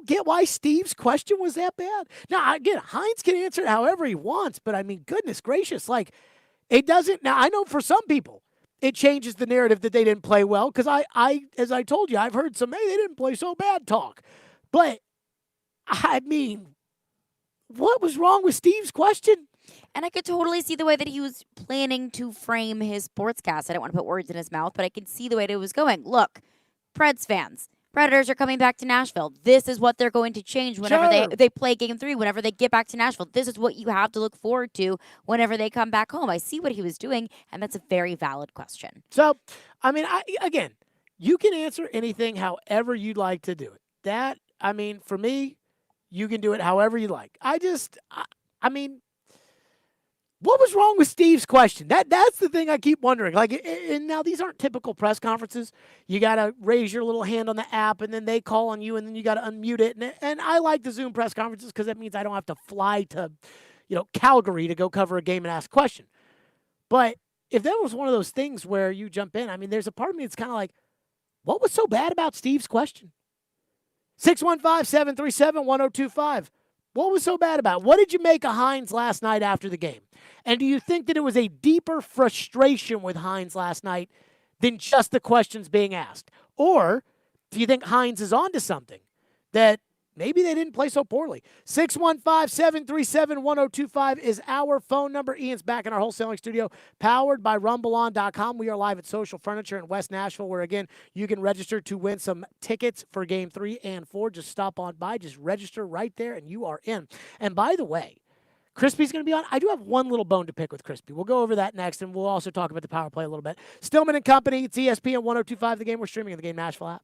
get why Steve's question was that bad. Now, again, Hines can answer it however he wants, but I mean, goodness gracious, like, it doesn't. Now, I know for some people, it changes the narrative that they didn't play well, because as I told you, I've heard some, hey, they didn't play so bad talk. But, I mean, what was wrong with Steve's question? And I could totally see the way that he was planning to frame his sportscast. I don't want to put words in his mouth, but I could see the way that it was going. Look, Preds fans. Predators are coming back to Nashville. This is what they're going to change whenever they play Game 3, whenever they get back to Nashville. This is what you have to look forward to whenever they come back home. I see what he was doing, and that's a very valid question. So, I mean, again, you can answer anything however you'd like to do it. That, I mean, for me, you can do it however you like. I mean, what was wrong with Steve's question? That's the thing I keep wondering. Like, and now these aren't typical press conferences. You got to raise your little hand on the app, and then they call on you, and then you got to unmute it. And I like the Zoom press conferences because that means I don't have to fly to, Calgary to go cover a game and ask a question. But if that was one of those things where you jump in, I mean, there's a part of me that's kind of like, what was so bad about Steve's question? 615-737-1025. What was so bad about it? What did you make of Hines last night after the game? And do you think that it was a deeper frustration with Hines last night than just the questions being asked? Or do you think Hines is onto something that maybe they didn't play so poorly? 615-737-1025 is our phone number. Ian's back in our wholesaling studio, powered by RumbleOn.com. We are live at Social Furniture in West Nashville, where, again, you can register to win some tickets for Game 3 and 4. Just stop on by. Just register right there, and you are in. And by the way, Crispy's going to be on. I do have one little bone to pick with Crispy. We'll go over that next, and we'll also talk about the power play a little bit. Stillman Company, it's ESPN 1025 The Game. We're streaming in the Game Nashville app.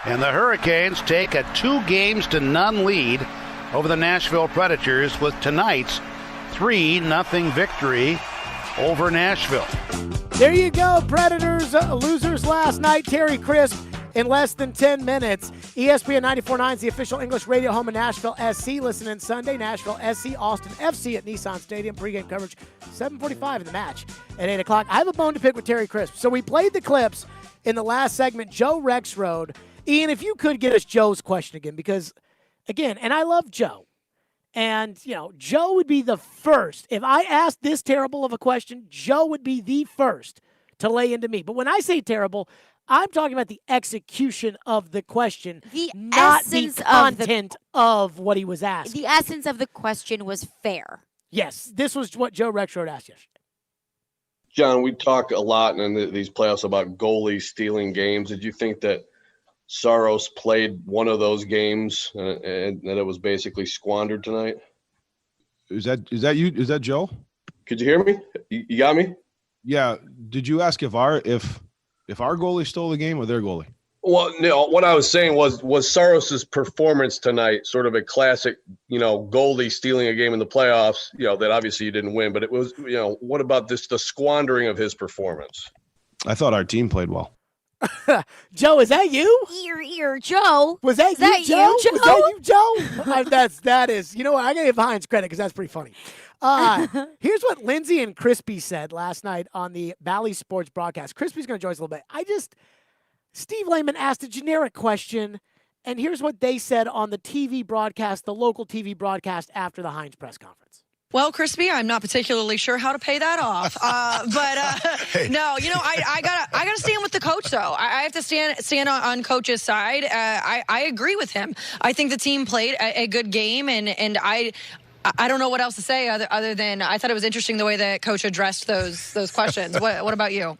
And the Hurricanes take a 2-0 lead over the Nashville Predators with tonight's 3-0 victory over Nashville. There you go, Predators losers last night. Terry Crisp in less than 10 minutes. ESPN 94.9 is the official English radio home of Nashville SC. Listen in Sunday, Nashville SC, Austin FC at Nissan Stadium. Pregame coverage 7:45 in the match at 8 o'clock. I have a bone to pick with Terry Crisp. So we played the clips in the last segment. Joe Rexrode. Ian, if you could get us Joe's question again, because, again, and I love Joe. And, Joe would be the first. If I asked this terrible of a question, Joe would be the first to lay into me. But when I say terrible, I'm talking about the execution of the question, not the content of what he was asking. The essence of the question was fair. Yes, this was what Joe Rexrode asked yesterday. John, we talk a lot in these playoffs about goalies stealing games. Did you think that Saros played one of those games and that it was basically squandered tonight? Is that you? Is that Joe? Could you hear me? You got me? Yeah. Did you ask if our goalie stole the game or their goalie? Well, no, what I was saying was Saros's performance tonight sort of a classic, goalie stealing a game in the playoffs, that obviously you didn't win, but it was, what about the squandering of his performance? I thought our team played well. Joe, is that you? Ear, Joe. Was that you, Joe? Was that you, Joe? That is. You know what? I gotta give Hines credit because that's pretty funny. Here's what Lindsay and Crispy said last night on the Bally Sports broadcast. Crispy's gonna join us a little bit. Steve Lehman asked a generic question, and here's what they said on the TV broadcast, the local TV broadcast after the Hines press conference. Well, Crispy, I'm not particularly sure how to pay that off. No, I gotta stand with the coach though. I have to stand on coach's side. I agree with him. I think the team played a good game, and I don't know what else to say other than I thought it was interesting the way that coach addressed those questions. What about you?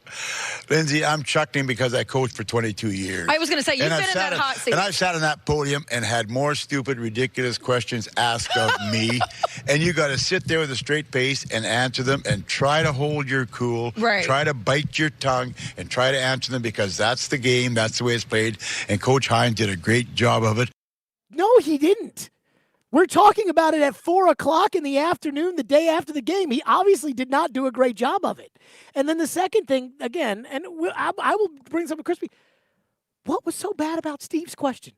Lindsay, I'm chuckling because I coached for 22 years. I was going to say, you've been in that hot seat. And I've sat on that podium and had more stupid, ridiculous questions asked of me. And you got to sit there with a straight face and answer them and try to hold your cool. Right. Try to bite your tongue and try to answer them because that's the game. That's the way it's played. And Coach Hines did a great job of it. No, he didn't. We're talking about it at 4 o'clock in the afternoon, the day after the game. He obviously did not do a great job of it. And then the second thing, again, and I will bring something crispy. What was so bad about Steve's question?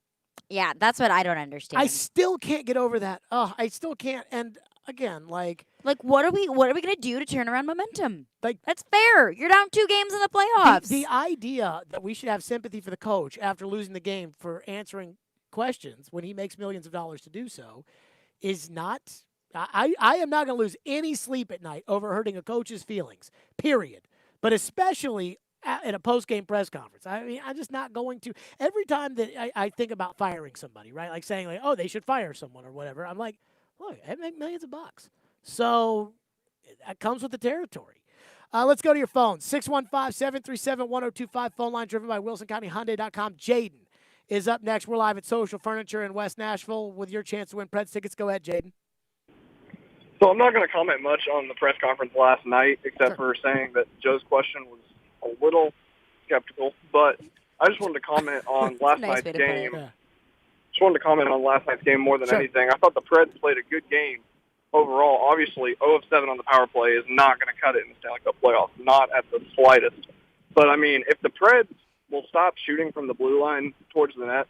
Yeah, that's what I don't understand. I still can't get over that. Oh, I still can't. And again, like what are we gonna do to turn around momentum? That's fair. You're down 2 games in the playoffs. The idea that we should have sympathy for the coach after losing the game for answering questions when he makes millions of dollars to do so is not I am not going to lose any sleep at night over hurting a coach's feelings, period, but especially in a post-game press conference. I mean, I'm just not going to. Every time that I think about firing somebody, right, like saying like, oh, they should fire someone or whatever, I'm like, look, I make millions of bucks, so that comes with the territory. Let's go to your phone. 615-737-1025 phone line driven by WilsonCountyHyundai.com. Jaden is up next. We're live at Social Furniture in West Nashville with your chance to win Preds tickets. Go ahead, Jaden. So I'm not going to comment much on the press conference last night, except for saying that Joe's question was a little skeptical. But I just wanted to comment on last night's game. Just wanted to comment on last night's game more than anything. I thought the Preds played a good game overall. Obviously, 0 of 7 on the power play is not going to cut it in the Stanley Cup playoffs, not at the slightest. But, I mean, if the Preds will stop shooting from the blue line towards the net,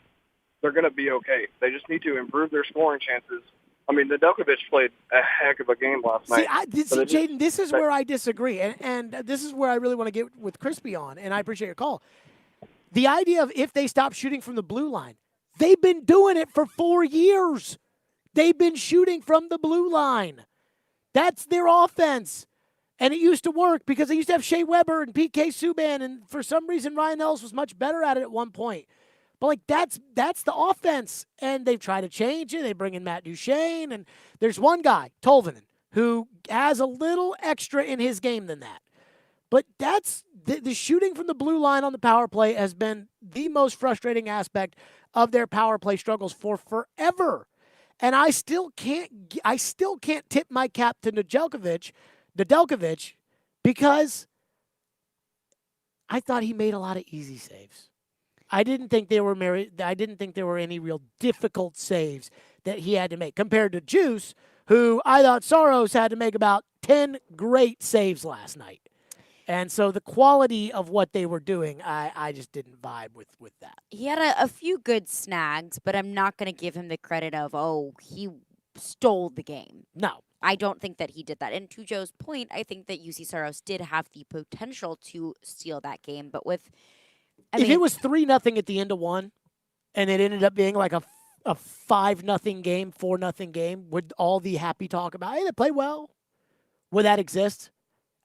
they're going to be okay. They just need to improve their scoring chances. I mean, Nedeljkovic played a heck of a game last night. Jaden, this is where I disagree, and this is where I really want to get with Crispy on, and I appreciate your call. The idea of if they stop shooting from the blue line, they've been doing it for 4 years. They've been shooting from the blue line. That's their offense. And it used to work because they used to have Shea Weber and PK Subban, and for some reason Ryan Ellis was much better at it at one point. But like that's the offense, and they've tried to change it. They bring in Matt Duchene, and there's one guy, Tolvanen, who has a little extra in his game than that. But that's the shooting from the blue line on the power play has been the most frustrating aspect of their power play struggles for forever. And I still can't tip my cap to Nedeljkovic because I thought he made a lot of easy saves. I didn't think there were any real difficult saves that he had to make compared to Juice, who I thought Saros had to make about 10 great saves last night. And so the quality of what they were doing, I just didn't vibe with that. He had a few good snags, but I'm not going to give him the credit of, he stole the game. No. I don't think that he did that. And to Joe's point, I think that UC Saros did have the potential to steal that game. But if it was 3-0 at the end of one, and it ended up being like a 5-0 game, 4-0 game, would all the happy talk about, hey, they played well? Would that exist?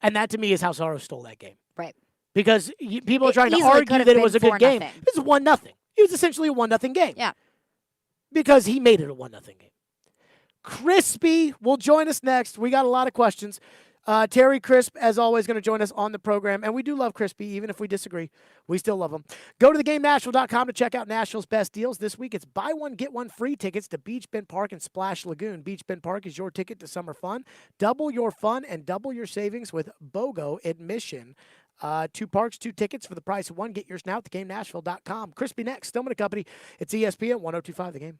And that, to me, is how Saros stole that game. Right. Because people are trying to argue that it was a good game. It was 1-0. It was essentially a 1-0 game. Yeah. Because he made it a 1-0 game. Crispy will join us next. We got a lot of questions. Terry Crisp, as always, going to join us on the program. And we do love Crispy, even if we disagree. We still love him. Go to theGameNashville.com to check out Nashville's best deals. This week, it's buy one, get one free tickets to Beach Bend Park and Splash Lagoon. Beach Bend Park is your ticket to summer fun. Double your fun and double your savings with BOGO admission. 2 parks, 2 tickets for the price of one. Get yours now at theGameNashville.com. Crispy next. Stillman Company. It's ESPN 102.5 The Game.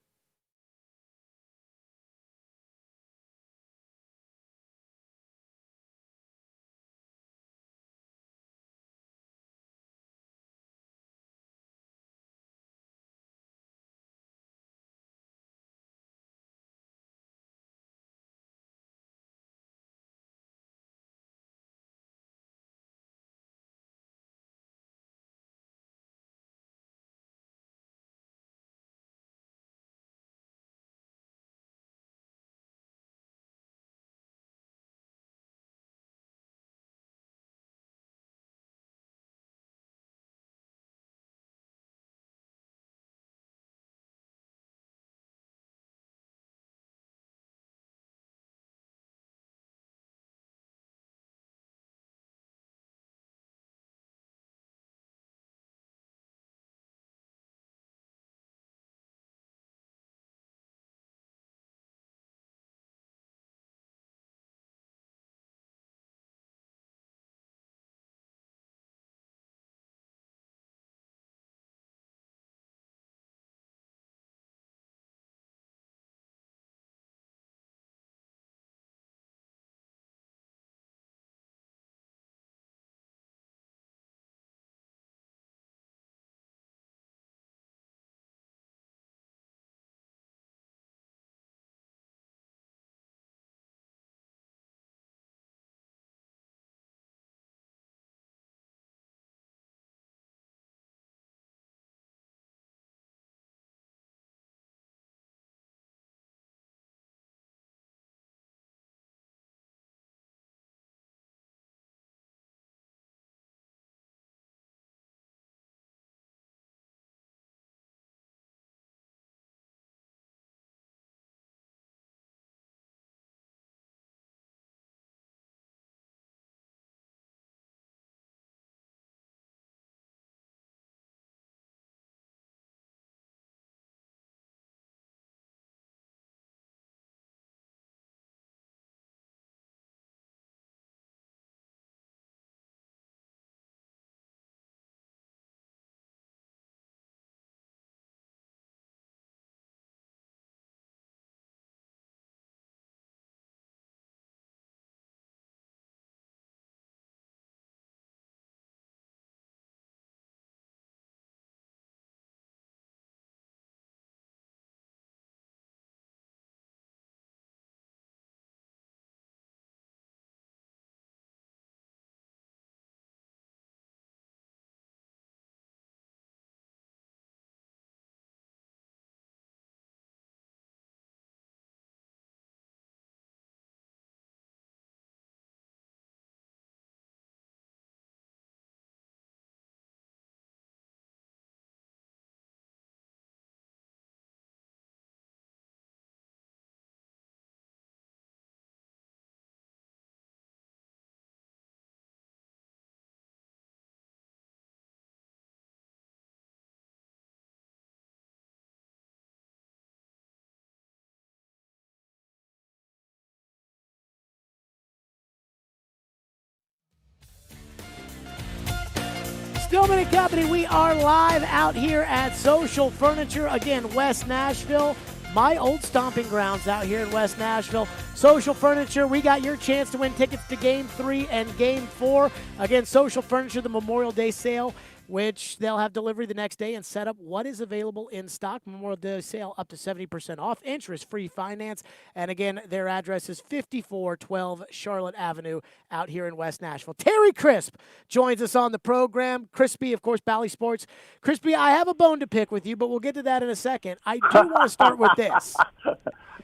Stillman Company, we are live out here at Social Furniture. Again, West Nashville. My old stomping grounds out here in West Nashville. Social Furniture, we got your chance to win tickets to Game 3 and Game 4. Again, Social Furniture, the Memorial Day sale, which they'll have delivery the next day and set up what is available in stock. Memorial Day sale up to 70% off, interest-free finance. And again, their address is 5412 Charlotte Avenue out here in West Nashville. Terry Crisp joins us on the program. Crispy, of course, Bally Sports. Crispy, I have a bone to pick with you, but we'll get to that in a second. I do want to start with this.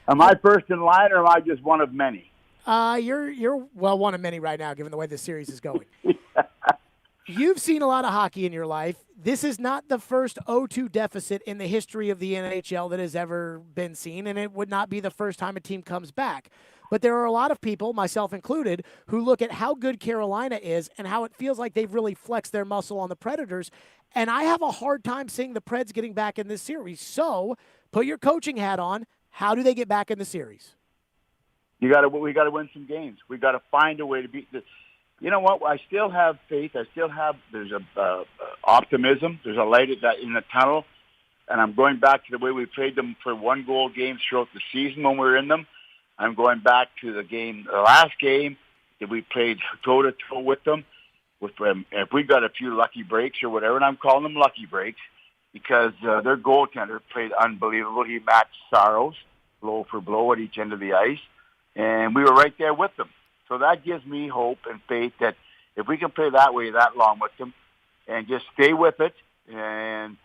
Am I first in line, or am I just one of many? You're well, one of many right now, given the way the series is going. You've seen a lot of hockey in your life. This is not the first 0-2 deficit in the history of the NHL that has ever been seen, and it would not be the first time a team comes back. But there are a lot of people, myself included, who look at how good Carolina is and how it feels like they've really flexed their muscle on the Predators. And I have a hard time seeing the Preds getting back in this series. So put your coaching hat on. How do they get back in the series? We got to win some games. We got to find a way to beat this. You know what? I still have faith. There's a optimism. There's a light in the tunnel. And I'm going back to the way we played them for one-goal games throughout the season when we were in them. I'm going back to the last game that we played toe-to-toe with them. If we got a few lucky breaks or whatever, and I'm calling them lucky breaks because their goaltender played unbelievable. He matched Saros blow for blow at each end of the ice, and we were right there with them. So that gives me hope and faith that if we can play that way that long with them and just stay with it, and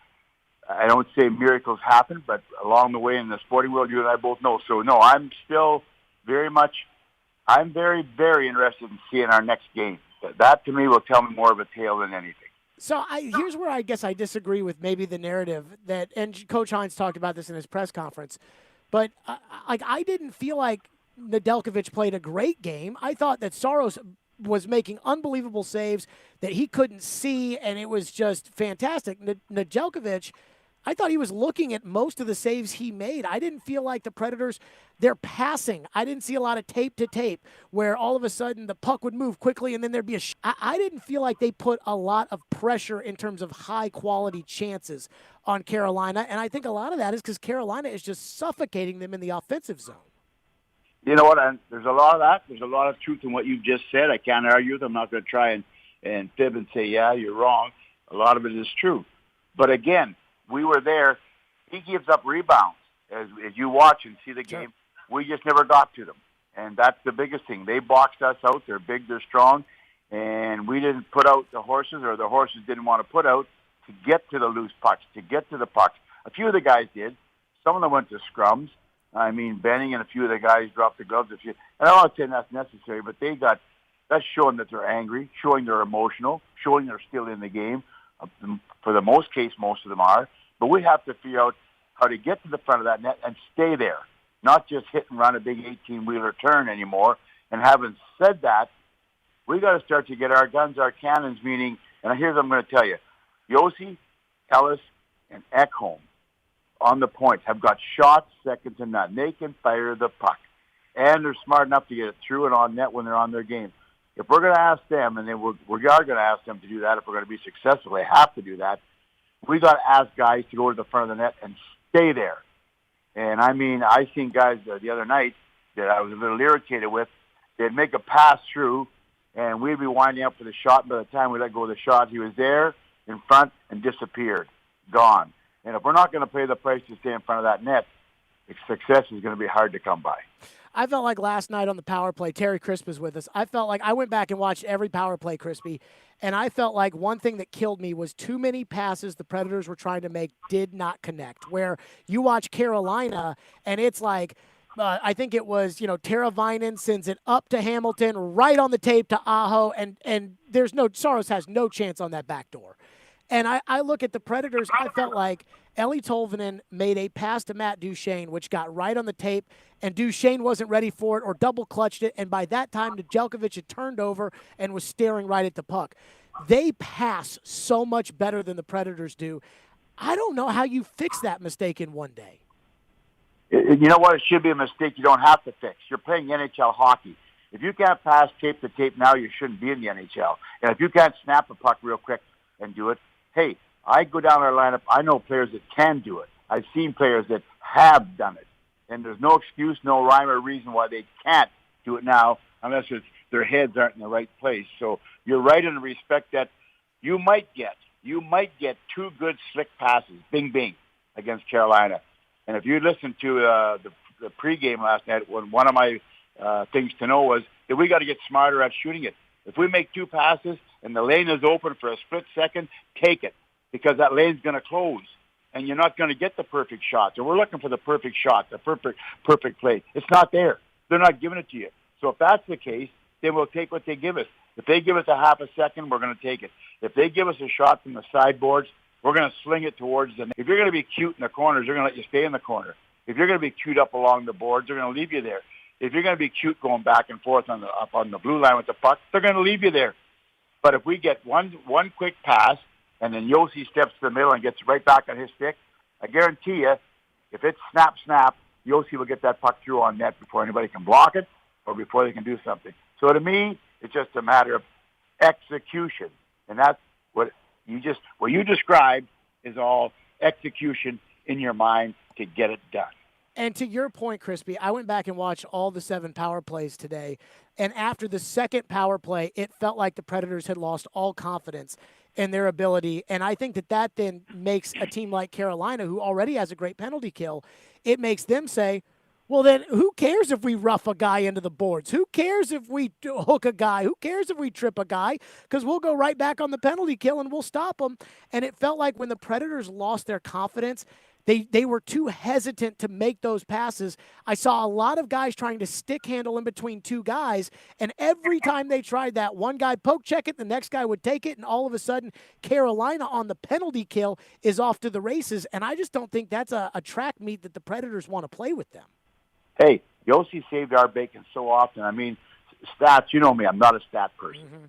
I don't say miracles happen, but along the way in the sporting world, you and I both know. So, no, I'm still very, very interested in seeing our next game. That, to me, will tell me more of a tale than anything. So here's where I guess I disagree with maybe the narrative that, and Coach Hines talked about this in his press conference, but I didn't feel like Nedeljkovic played a great game. I thought that Saros was making unbelievable saves that he couldn't see, and it was just fantastic. Nedeljkovic, I thought he was looking at most of the saves he made. I didn't feel like the Predators, they're passing. I didn't see a lot of tape to tape where all of a sudden the puck would move quickly and then there'd be I didn't feel like they put a lot of pressure in terms of high-quality chances on Carolina, and I think a lot of that is because Carolina is just suffocating them in the offensive zone. You know what? There's a lot of that. There's a lot of truth in what you just said. I can't argue with it. I'm not going to try and fib and say, yeah, you're wrong. A lot of it is true. But again, we were there. He gives up rebounds. As you watch and see the game, we just never got to them. And that's the biggest thing. They boxed us out. They're big, they're strong. And we didn't put out the horses, or the horses didn't want to put out to get to the loose pucks, to get to the pucks. A few of the guys did. Some of them went to scrums. I mean, Benning and a few of the guys dropped the gloves. And I'm not saying that's necessary, but that's showing that they're angry, showing they're emotional, showing they're still in the game. For the most of them are. But we have to figure out how to get to the front of that net and stay there, not just hit and run a big 18-wheeler turn anymore. And having said that, we got to start to get our guns, our cannons, meaning, and here's what I'm going to tell you, Yossi, Ellis, and Ekholm on the points have got shots second to none. They can fire the puck, and they're smart enough to get it through and on net when they're on their game. If we're going to ask them, and then we are going to ask them to do that if we're going to be successful, they have to do that. We got to ask guys to go to the front of the net and stay there. And I mean, I seen guys the other night that I was a little irritated with. They'd make a pass through, and we'd be winding up for the shot. By the time we let go of the shot, he was there in front and disappeared, gone. And if we're not going to pay the price to stay in front of that net, success is going to be hard to come by. I felt like last night on the power play, Terry Crisp was with us. I felt like I went back and watched every power play, Crispy, and I felt like one thing that killed me was too many passes the Predators were trying to make did not connect. Where you watch Carolina, and it's like, I think it was, Teravainen sends it up to Hamilton, right on the tape to Aho, and Saros has no chance on that back door. And I look at the Predators, I felt like Eeli Tolvanen made a pass to Matt Duchene, which got right on the tape, and Duchene wasn't ready for it or double clutched it, and by that time, Nedeljkovic had turned over and was staring right at the puck. They pass so much better than the Predators do. I don't know how you fix that mistake in one day. You know what? It should be a mistake you don't have to fix. You're playing NHL hockey. If you can't pass tape to tape now, you shouldn't be in the NHL. And if you can't snap a puck real quick, and do it. Hey, I go down our lineup. I know players that can do it. I've seen players that have done it. And there's no excuse, no rhyme or reason why they can't do it now unless it's their heads aren't in the right place. So you're right in the respect that you might get 2 good slick passes, bing, bing, against Carolina. And if you listen to the pregame last night, one of my things to know was that we got to get smarter at shooting it. If we make 2 passes and the lane is open for a split second, take it, because that lane's going to close, and you're not going to get the perfect shot. So we're looking for the perfect shot, the perfect play. It's not there. They're not giving it to you. So if that's the case, then we'll take what they give us. If they give us a half a second, we're going to take it. If they give us a shot from the sideboards, we're going to sling it towards them. If you're going to be cute in the corners, they're going to let you stay in the corner. If you're going to be cute up along the boards, they're going to leave you there. If you're going to be cute going back and forth up on the blue line with the puck, they're going to leave you there. But if we get one quick pass and then Yossi steps to the middle and gets right back on his stick, I guarantee you, if it's snap, Yossi will get that puck through on net before anybody can block it or before they can do something. So to me, it's just a matter of execution. And that's what you described is all execution in your mind to get it done. And to your point, Crispy, I went back and watched all the 7 power plays today. And after the second power play, it felt like the Predators had lost all confidence in their ability. And I think that then makes a team like Carolina, who already has a great penalty kill, it makes them say, well, then who cares if we rough a guy into the boards? Who cares if we hook a guy? Who cares if we trip a guy? Because we'll go right back on the penalty kill and we'll stop them. And it felt like when the Predators lost their confidence, they were too hesitant to make those passes. I saw a lot of guys trying to stick handle in between 2 guys, and every time they tried that, one guy poke check it, the next guy would take it, and all of a sudden Carolina on the penalty kill is off to the races, and I just don't think that's a track meet that the Predators want to play with them. Hey, Yossi saved our bacon so often. I mean, stats, you know me, I'm not a stat person.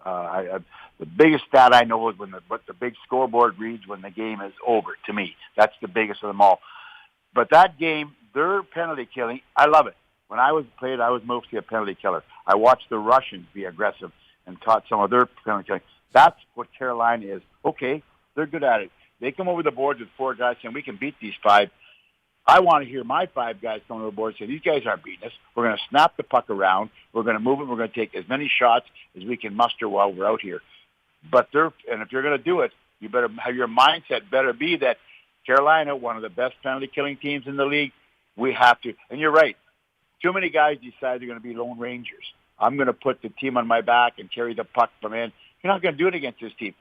The biggest stat I know is what the big scoreboard reads when the game is over, to me. That's the biggest of them all. But that game, their penalty killing, I love it. When I was played, I was mostly a penalty killer. I watched the Russians be aggressive and taught some of their penalty killing. That's what Carolina is. Okay, they're good at it. They come over the boards with 4 guys saying, we can beat these 5. I want to hear my 5 guys come over the board and say, these guys aren't beating us. We're going to snap the puck around. We're going to move it. We're going to take as many shots as we can muster while we're out here. But if you're going to do it, you better have your mindset better be that Carolina, one of the best penalty killing teams in the league, we have to. And you're right. Too many guys decide they're going to be lone rangers. I'm going to put the team on my back and carry the puck from in. You're not going to do it against this team.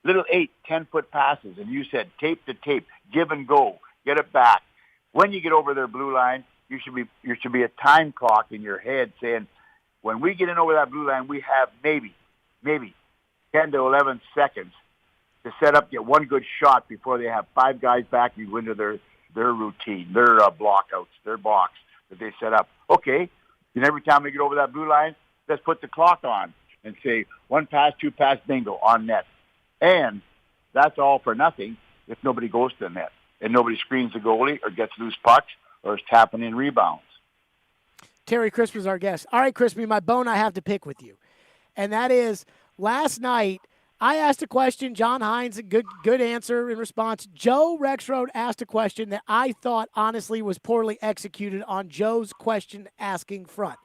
Little 8, 10-foot passes, and you said tape to tape, give and go, get it back. When you get over their blue line, you should be a time clock in your head saying, when we get in over that blue line, we have maybe 10 to 11 seconds to set up, get one good shot before they have 5 guys back and go into their routine, their blockouts, their box that they set up. Okay, and every time we get over that blue line, let's put the clock on and say 1 pass, 2 pass, bingo, on net. And that's all for nothing if nobody goes to the net and nobody screens the goalie or gets loose pucks or is tapping in rebounds. Terry Crisp is our guest. All right, Crispy, my bone I have to pick with you. And that is, last night, I asked a question. John Hines, a good answer in response. Joe Rexroad asked a question that I thought, honestly, was poorly executed on Joe's question-asking front.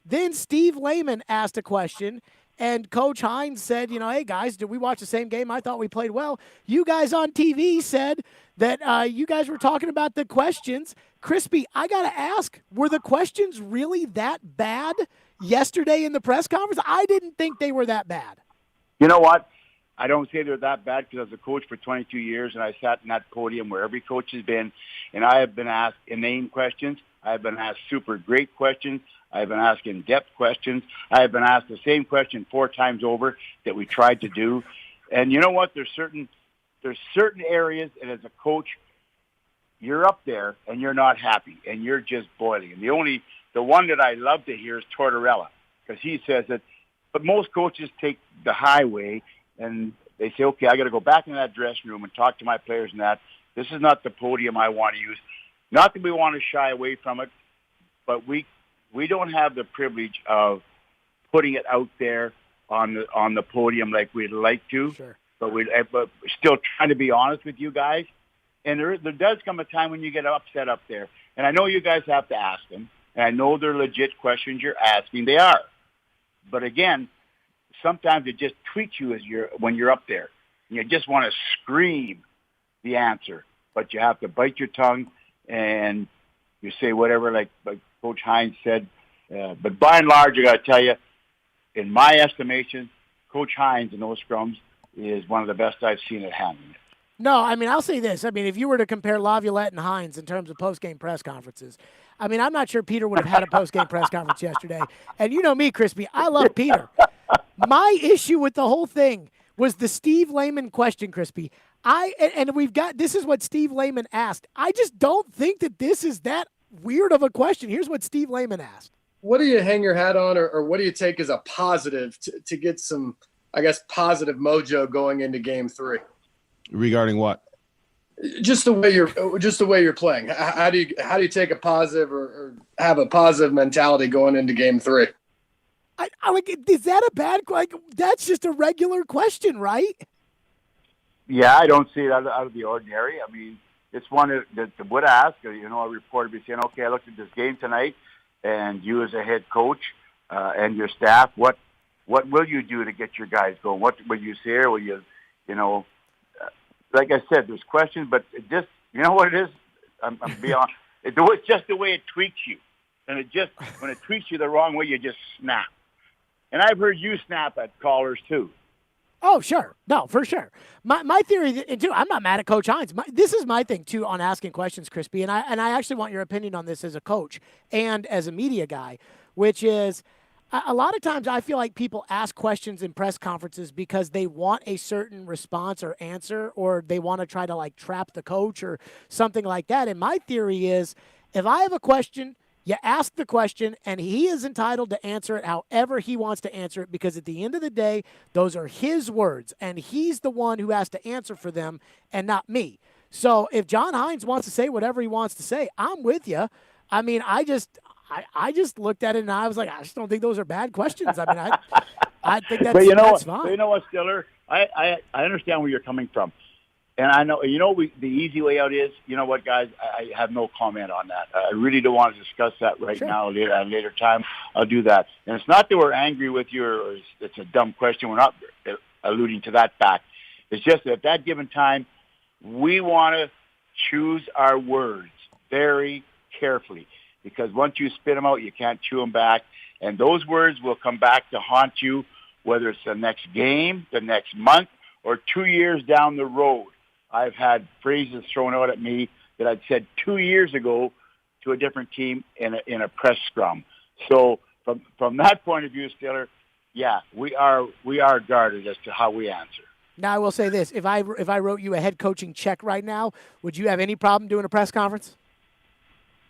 Then Steve Lehman asked a question, and Coach Hines said, hey, guys, did we watch the same game? I thought we played well. You guys on TV said that you guys were talking about the questions. Crispy, I got to ask, were the questions really that bad yesterday in the press conference? I didn't think they were that bad. You know what? I don't say they're that bad because I was a coach for 22 years, and I sat in that podium where every coach has been, and I have been asked inane questions. I have been asked super great questions. I have been asked in-depth questions. I have been asked the same question 4 times over that we tried to do. And you know what? There's certain areas, and as a coach, you're up there and you're not happy and you're just boiling. And the one that I love to hear is Tortorella, because he says that. But most coaches take the highway and they say, okay, I got to go back in that dressing room and talk to my players and that. This is not the podium I want to use. Not that we want to shy away from it, but we don't have the privilege of putting it out there on the podium like we'd like to. Sure. but but still trying to be honest with you guys. And there does come a time when you get upset up there. And I know you guys have to ask them. And I know they're legit questions you're asking. They are. But again, sometimes it just tweaks you when you're up there. And you just want to scream the answer. But you have to bite your tongue and you say whatever, like Coach Hines said. But by and large, I got to tell you, in my estimation, Coach Hines in those scrums is one of the best I've seen at handling it. No, I mean, I'll say this. I mean, if you were to compare Laviolette and Hines in terms of post-game press conferences, I mean, I'm not sure Peter would have had a post-game press conference yesterday. And you know me, Crispy, I love Peter. My issue with the whole thing was the Steve Lehman question, Crispy. This is what Steve Lehman asked. I just don't think that this is that weird of a question. Here's what Steve Lehman asked. What do you hang your hat on, or what do you take as a positive to get some, I guess, positive mojo going into Game 3? Regarding what? Just the way you're playing. How do you take a positive or have a positive mentality going into Game 3? I like. Is that a bad question? That's just a regular question, right? Yeah, I don't see it out of the ordinary. I mean, it's one that would ask. A reporter would be saying, "Okay, I looked at this game tonight, and you as a head coach and your staff, what will you do to get your guys going? What will you say? Or will you, like I said, there's questions, but it just, you know what it is? I'm be honest. It's just the way it tweaks you. And when it tweaks you the wrong way, you just snap. And I've heard you snap at callers too. Oh, sure. No, for sure. My theory, too, I'm not mad at Coach Hines. This is my thing, too, on asking questions, Crispy, and I actually want your opinion on this as a coach and as a media guy, which is a lot of times I feel like people ask questions in press conferences because they want a certain response or answer, or they want to try to, like, trap the coach or something like that. And my theory is if I have a question, you ask the question, and he is entitled to answer it however he wants to answer it, because at the end of the day, those are his words, and he's the one who has to answer for them and not me. So if John Hines wants to say whatever he wants to say, I'm with you. I mean, I just looked at it, and I was like, I just don't think those are bad questions. I mean, I think that's, that's fine. But you know what, Stiller? I understand where you're coming from. And I know, the easy way out is, you know what, guys, I have no comment on that. I really don't want to discuss that right now. At a later time, I'll do that. And it's not that we're angry with you or it's a dumb question. We're not alluding to that fact. It's just that at that given time, we want to choose our words very carefully, because once you spit them out, you can't chew them back. And those words will come back to haunt you, whether it's the next game, the next month, or 2 years down the road. I've had phrases thrown out at me that I'd said 2 years ago to a different team in a press scrum. So from that point of view, Stiller, yeah, we are guarded as to how we answer. Now, I will say this. If I wrote you a head coaching check right now, would you have any problem doing a press conference?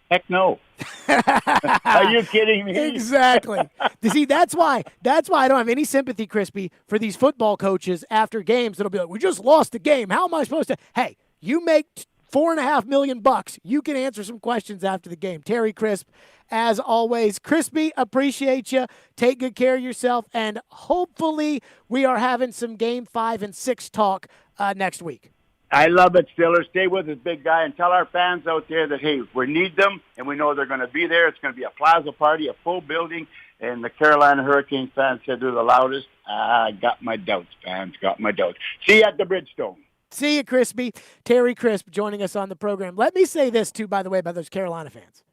Heck no. Are you kidding me? Exactly. See, that's why I don't have any sympathy, Crispy, for these football coaches after games that'll be like, we just lost the game. How am I supposed to? Hey, you make $4.5 million. You can answer some questions after the game. Terry Crisp, as always. Crispy, appreciate you. Take good care of yourself, and hopefully we are having some Game 5 and 6 talk next week. I love it, Stiller. Stay with us, big guy, and tell our fans out there that, hey, we need them, and we know they're going to be there. It's going to be a plaza party, a full building, and the Carolina Hurricanes fans said they're the loudest. I got my doubts, fans, got my doubts. See you at the Bridgestone. See you, Crispy. Terry Crisp joining us on the program. Let me say this, too, by the way, about those Carolina fans.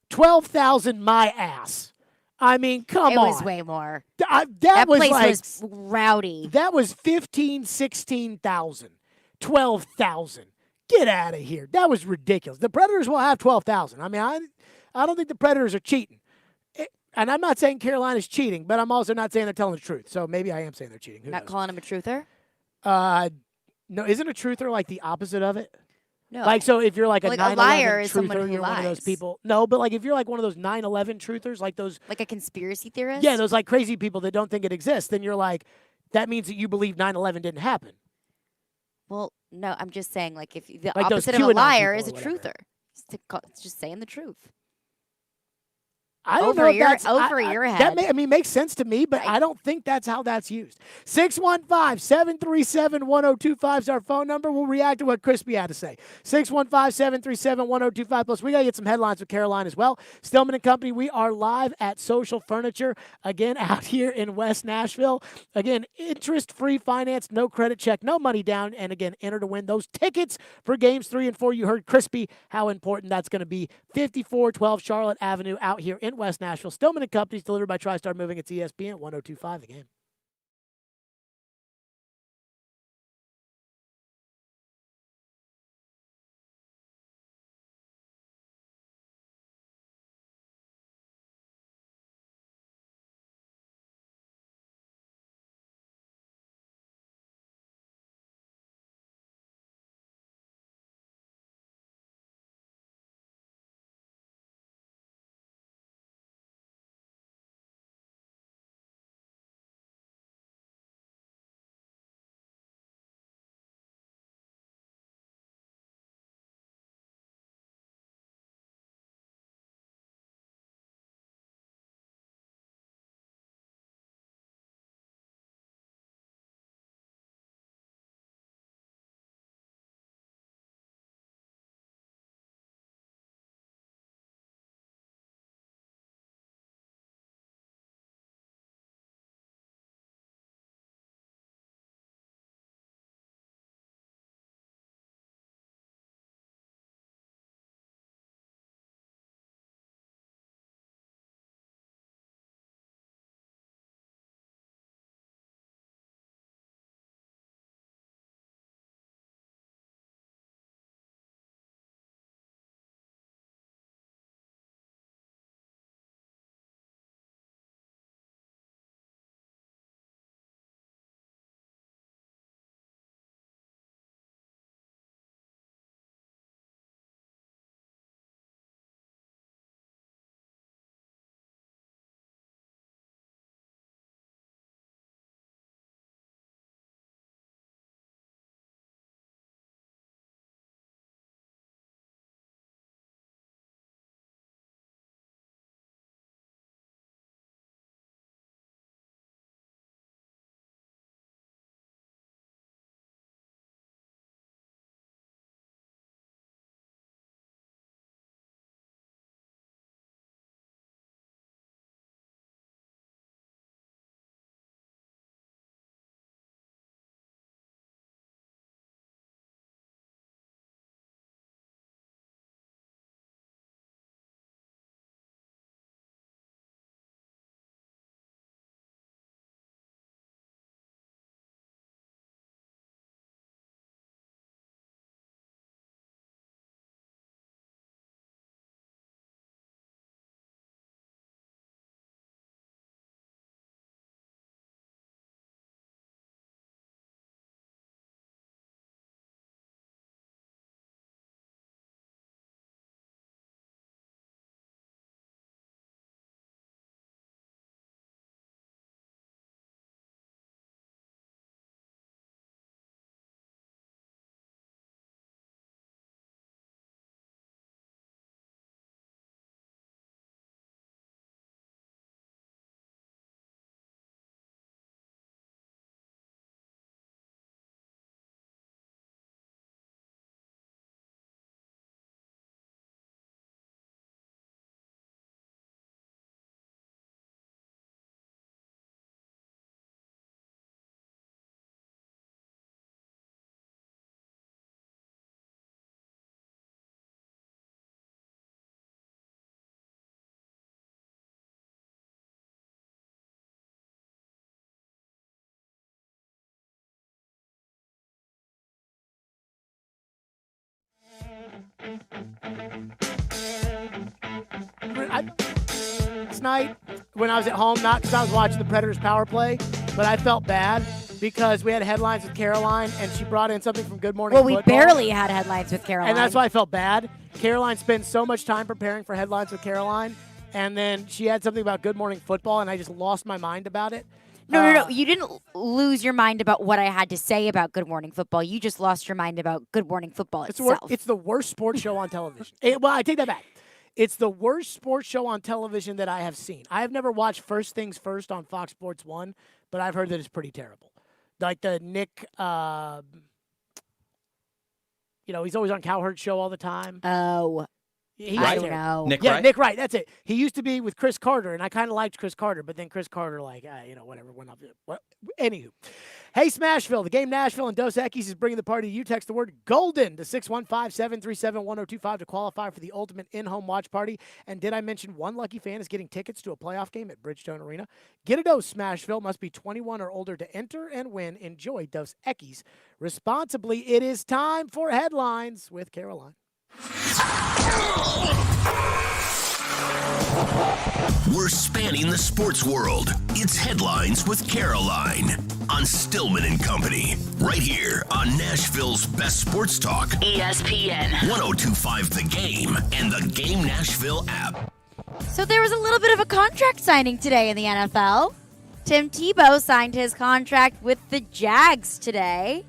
12,000 my ass. I mean, come on. It was way more. That was place like, was rowdy. That was 15,000, 16,000. 12,000. Get out of here. That was ridiculous. The Predators will have 12,000. I mean, I don't think the Predators are cheating. And I'm not saying Carolina's cheating, but I'm also not saying they're telling the truth. So maybe I am saying they're cheating. Who not knows? calling him a truther? No, isn't a truther like the opposite of it? No. Like, so if you're like a 9/11 liar is truther, someone who you're lies. one of those people. No, but like if you're like one of those 9/11 truthers, like those. Like a conspiracy theorist? Yeah, those like crazy people that don't think it exists, then you're like, that means that you believe 9/11 didn't happen. Well, no, I'm just saying, like, if the like opposite of a liar is a truther. It's just saying the truth. I don't over know if your that's over I, your I, head. That makes sense to me, but I don't think that's how that's used. 615-737-1025 is our phone number. We'll react to what Crispy had to say. 615-737-1025. Plus, we got to get some headlines with Caroline as well. Stillman Company, we are live at Social Furniture, again, out here in West Nashville. Again, interest-free finance, no credit check, no money down, and again, enter to win those tickets for games 3 and 4. You heard Crispy how important that's going to be. 5412 Charlotte Avenue out here in West Nashville. Stillman Company is delivered by TriStar Moving. It's ESPN 1025 The Game. Last night when I was at home, not because I was watching the Predators power play, but I felt bad because we had headlines with Caroline and she brought in something from Good Morning Football. Well, we barely had headlines with Caroline. And that's why I felt bad. Caroline spends so much time preparing for headlines with Caroline, and then she had something about Good Morning Football, and I just lost my mind about it. No. You didn't lose your mind about what I had to say about Good Morning Football. You just lost your mind about Good Morning Football itself. It's the worst sports show on television. Well, I take that back. It's the worst sports show on television that I have seen. I have never watched First Things First on Fox Sports 1, but I've heard that it's pretty terrible. Like the Nick, he's always on Cowherd's show all the time. Oh. I don't know. Nick Yeah, Wright? Nick Wright. That's it. He used to be with Chris Carter, and I kind of liked Chris Carter, but then Chris Carter, whatever, went up. Anywho. Hey, Smashville, the game Nashville and Dos Equis is bringing the party to you. Text the word GOLDEN to 615-737-1025 to qualify for the ultimate in-home watch party. And did I mention one lucky fan is getting tickets to a playoff game at Bridgestone Arena? Get a dose, Smashville. Must be 21 or older to enter and win. Enjoy Dos Equis responsibly. It is time for headlines with Caroline. We're spanning the sports world. It's Headlines with Caroline on Stillman Company, right here on Nashville's best sports talk, ESPN 102.5 The Game and the Game Nashville app. So there was a little bit of a contract signing today in the NFL. Tim Tebow signed his contract with the Jags today.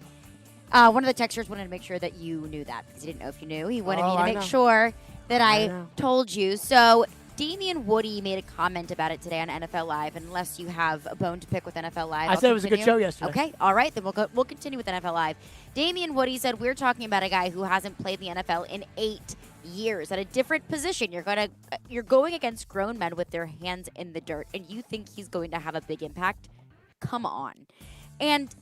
One of the texters wanted to make sure that you knew that because he didn't know if you knew. He wanted me to make sure that I told you. So Damian Woody made a comment about it today on NFL Live. Unless you have a bone to pick with NFL Live, I said it was a good show yesterday. Okay, all right, then we'll continue with NFL Live. Damian Woody said we're talking about a guy who hasn't played the NFL in 8 years at a different position. You're going against grown men with their hands in the dirt, and you think he's going to have a big impact? Come on. And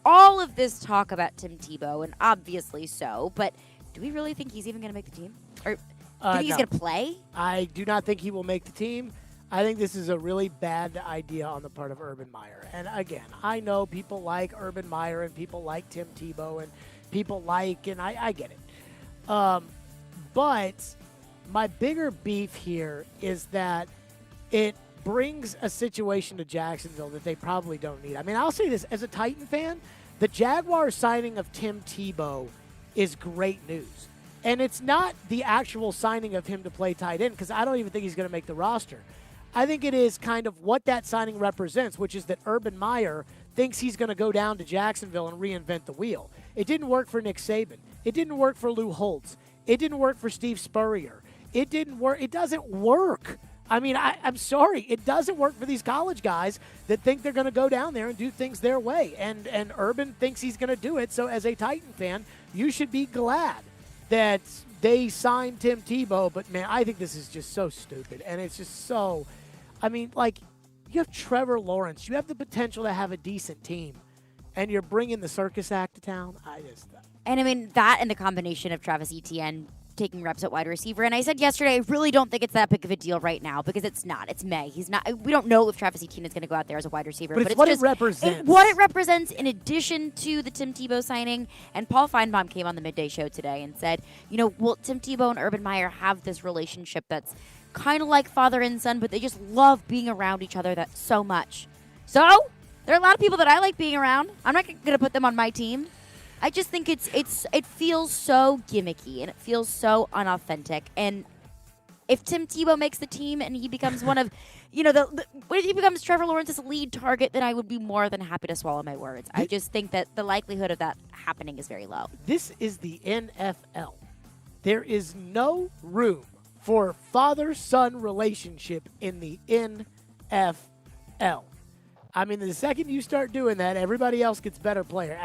all of this talk about Tim Tebow, and obviously so, but do we really think he's even going to make the team? Or do you think he's going to play? I do not think he will make the team. I think this is a really bad idea on the part of Urban Meyer. And again, I know people like Urban Meyer and people like Tim Tebow and people and I get it. But my bigger beef here is that it brings a situation to Jacksonville that they probably don't need. I mean, I'll say this, as a Titan fan, the Jaguars signing of Tim Tebow is great news. And it's not the actual signing of him to play tight end, because I don't even think he's going to make the roster. I think it is kind of what that signing represents, which is that Urban Meyer thinks he's going to go down to Jacksonville and reinvent the wheel. It didn't work for Nick Saban. It didn't work for Lou Holtz. It didn't work for Steve Spurrier. It didn't work. It doesn't work. I mean, I'm sorry. It doesn't work for these college guys that think they're going to go down there and do things their way. And Urban thinks he's going to do it. So as a Titan fan, you should be glad that they signed Tim Tebow. But, man, I think this is just so stupid. And it's just so – I mean, like, you have Trevor Lawrence. You have the potential to have a decent team. And you're bringing the circus act to town. And, I mean, that and the combination of Travis Etienne taking reps at wide receiver. And I said yesterday, I really don't think it's that big of a deal right now because it's not. It's May. He's not. We don't know if Travis Etienne is going to go out there as a wide receiver. But it's what it represents. What it represents in addition to the Tim Tebow signing. And Paul Feinbaum came on the midday show today and said, Tim Tebow and Urban Meyer have this relationship that's kind of like father and son, but they just love being around each other that so much. So there are a lot of people that I like being around. I'm not going to put them on my team. I just think it feels so gimmicky and it feels so unauthentic. And if Tim Tebow makes the team and he becomes one of, when he becomes Trevor Lawrence's lead target, then I would be more than happy to swallow my words. I just think that the likelihood of that happening is very low. This is the NFL. There is no room for father-son relationship in the NFL. I mean, the second you start doing that, everybody else gets better player.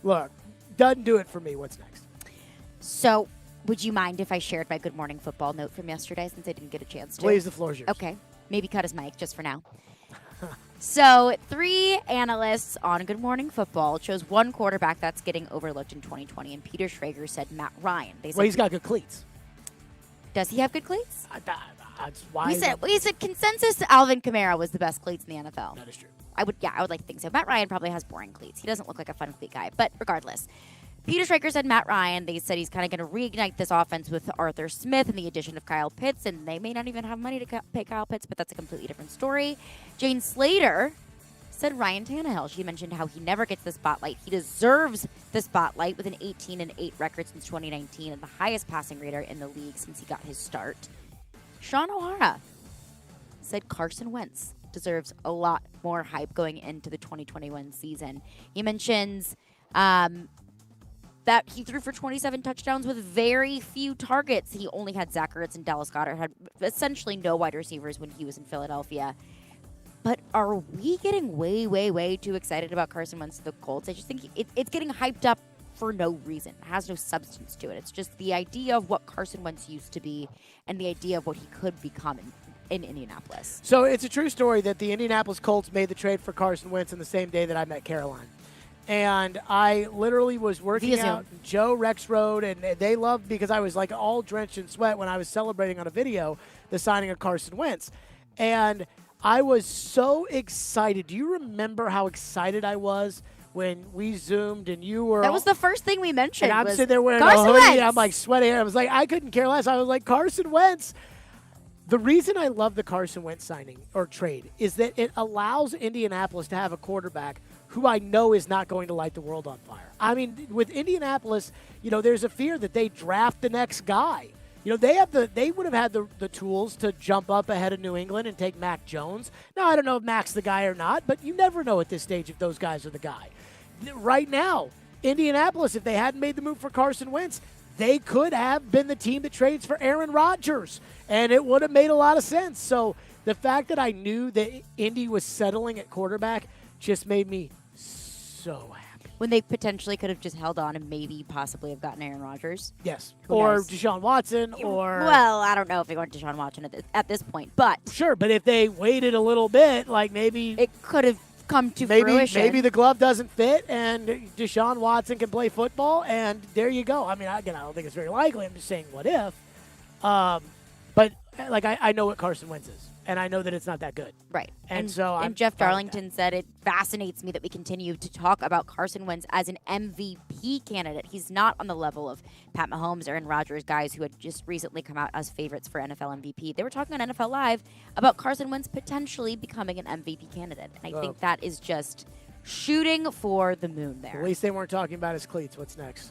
Look, doesn't do it for me. What's next? So, would you mind if I shared my Good Morning Football note from yesterday since I didn't get a chance to? Please, the floor is yours. Okay. Maybe cut his mic just for now. So, 3 analysts on Good Morning Football chose one quarterback that's getting overlooked in 2020, and Peter Schrager said Matt Ryan. They said, well, he's got good cleats. Does he have good cleats? That's why. He said consensus Alvin Kamara was the best cleats in the NFL. That is true. I would like to think so. Matt Ryan probably has boring cleats. He doesn't look like a fun cleat guy. But regardless, Peter Schrager said Matt Ryan. They said he's kind of going to reignite this offense with Arthur Smith and the addition of Kyle Pitts. And they may not even have money to pay Kyle Pitts, but that's a completely different story. Jane Slater said Ryan Tannehill. She mentioned how he never gets the spotlight. He deserves the spotlight with an 18-8 record since 2019 and the highest passing rater in the league since he got his start. Sean O'Hara said Carson Wentz deserves a lot more hype going into the 2021 season. He mentions that he threw for 27 touchdowns with very few targets. He only had Zach Ertz and Dallas Goedert, had essentially no wide receivers when he was in Philadelphia. But are we getting way, way, way too excited about Carson Wentz to the Colts? I just think it's getting hyped up for no reason. It has no substance to it. It's just the idea of what Carson Wentz used to be and the idea of what he could become in Indianapolis. So it's a true story that the Indianapolis Colts made the trade for Carson Wentz on the same day that I met Caroline. And I literally was working out Joe Rex Road, and they loved because I was like all drenched in sweat when I was celebrating on a video the signing of Carson Wentz. And I was so excited. Do you remember how excited I was when we Zoomed and you were... That was the first thing we mentioned. And I'm sitting there wearing a hoodie, and I'm like sweating. I was like, I couldn't care less. I was like, Carson Wentz. The reason I love the Carson Wentz signing or trade is that it allows Indianapolis to have a quarterback who I know is not going to light the world on fire. I mean, with Indianapolis, there's a fear that they draft the next guy. They would have had the tools to jump up ahead of New England and take Mac Jones. Now, I don't know if Mac's the guy or not, but you never know at this stage if those guys are the guy. Right now, Indianapolis, if they hadn't made the move for Carson Wentz, they could have been the team that trades for Aaron Rodgers, and it would have made a lot of sense. So the fact that I knew that Indy was settling at quarterback just made me so happy. When they potentially could have just held on and maybe possibly have gotten Aaron Rodgers. Yes. Who or knows? Deshaun Watson or... Well, I don't know if they want Deshaun Watson at this point, but... Sure, but if they waited a little bit, like maybe... It could have come to fruition. Maybe the glove doesn't fit and Deshaun Watson can play football, and there you go. I mean, again, I don't think it's very likely. I'm just saying what if. But, I know what Carson Wentz is. And I know that it's not that good. Right. And so I'm Jeff Darlington said, it fascinates me that we continue to talk about Carson Wentz as an MVP candidate. He's not on the level of Pat Mahomes, Aaron Rodgers, guys who had just recently come out as favorites for NFL MVP. They were talking on NFL Live about Carson Wentz potentially becoming an MVP candidate. And I think that is just shooting for the moon there. At least they weren't talking about his cleats. What's next?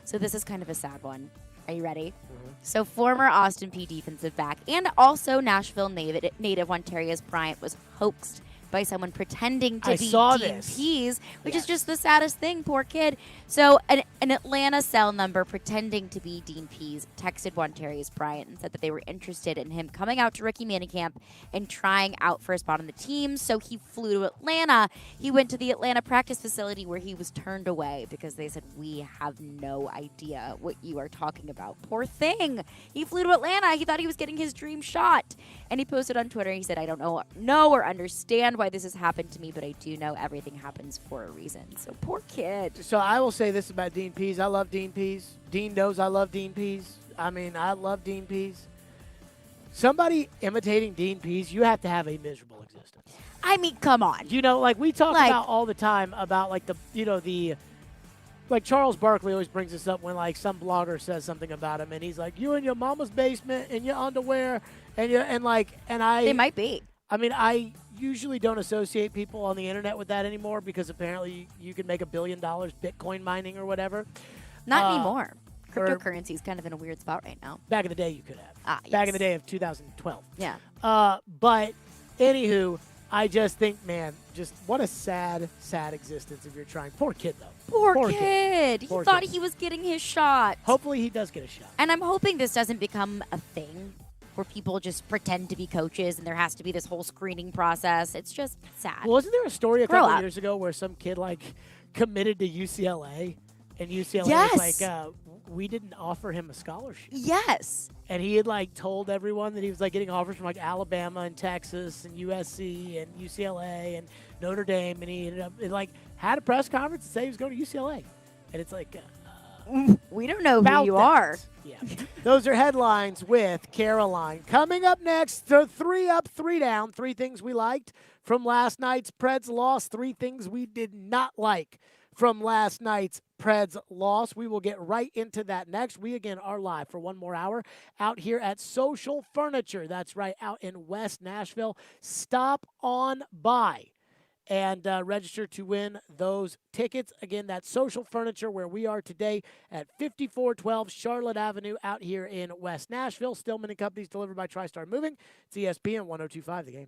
So this is kind of a sad one. Are you ready? Mm-hmm. So former Austin Peay defensive back and also Nashville native Ontarius Bryant was hoaxed by someone pretending to be Dean Pease, which is just the saddest thing. Poor kid. So an Atlanta cell number pretending to be Dean Pease texted Ontarius Bryant and said that they were interested in him coming out to rookie minicamp and trying out for a spot on the team. So he flew to Atlanta. He went to the Atlanta practice facility where he was turned away because they said, we have no idea what you are talking about. Poor thing. He flew to Atlanta. He thought he was getting his dream shot. And he posted on Twitter, he said, I don't know or understand why this has happened to me, but I do know everything happens for a reason. So poor kid. So I will say this about Dean Pease. I love Dean Pease. Dean knows I love Dean Pease. I mean, I love Dean Pease. Somebody imitating Dean Pease, you have to have a miserable existence. I mean, come on. We talk about all the time about like Charles Barkley always brings this up when like some blogger says something about him, and he's like, you in your mama's basement in your underwear, and I. They might be. I mean, I usually don't associate people on the internet with that anymore because apparently you can make $1 billion Bitcoin mining or whatever. Not anymore. Cryptocurrency is kind of in a weird spot right now. Back in the day, you could have. Back in the day of 2012. Yeah. But anywho, I just think, man, just what a sad, sad existence if you're trying. Poor kid, though. Poor kid. He thought he was getting his shot. Hopefully he does get a shot. And I'm hoping this doesn't become a thing where people just pretend to be coaches and there has to be this whole screening process. It's just sad. Well, wasn't there a story a couple of years ago where some kid, committed to UCLA? And UCLA was like, we didn't offer him a scholarship. Yes. And he had, told everyone that he was, getting offers from, Alabama and Texas and USC and UCLA and Notre Dame. And he ended up, had a press conference to say he was going to UCLA. And it's like... we don't know who you are. Yeah. Those are headlines with Caroline. Coming up next, 3 up, 3 down. 3 things we liked from last night's Preds loss. 3 things we did not like from last night's Preds loss. We will get right into that next. We, again, are live for 1 more hour out here at Social Furniture. That's right, out in West Nashville. Stop on by and register to win those tickets. Again, that's Social Furniture, where we are today at 5412 Charlotte Avenue out here in West Nashville. Stillman Company is delivered by TriStar Moving. It's ESPN 102.5 The Game.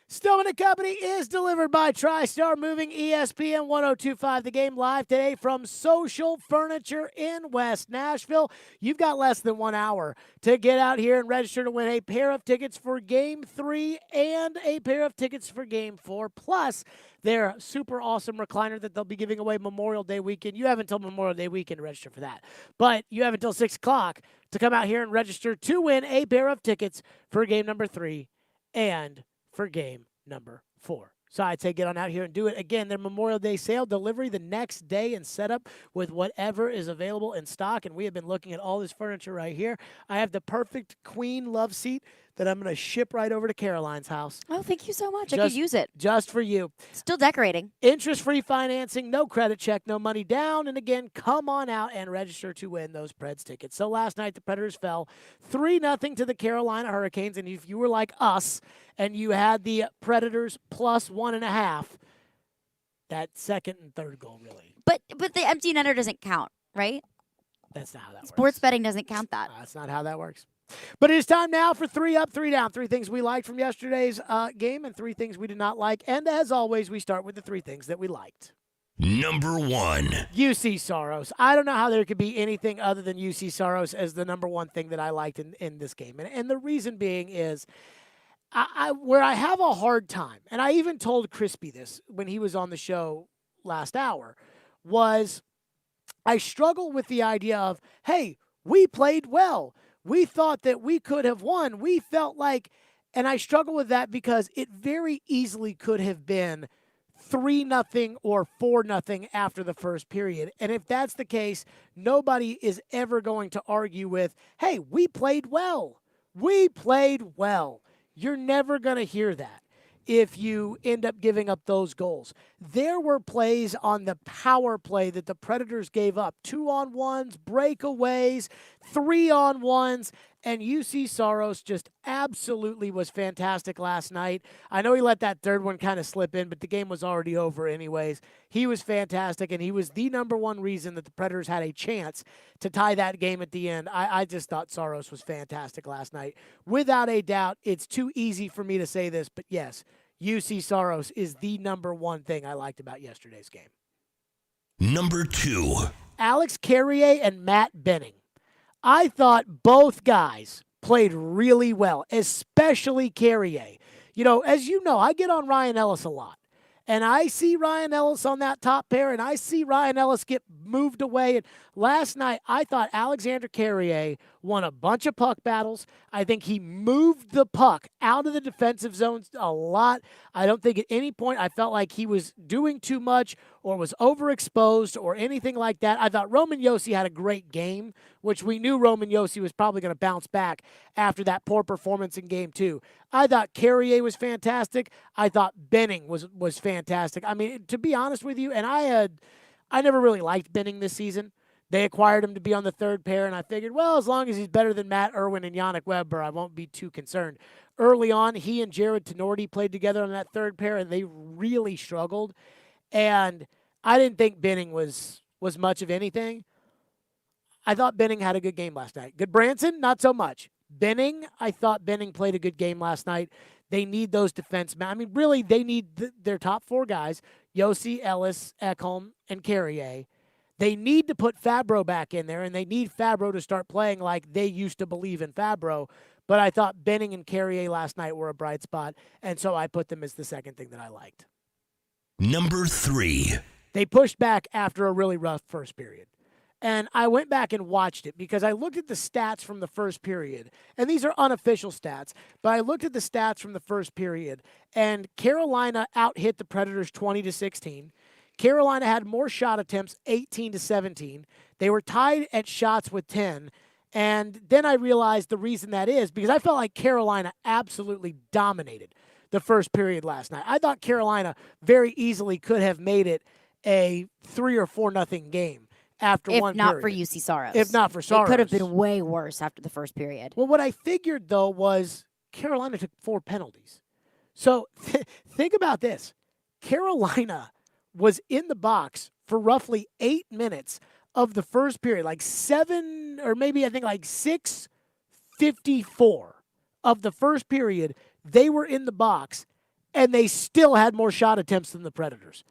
Stillman Company is delivered by TriStar Moving, ESPN 1025. The game live today from Social Furniture in West Nashville. You've got less than 1 hour to get out here and register to win a pair of tickets for Game 3 and a pair of tickets for Game 4, plus their super awesome recliner that they'll be giving away Memorial Day weekend. You have until Memorial Day weekend to register for that, but you have until 6 o'clock to come out here and register to win a pair of tickets for Game number 3 and for Game number 4. So I'd say get on out here and do it. Again, their Memorial Day sale, delivery the next day, and set up with whatever is available in stock. And we have been looking at all this furniture right here. I have the perfect queen love seat that I'm going to ship right over to Caroline's house. Oh, thank you so much. I could use it. Just for you. Still decorating. Interest-free financing, no credit check, no money down. And again, come on out and register to win those Preds tickets. So last night, the Predators fell 3-0 to the Carolina Hurricanes. And if you were like us and you had the Predators plus 1.5, that second and third goal really. But the empty netter doesn't count, right? That's not how that works. Sports betting doesn't count that. That's not how that works. But it is time now for 3 Up, 3 Down. 3 things we liked from yesterday's game and 3 things we did not like. And as always, we start with the 3 things that we liked. Number 1. UC Saros. I don't know how there could be anything other than UC Saros as the number 1 thing that I liked in this game. And the reason being is where I have a hard time, and I even told Crispy this when he was on the show last hour, was I struggle with the idea of, hey, we played well. We thought that we could have won. We felt like, and I struggle with that because it very easily could have been 3-0 or 4-0 after the first period. And if that's the case, nobody is ever going to argue with, hey, we played well. We played well. You're never going to hear that if you end up giving up those goals. There were plays on the power play that the Predators gave up. 2-on-1s, breakaways, 3-on-1s, and UC Saros just absolutely was fantastic last night. I know he let that third one kind of slip in, but the game was already over anyways. He was fantastic, and he was the number 1 reason that the Predators had a chance to tie that game at the end. I just thought Saros was fantastic last night. Without a doubt, it's too easy for me to say this, but yes, UC Saros is the number 1 thing I liked about yesterday's game. Number 2. Alex Carrier and Matt Benning. I thought both guys played really well, especially Carrier. You know, as you know, I get on Ryan Ellis a lot. And I see Ryan Ellis on that top pair, and I see Ryan Ellis get moved away. And last night, I thought Alexander Carrier won a bunch of puck battles. I think he moved the puck out of the defensive zones a lot. I don't think at any point I felt like he was doing too much or was overexposed or anything like that. I thought Roman Josi had a great game, which we knew Roman Josi was probably going to bounce back after that poor performance in Game 2. I thought Carrier was fantastic. I thought Benning was fantastic. I mean, to be honest with you, and I never really liked Benning this season. They acquired him to be on the third pair, and I figured, well, as long as he's better than Matt Irwin and Yannick Weber, I won't be too concerned. Early on, he and Jared Tenorti played together on that third pair, and they really struggled. And I didn't think Benning was much of anything. I thought Benning had a good game last night. Good Branson, not so much. Benning, I thought Benning played a good game last night. They need those defensemen. I mean, really, they need their top 4 guys, Josi, Ellis, Ekholm, and Carrier. They need to put Fabro back in there, and they need Fabro to start playing like they used to believe in Fabro. But I thought Benning and Carrier last night were a bright spot, and so I put them as the second thing that I liked. Number 3. They pushed back after a really rough first period. And I went back and watched it because I looked at the stats from the first period. And these are unofficial stats, but I looked at the stats from the first period. And Carolina out-hit the Predators 20-16. Carolina had more shot attempts, 18-17. They were tied at shots with 10. And then I realized the reason that is because I felt like Carolina absolutely dominated the first period last night. I thought Carolina very easily could have made it a 3 or 4-0 game after one period. If not for UC Saros. If not for Saros. It could have been way worse after the first period. Well, what I figured, though, was Carolina took 4 penalties. So think about this. Carolina was in the box for roughly 8 minutes of the first period, like 7 or maybe I think like 6:54 of the first period. They were in the box, and they still had more shot attempts than the Predators.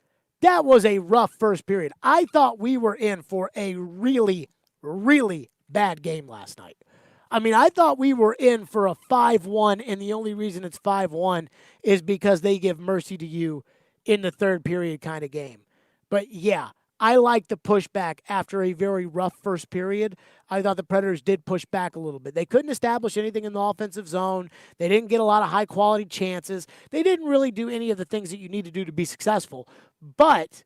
That was a rough first period. I thought we were in for a really, really bad game last night. I mean, I thought we were in for a 5-1, and the only reason it's 5-1 is because they give mercy to you in the third period kind of game. But, yeah, I like the pushback after a very rough first period. I thought the Predators did push back a little bit. They couldn't establish anything in the offensive zone. They didn't get a lot of high-quality chances. They didn't really do any of the things that you need to do to be successful. But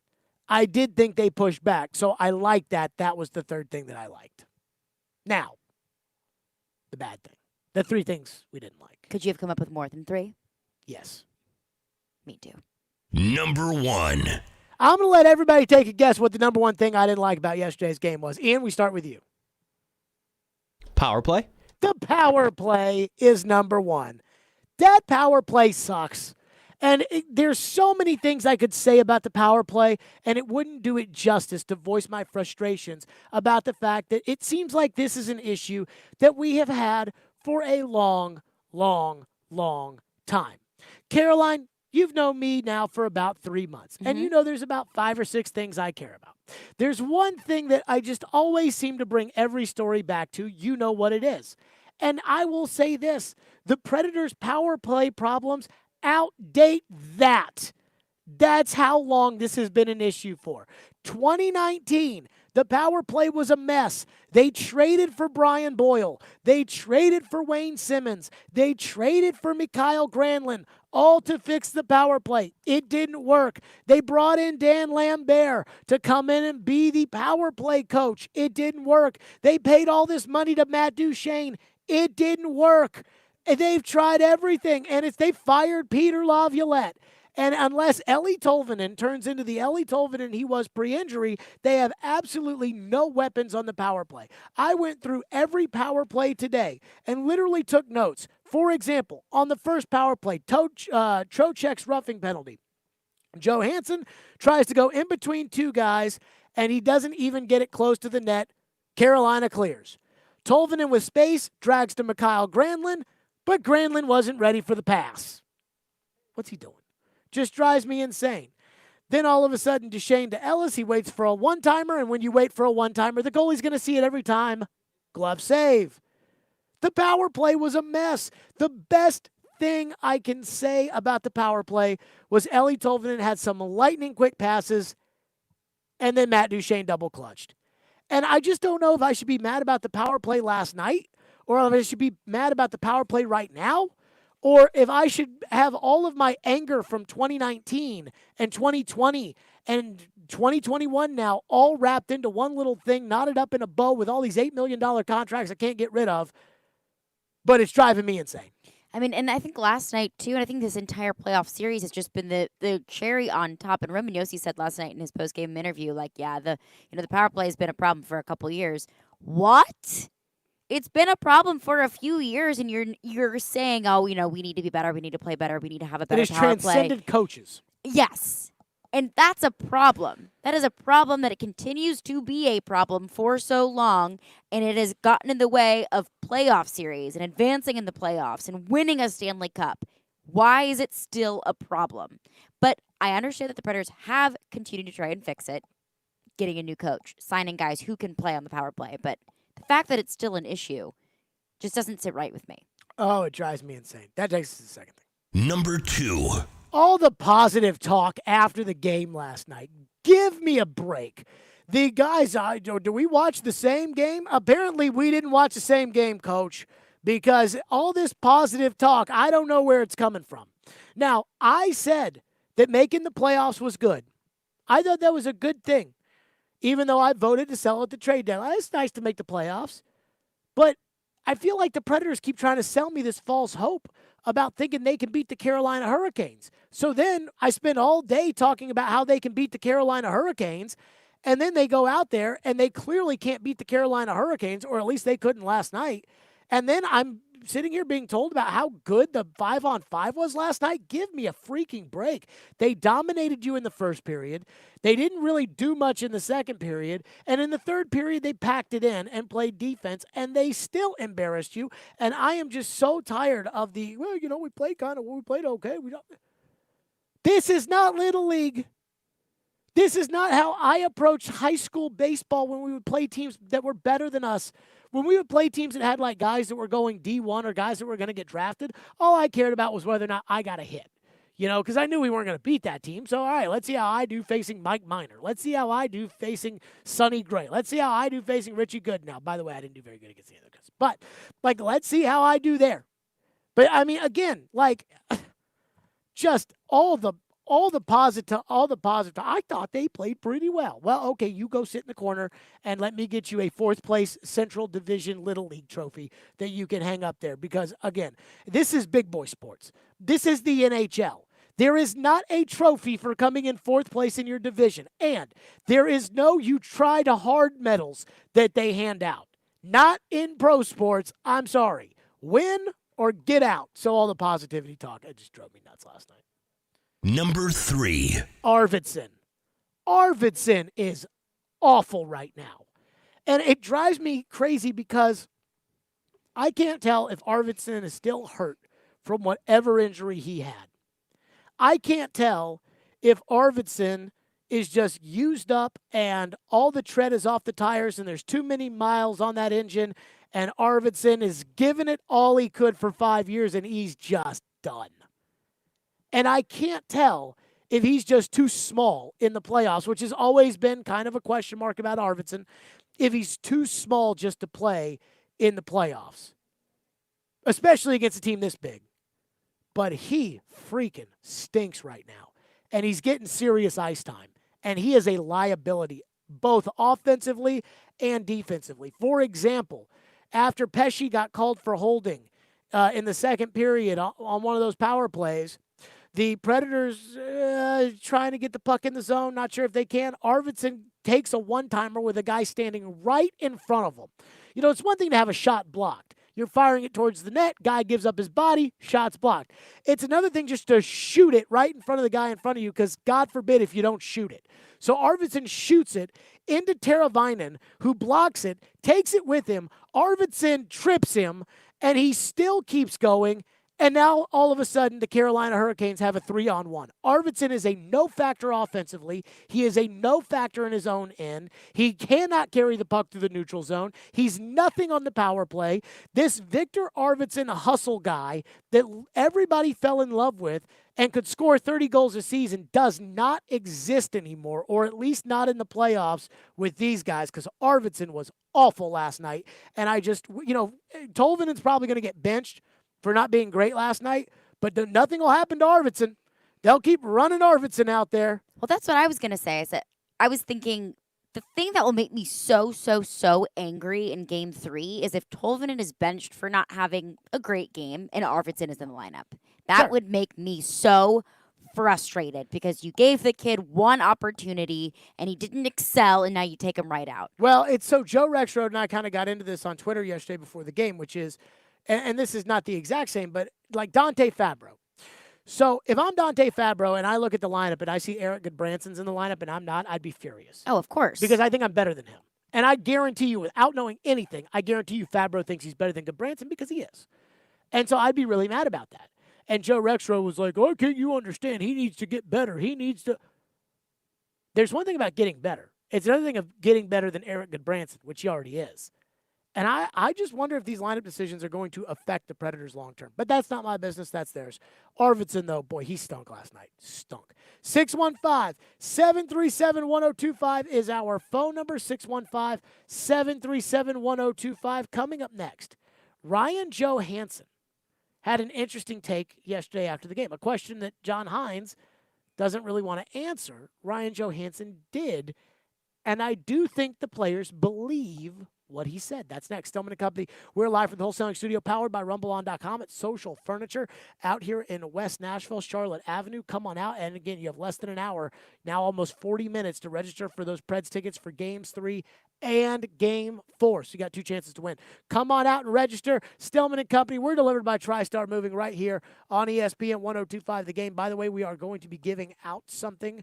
I did think they pushed back, so I liked that. That was the third thing that I liked. Now, the bad thing. The three things we didn't like. Could you have come up with more than 3? Yes. Me too. Number 1. I'm going to let everybody take a guess what the number one thing I didn't like about yesterday's game was. Ian, we start with you. Power play? The power play is number 1. That power play sucks. And there's so many things I could say about the power play, and it wouldn't do it justice to voice my frustrations about the fact that it seems like this is an issue that we have had for a long, long, long time. Caroline, you've known me now for about 3 months, and you know there's about 5 or 6 things I care about. There's one thing that I just always seem to bring every story back to. You know what it is. And I will say this, the Predators' power play problems outdate that. That's how long this has been an issue for. 2019, the power play was a mess. They traded for Brian Boyle. They traded for Wayne Simmons. They traded for Mikael Granlund, all to fix the power play. It didn't work. They brought in Dan Lambert to come in and be the power play coach. It didn't work. They paid all this money to Matt Duchene. It didn't work. And they've tried everything, and they fired Peter Laviolette. And unless Ellie Tolvanen turns into the Ellie Tolvanen he was pre-injury, they have absolutely no weapons on the power play. I went through every power play today and literally took notes. For example, on the first power play, Trocheck's roughing penalty. Johansson tries to go in between 2 guys, and he doesn't even get it close to the net. Carolina clears. Tolvanen with space drags to Mikael Granlund, but Granlund wasn't ready for the pass. What's he doing? Just drives me insane. Then all of a sudden, Duchene to Ellis, he waits for a one-timer, and when you wait for a one-timer, the goalie's going to see it every time. Glove save. The power play was a mess. The best thing I can say about the power play was Ellie Tolvanen had some lightning quick passes, and then Matt Duchene double-clutched. And I just don't know if I should be mad about the power play last night, or if I should be mad about the power play right now, or if I should have all of my anger from 2019 and 2020 and 2021 now all wrapped into one little thing, knotted up in a bow with all these $8 million contracts I can't get rid of, but it's driving me insane. I mean, and I think last night, too, and I think this entire playoff series has just been the cherry on top. And Roman Josi said last night in his post-game interview, like, yeah, the power play has been a problem for a couple years. What? It's been a problem for a few years, and you're saying, oh, we need to be better, we need to play better, we need to have a better power play. It has transcended coaches. Yes. And that's a problem. That is a problem that it continues to be a problem for so long, and it has gotten in the way of playoff series and advancing in the playoffs and winning a Stanley Cup. Why is it still a problem? But I understand that the Predators have continued to try and fix it, getting a new coach, signing guys who can play on the power play, but the fact that it's still an issue just doesn't sit right with me. Oh, it drives me insane. That takes us to the second thing. Number 2. All the positive talk after the game last night. Give me a break. The guys, do we watch the same game? Apparently, we didn't watch the same game, Coach, because all this positive talk, I don't know where it's coming from. Now, I said that making the playoffs was good. I thought that was a good thing. Even though I voted to sell at the trade deadline. It's nice to make the playoffs. But I feel like the Predators keep trying to sell me this false hope about thinking they can beat the Carolina Hurricanes. So then I spend all day talking about how they can beat the Carolina Hurricanes, and then they go out there and they clearly can't beat the Carolina Hurricanes, or at least they couldn't last night. And then I'm sitting here being told about how good the 5-on-5 was last night. Give me a freaking break. They dominated you in the first period. They didn't really do much in the second period. And in the third period, they packed it in and played defense, and they still embarrassed you. And I am just so tired of we played okay. This is not Little League. This is not how I approached high school baseball when we would play teams that were better than us. When we would play teams that had like guys that were going D1 or guys that were going to get drafted, all I cared about was whether or not I got a hit. Because I knew we weren't going to beat that team. So, all right, let's see how I do facing Mike Minor. Let's see how I do facing Sonny Gray. Let's see how I do facing Richie Good. Now, by the way, I didn't do very good against the other guys. But, let's see how I do there. But, I mean, again, just all the positive. I thought they played pretty well. Well, okay, you go sit in the corner and let me get you a 4th place Central Division Little League trophy that you can hang up there. Because, again, this is big boy sports. This is the NHL. There is not a trophy for coming in 4th place in your division. And there is no you tried hard medals that they hand out. Not in pro sports. I'm sorry. Win or get out. So all the positivity talk, it just drove me nuts last night. Number 3. Arvidsson. Arvidsson is awful right now. And it drives me crazy because I can't tell if Arvidsson is still hurt from whatever injury he had. I can't tell if Arvidsson is just used up and all the tread is off the tires and there's too many miles on that engine and Arvidsson is giving it all he could for 5 years and he's just done. And I can't tell if he's just too small in the playoffs, which has always been kind of a question mark about Arvidsson, if he's too small just to play in the playoffs, especially against a team this big. But he freaking stinks right now. And he's getting serious ice time. And he is a liability, both offensively and defensively. For example, after Pesci got called for holding in the second period on one of those power plays, the Predators trying to get the puck in the zone, not sure if they can. Arvidsson takes a one-timer with a guy standing right in front of him. It's one thing to have a shot blocked. You're firing it towards the net. Guy gives up his body. Shot's blocked. It's another thing just to shoot it right in front of the guy in front of you because God forbid if you don't shoot it. So Arvidsson shoots it into Teravainen, who blocks it, takes it with him. Arvidsson trips him, and he still keeps going. And now, all of a sudden, the Carolina Hurricanes have a 3-on-1. Arvidsson is a no-factor offensively. He is a no-factor in his own end. He cannot carry the puck through the neutral zone. He's nothing on the power play. This Victor Arvidsson hustle guy that everybody fell in love with and could score 30 goals a season does not exist anymore, or at least not in the playoffs with these guys, because Arvidsson was awful last night. And I just, Tolvanen's probably going to get benched for not being great last night, but nothing will happen to Arvidsson. They'll keep running Arvidsson out there. Well, that's what I was going to say. I was thinking the thing that will make me so angry in Game 3 is if Tolvanen is benched for not having a great game and Arvidsson is in the lineup. That would make me so frustrated because you gave the kid one opportunity and he didn't excel and now you take him right out. Well, it's so Joe Rexrode and I kind of got into this on Twitter yesterday before the game, which is, and this is not the exact same, but like Dante Fabro. So if I'm Dante Fabro and I look at the lineup and I see Eric Goodbranson's in the lineup and I'm not, I'd be furious. Oh, of course. Because I think I'm better than him. And I guarantee you, without knowing anything, I guarantee you Fabro thinks he's better than Goodbranson because he is. And so I'd be really mad about that. And Joe Rexrode was like, oh, can't you understand? He needs to get better. He needs to. There's one thing about getting better. It's another thing of getting better than Eric Goodbranson, which he already is. And I just wonder if these lineup decisions are going to affect the Predators long term. But that's not my business. That's theirs. Arvidsson, though, boy, he stunk last night. Stunk. 615-737-1025 is our phone number. 615-737-1025. Coming up next, Ryan Johansson had an interesting take yesterday after the game. A question that John Hines doesn't really want to answer. Ryan Johansson did. And I do think the players believe what he said. That's next. Stillman Company. We're live from the wholesaling studio powered by RumbleOn.com at Social Furniture out here in West Nashville, Charlotte Avenue. Come on out. And again, you have less than an hour, now almost 40 minutes to register for those Preds tickets for Games 3 and Game 4. So you got two chances to win. Come on out and register. Stillman Company. We're delivered by TriStar Moving right here on ESPN 1025 The Game. By the way, we are going to be giving out something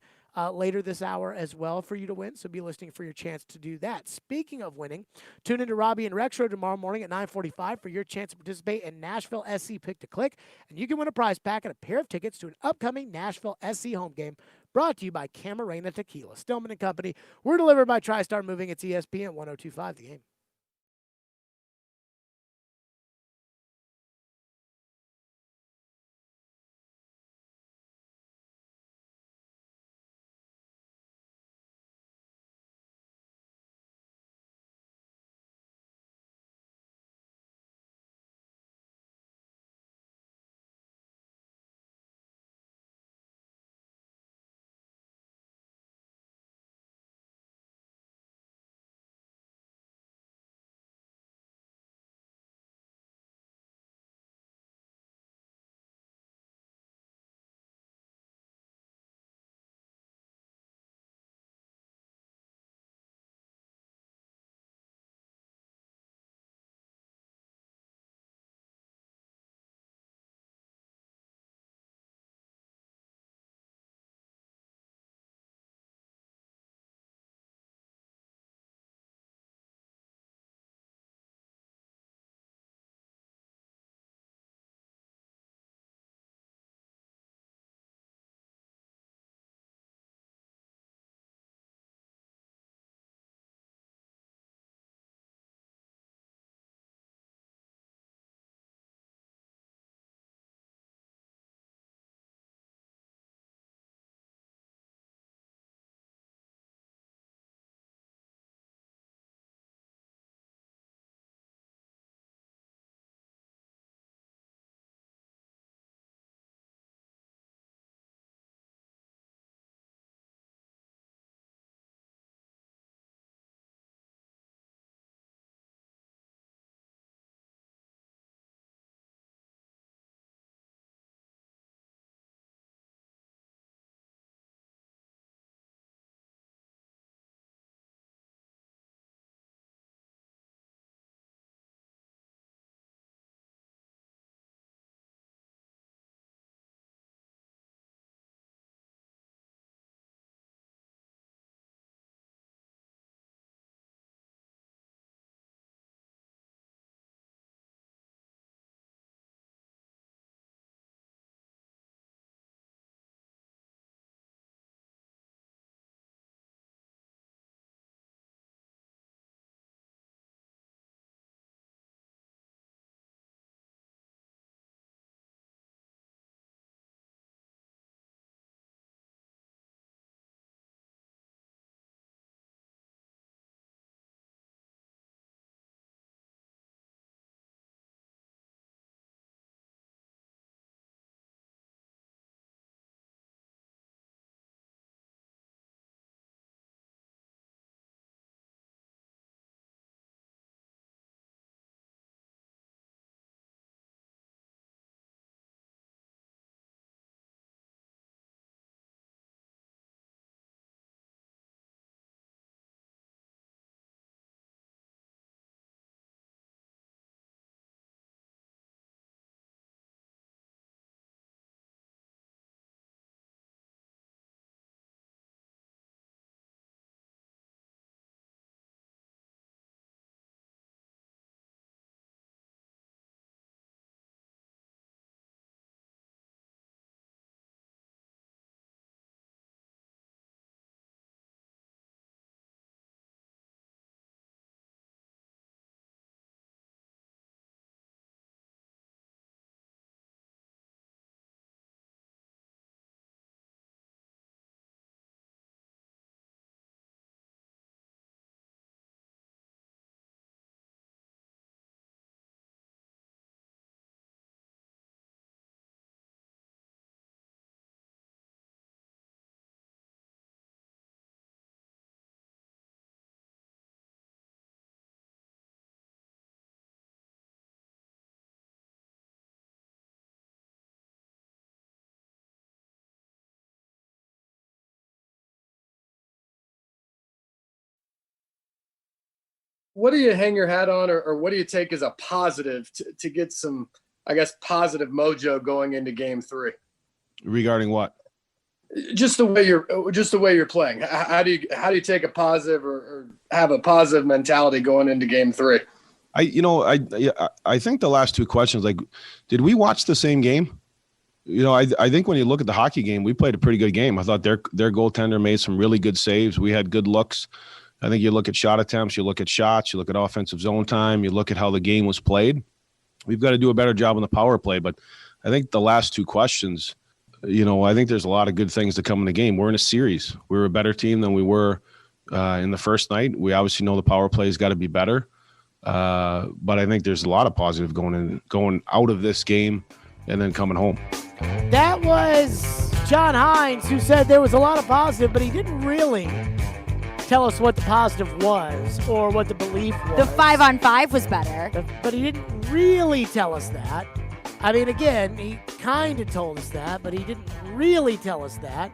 later this hour as well for you to win. So be listening for your chance to do that. Speaking of winning, tune into Robbie and Rexro tomorrow morning at 9:45 for your chance to participate in Nashville SC Pick to Click. And you can win a prize pack and a pair of tickets to an upcoming Nashville SC home game brought to you by Camarena Tequila. Stillman Company. We're delivered by TriStar Moving. It's ESPN 102.5 The Game. What do you hang your hat on, or what do you take as a positive to get some, I guess, positive mojo going into game 3? Regarding what? Just the way you're playing. How do you take a positive or have a positive mentality going into Game 3? I think the last two questions, like, did we watch the same game? I think when you look at the hockey game, we played a pretty good game. I thought their goaltender made some really good saves. We had good looks. I think you look at shot attempts, you look at shots, you look at offensive zone time, you look at how the game was played. We've got to do a better job on the power play. But I think the last two questions, I think there's a lot of good things to come in the game. We're in a series. We're a better team than we were in the first night. We obviously know the power play has got to be better. But I think there's a lot of positive going out of this game and then coming home. That was John Hines, who said there was a lot of positive, but he didn't really tell us what the positive was or what the belief was. The 5-on-5 was better. But he didn't really tell us that. I mean, again, he kind of told us that, but he didn't really tell us that.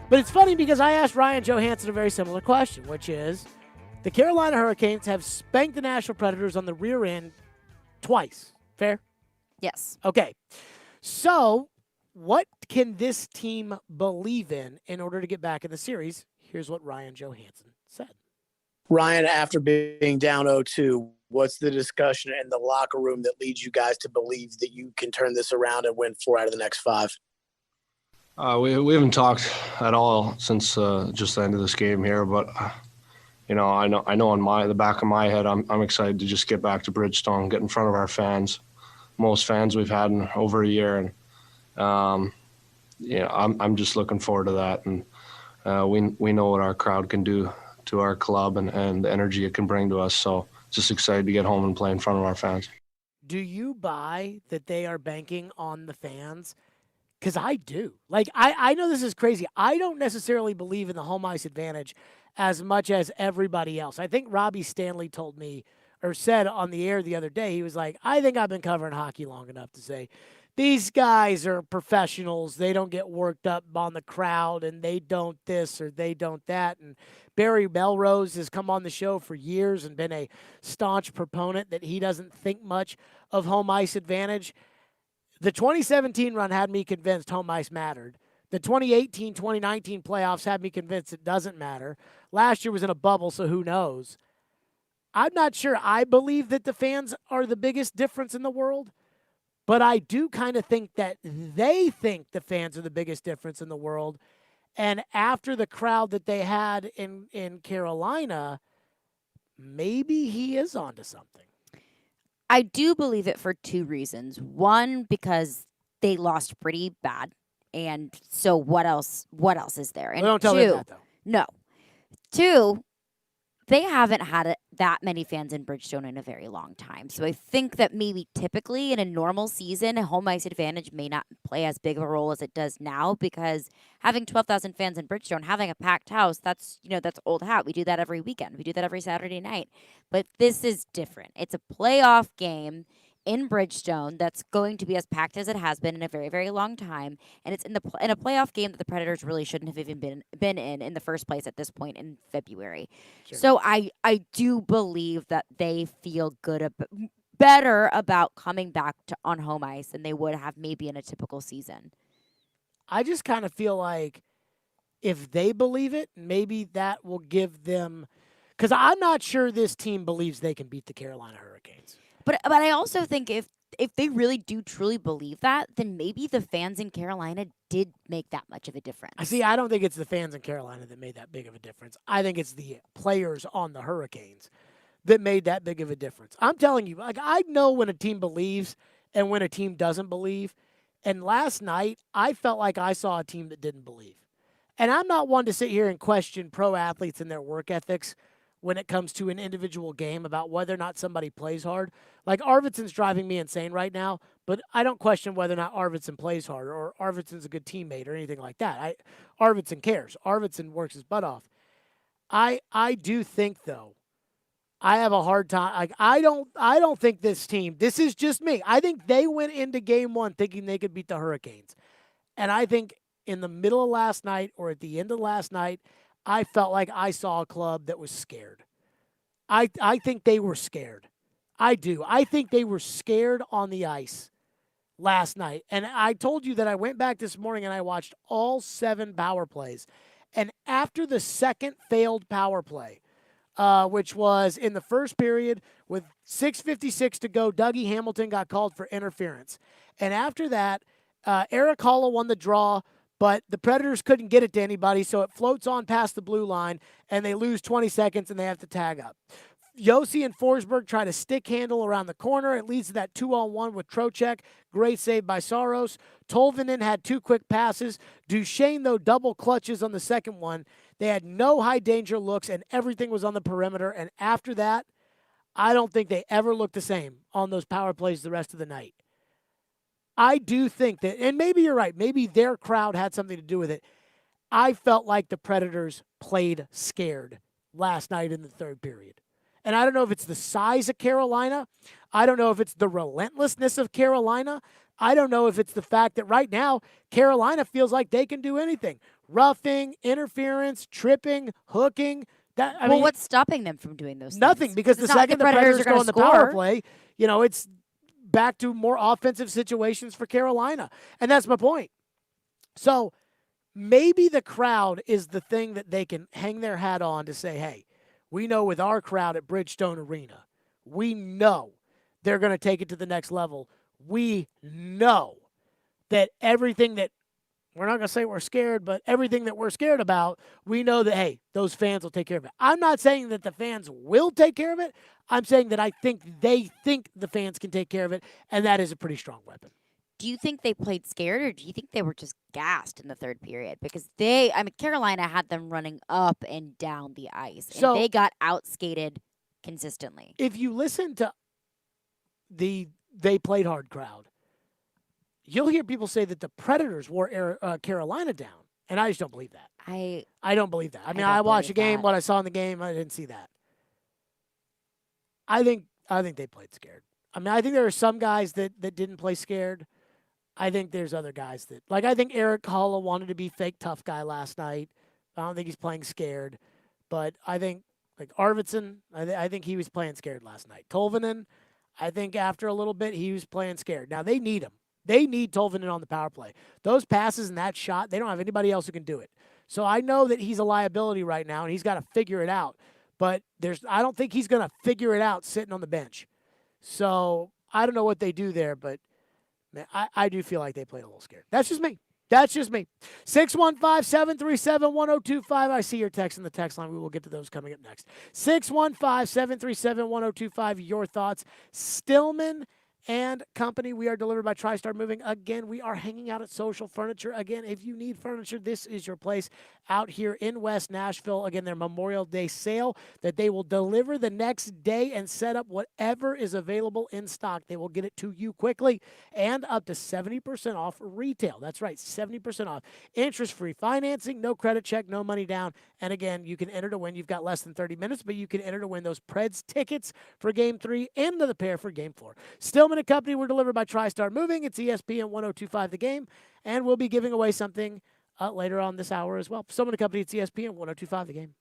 But it's funny because I asked Ryan Johansson a very similar question, which is, the Carolina Hurricanes have spanked the Nashville Predators on the rear end twice. Fair? Yes. Okay. So, what can this team believe in order to get back in the series? Here's what Ryan Johansson said. Ryan, after being down 0-2, what's the discussion in the locker room that leads you guys to believe that you can turn this around and win 4 out of the next 5? We haven't talked at all since just the end of this game here, but I know on the back of my head, I'm excited to just get back to Bridgestone, get in front of our fans, most fans we've had in over a year, and I'm just looking forward to that. And we know what our crowd can do to our club and the energy it can bring to us. So just excited to get home and play in front of our fans. Do you buy that they are banking on the fans? Because I do. Like, I know this is crazy. I don't necessarily believe in the home ice advantage as much as everybody else. I think Robbie Stanley told me or said on the air the other day, he was like, I think I've been covering hockey long enough to say, these guys are professionals. They don't get worked up on the crowd, and they don't this or they don't that. And Barry Melrose has come on the show for years and been a staunch proponent that he doesn't think much of home ice advantage. The 2017 run had me convinced home ice mattered. The 2018-2019 playoffs had me convinced it doesn't matter. Last year was in a bubble, so who knows? I'm not sure I believe that the fans are the biggest difference in the world, but I do kind of think that they think the fans are the biggest difference in the world. And after the crowd that they had in Carolina, maybe he is onto something. I do believe it for two reasons. One, because they lost pretty bad. And so what else is there? And well, don't tell them that, though. No. Two, they haven't had that many fans in Bridgestone in a very long time. So I think that maybe typically in a normal season, a home ice advantage may not play as big of a role as it does now, because having 12,000 fans in Bridgestone, having a packed house, that's old hat. We do that every weekend. We do that every Saturday night. But this is different. It's a playoff game in Bridgestone that's going to be as packed as it has been in a very, very long time, and it's in a playoff game that the Predators really shouldn't have even been in the first place at this point in February. Sure. So I do believe that they feel better about coming back on home ice than they would have maybe in a typical season. I just kind of feel like if they believe it, maybe that will give them, because I'm not sure this team believes they can beat the Carolina Hurricanes. But I also think if they really do truly believe that, then maybe the fans in Carolina did make that much of a difference. See, I don't think it's the fans in Carolina that made that big of a difference. I think it's the players on the Hurricanes that made that big of a difference. I'm telling you, like, I know when a team believes and when a team doesn't believe. And last night, I felt like I saw a team that didn't believe. And I'm not one to sit here and question pro athletes and their work ethics when it comes to an individual game about whether or not somebody plays hard. Like, Arvidsson's driving me insane right now, but I don't question whether or not Arvidsson plays hard or Arvidsson's a good teammate or anything like that. Arvidsson cares. Arvidsson works his butt off. I do think, though, I have a hard time. Like, I don't think this team, this is just me. I think they went into game one thinking they could beat the Hurricanes. And I think in the middle of last night or at the end of last night, I felt like I saw a club that was scared. I think they were scared. I do. I think they were scared on the ice last night. And I told you that I went back this morning and I watched all 7 power plays. And after the second failed power play, which was in the first period with 6:56 to go, Dougie Hamilton got called for interference. And after that, Eric Holla won the draw, but the Predators couldn't get it to anybody, so it floats on past the blue line, and they lose 20 seconds, and they have to tag up. Yossi and Forsberg try to stick handle around the corner. It leads to that 2-on-1 with Trocheck. Great save by Saros. Tolvanen had 2 quick passes. Duchesne, though, double clutches on the second one. They had no high danger looks, and everything was on the perimeter. And after that, I don't think they ever looked the same on those power plays the rest of the night. I do think that, and maybe you're right, maybe their crowd had something to do with it. I felt like the Predators played scared last night in the third period. And I don't know if it's the size of Carolina. I don't know if it's the relentlessness of Carolina. I don't know if it's the fact that right now Carolina feels like they can do anything. Roughing, interference, tripping, hooking. I mean, what's stopping them from doing those nothing, things? because the It's not like second the Predators go on the power play, it's back to more offensive situations for Carolina. And that's my point. So maybe the crowd is the thing that they can hang their hat on to say, hey, we know with our crowd at Bridgestone Arena, we know they're going to take it to the next level. We know that everything that, we're not going to say we're scared, but everything that we're scared about, we know that, hey, those fans will take care of it. I'm not saying that the fans will take care of it. I'm saying that I think they think the fans can take care of it, and that is a pretty strong weapon. Do you think they played scared, or do you think they were just gassed in the third period? Because Carolina had them running up and down the ice, and they got outskated consistently. If you listen to the they played hard crowd, you'll hear people say that the Predators wore Carolina down, and I just don't believe that. I don't believe that. I mean, I watched the game. What I saw in the game, I didn't see that. I think they played scared. I mean, I think there are some guys that didn't play scared. I think there's other guys that, like, I think Eric Holla wanted to be fake tough guy last night. I don't think he's playing scared. But I think, like, Arvidsson, I think he was playing scared last night. Tolvanen, I think after a little bit, he was playing scared. Now, they need him. They need Tolvanen on the power play. Those passes and that shot, they don't have anybody else who can do it. So I know that he's a liability right now, and he's got to figure it out. But I don't think he's going to figure it out sitting on the bench. So I don't know what they do there, but man, I do feel like they played a little scared. That's just me. 615-737-1025. I see your text in the text line. We will get to those coming up next. 615-737-1025. Your thoughts. Stillman and Company. We are delivered by TriStar Moving. Again, we are hanging out at Social Furniture. Again, if you need furniture, this is your place out here in West Nashville. Again, their Memorial Day sale that they will deliver the next day and set up whatever is available in stock. They will get it to you quickly and up to 70% off retail. That's right, 70% off. Interest-free financing, no credit check, no money down. And again, you can enter to win. You've got less than 30 minutes, but you can enter to win those Preds tickets for Game 3 and the pair for Game 4. Stillman and Company were delivered by TriStar Moving. It's ESPN 1025 The Game, and we'll be giving away something later on this hour as well. Stillman and Company, it's ESPN 1025 The Game.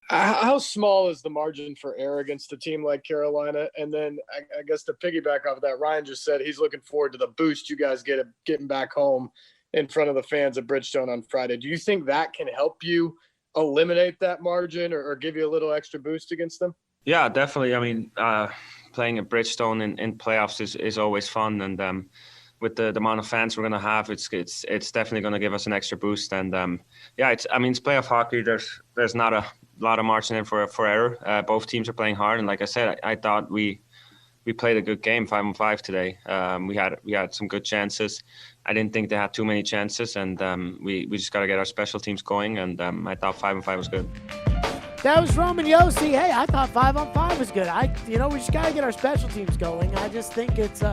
How small is the margin for error against a team like Carolina? And then I guess to piggyback off of that, Ryan just said he's looking forward to the boost you guys get getting back home in front of the fans at Bridgestone on Friday. Do you think that can help you eliminate that margin or give you a little extra boost against them? Yeah, definitely. I mean, playing at Bridgestone in playoffs is always fun, and with the amount of fans we're going to have, it's definitely going to give us an extra boost. And it's playoff hockey. There's not a lot of margin in for error. Both teams are playing hard, and like I said, I thought we played a good game, 5-on-5 today. We had some good chances. I didn't think they had too many chances, and we just got to get our special teams going. And I thought 5-on-5 was good. That was Roman Yossi. Hey, I thought 5-on-5 was good. We just got to get our special teams going. I just think it's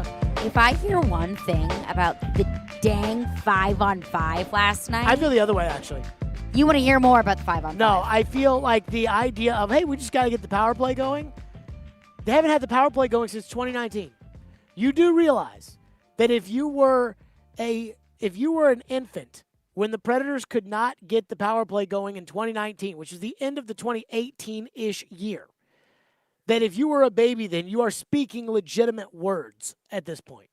If I hear one thing about the dang 5-on-5 last night, I feel the other way, actually. You want to hear more about the 5-on-5? No, I feel like the idea of, hey, we just got to get the power play going. They haven't had the power play going since 2019. You do realize that if you were an infant when the Predators could not get the power play going in 2019, which is the end of the 2018-ish year, that if you were a baby then, you are speaking legitimate words at this point.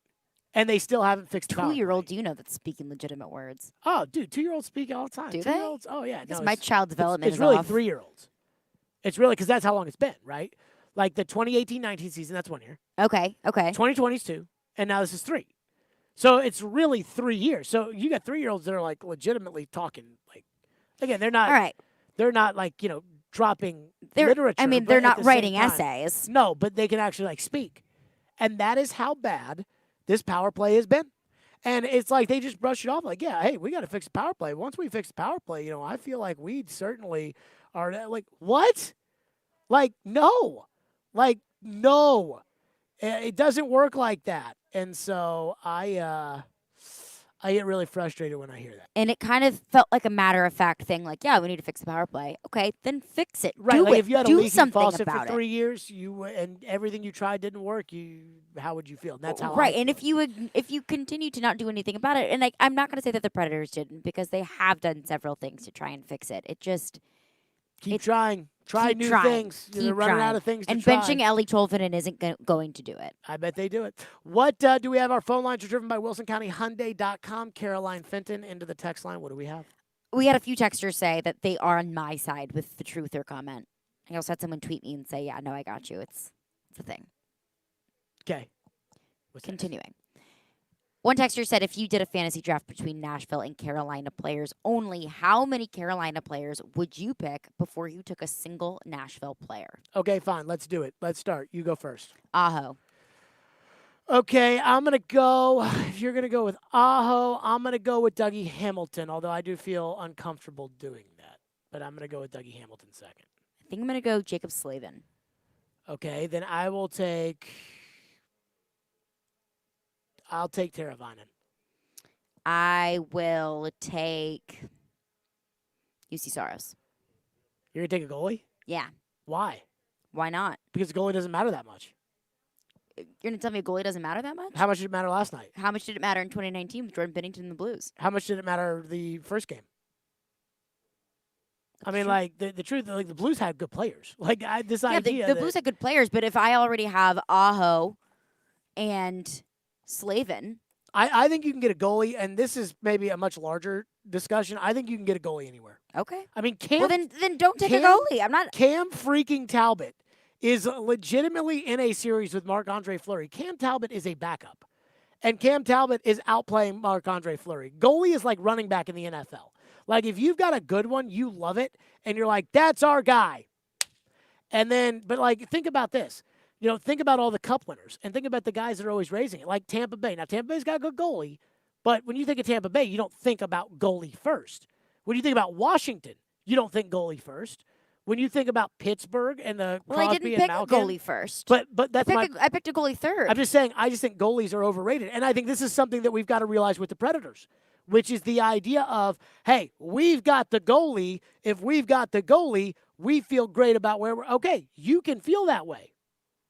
And they still haven't fixed the power play. 2-year-old, do you know that's speaking legitimate words? Oh, dude, 2-year-olds speak all the time. Do 2-year-olds? Oh, yeah. Because my child development it's is really off. 3-year-olds. It's really, because that's how long it's been, right? Like the 2018-19 season, that's 1 year. Okay. 2020 is 2, and now this is 3. So it's really 3 years. So you got 3-year-olds that are like legitimately talking. Like, again, they're not. All right. They're not like dropping literature. I mean, but they're at not the writing same time- essays. No, but they can actually speak, and that is how bad this power play has been. And it's like they just brush it off. Like, yeah, hey, we got to fix the power play. Once we fix the power play, I feel like we certainly are. Like, what? Like, no. Like, no. It doesn't work like that. And so I get really frustrated when I hear that. And it kind of felt like a matter-of-fact thing. Like, yeah, we need to fix the power play. Okay, then fix it. Right. Do Like it. if you had a Do leaking something faucet about for 3 it. years, and everything you tried didn't work, how would you feel? And that's how Right, I and if you continue to not do anything about it, and I'm not going to say that the Predators didn't, because they have done several things to try and fix it. It just keep trying. Try keep new trying. things. Keep They're running trying. out of things to and try. benching Ellie Tolvanen isn't going to do it. I bet they do it. What do we have? Our phone lines are driven by WilsonCountyHyundai.com. Caroline Fenton into the text line. What do we have? We had a few texters say that they are on my side with the truther comment. I also had someone tweet me and say, yeah, no, I got you. It's a thing. Okay. Continuing. One texter said, if you did a fantasy draft between Nashville and Carolina players only, how many Carolina players would you pick before you took a single Nashville player? Okay, fine. Let's do it. Let's start. You go first. Aho. Okay, I'm going to go. If you're going to go with Aho, I'm going to go with Dougie Hamilton, although I do feel uncomfortable doing that. But I'm going to go with Dougie Hamilton second. I think I'm going to go Jacob Slavin. Okay, then I'll take Teravainen. I will take UC Saros. You're going to take a goalie? Yeah. Why? Why not? Because the goalie doesn't matter that much. You're going to tell me a goalie doesn't matter that much? How much did it matter last night? How much did it matter in 2019 with Jordan Binnington and the Blues? How much did it matter the first game? I mean, true. like, the truth, like, the Blues had good players. Like, this Yeah, idea the that- Blues had good players, but if I already have Aho and Slavin. I think you can get a goalie, and this is maybe a much larger discussion. I think you can get a goalie anywhere. Okay. I mean, Cam. Well, then don't take a goalie. I'm not. Cam freaking Talbot is legitimately in a series with Marc-Andre Fleury. Cam Talbot is a backup, and Cam Talbot is outplaying Marc-Andre Fleury. Goalie is like running back in the NFL. Like, if you've got a good one, you love it, and you're like, that's our guy. And then, but like, think about this. Think about all the cup winners, and think about the guys that are always raising it, like Tampa Bay. Now, Tampa Bay's got a good goalie, but when you think of Tampa Bay, you don't think about goalie first. When you think about Washington, you don't think goalie first. When you think about Pittsburgh and the Crosby I didn't and pick Malkin, a goalie first. But that's I picked a goalie third. I'm just saying, I just think goalies are overrated, and I think this is something that we've got to realize with the Predators, which is the idea of, hey, we've got the goalie. If we've got the goalie, we feel great about where we're. Okay, you can feel that way.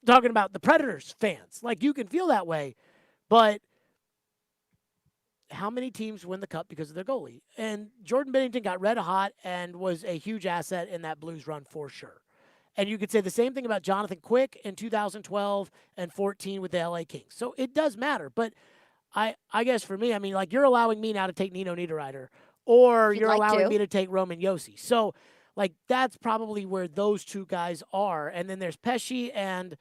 Talking about the Predators fans, like, you can feel that way, but how many teams win the cup because of their goalie. And Jordan Bennington got red hot and was a huge asset in that Blues run for sure. And you could say the same thing about Jonathan Quick in 2012 and 14 with the LA Kings. So it does matter. But I guess for me, I mean, like you're allowing me now to take Nino Niederreiter, or you're allowing me to take Roman Josi. So, like, that's probably where those two guys are. And then there's Pesci and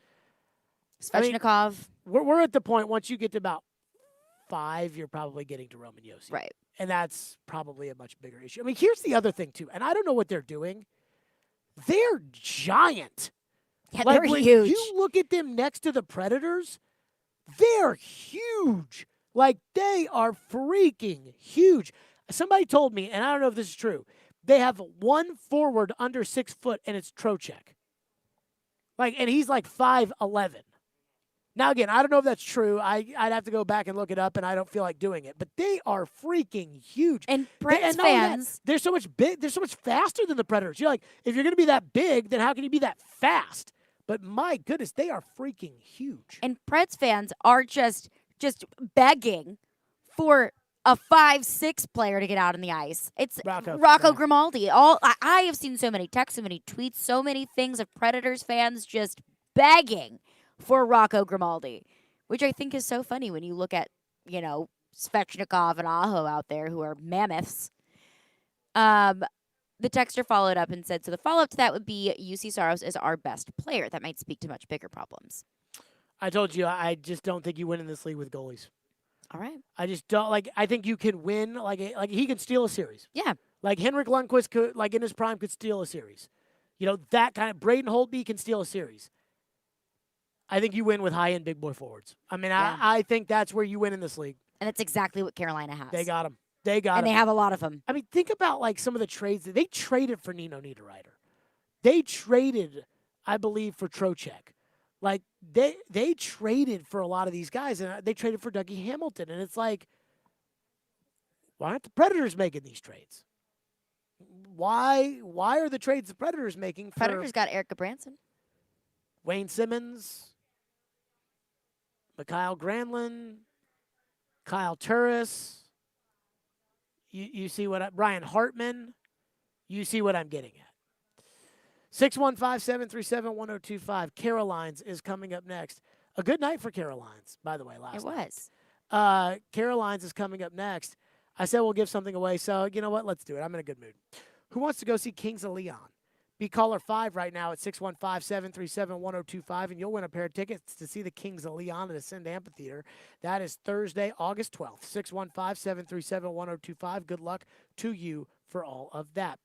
Svechnikov. We're at the point, once you get to about 5, you're probably getting to Roman Josi. Right. And that's probably a much bigger issue. I mean, here's the other thing, too, and I don't know what they're doing. They're giant. Yeah, like, they're when huge. You look at them next to the Predators, they're huge. Like, they are freaking huge. Somebody told me, and I don't know if this is true, they have one forward under 6 foot, and it's Trocheck. Like, and he's like 5'11". Now, again, I don't know if that's true. I'd have to go back and look it up, and I don't feel like doing it. But they are freaking huge. And Preds fans, they're so much big. They're so much faster than the Predators. You're like, if you're going to be that big, then how can you be that fast? But my goodness, they are freaking huge. And Preds fans are just begging for a 5'6" player to get out on the ice. It's Rocco Grimaldi. I have seen so many texts, so many tweets, so many things of Predators fans just begging for Rocco Grimaldi, which I think is so funny when you look at, Svechnikov and Aho out there who are mammoths. The texter followed up and said, so the follow-up to that would be UC Saros is our best player. That might speak to much bigger problems. I told you, I just don't think you win in this league with goalies. All right. I just don't, I think you can win, like he can steal a series. Yeah. Like Henrik Lundqvist could, in his prime, could steal a series. That kind of, Braden Holtby can steal a series. I think you win with high-end big boy forwards. I mean, yeah. I think that's where you win in this league. And that's exactly what Carolina has. They got him. And they have a lot of them. I mean, think about, some of the trades. They traded for Nino Niederreiter. They traded, I believe, for Trocheck. They traded for a lot of these guys, and they traded for Dougie Hamilton. And it's like, why aren't the Predators making these trades? Why are the trades the Predators making for Predators got Eric Branson, Wayne Simmons, Mikhail Granlund, Kyle Turris. You see what Brian Hartman. You see what I'm getting at. 615-737-1025. Carolines is coming up next. A good night for Carolines, by the way, last night. It was. Carolines is coming up next. I said we'll give something away, so you know what? Let's do it. I'm in a good mood. Who wants to go see Kings of Leon? Be caller 5 right now at 615-737-1025, and you'll win a pair of tickets to see the Kings of Leon at Ascend Amphitheater. That is Thursday, August 12th, 615-737-1025. Good luck to you for all of that.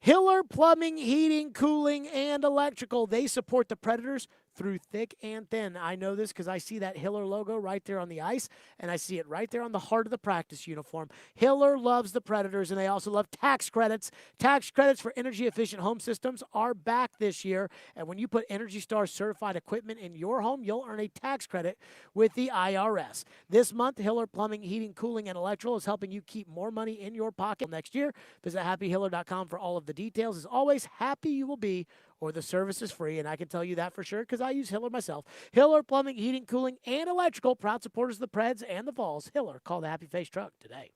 Hiller Plumbing, Heating, Cooling, and Electrical. They support the Predators through thick and thin. I know this because I see that Hiller logo right there on the ice, and I see it right there on the heart of the practice uniform. Hiller loves the Predators, and they also love tax credits. Tax credits for energy-efficient home systems are back this year, and when you put Energy Star certified equipment in your home, you'll earn a tax credit with the IRS. This month, Hiller Plumbing, Heating, Cooling, and Electrical is helping you keep more money in your pocket next year. Visit happyhiller.com for all of the details. As always, happy you will be, or the service is free, and I can tell you that for sure because I use Hiller myself. Hiller Plumbing, Heating, Cooling, and Electrical, proud supporters of the Preds and the Vols. Hiller, call the Happy Face Truck today.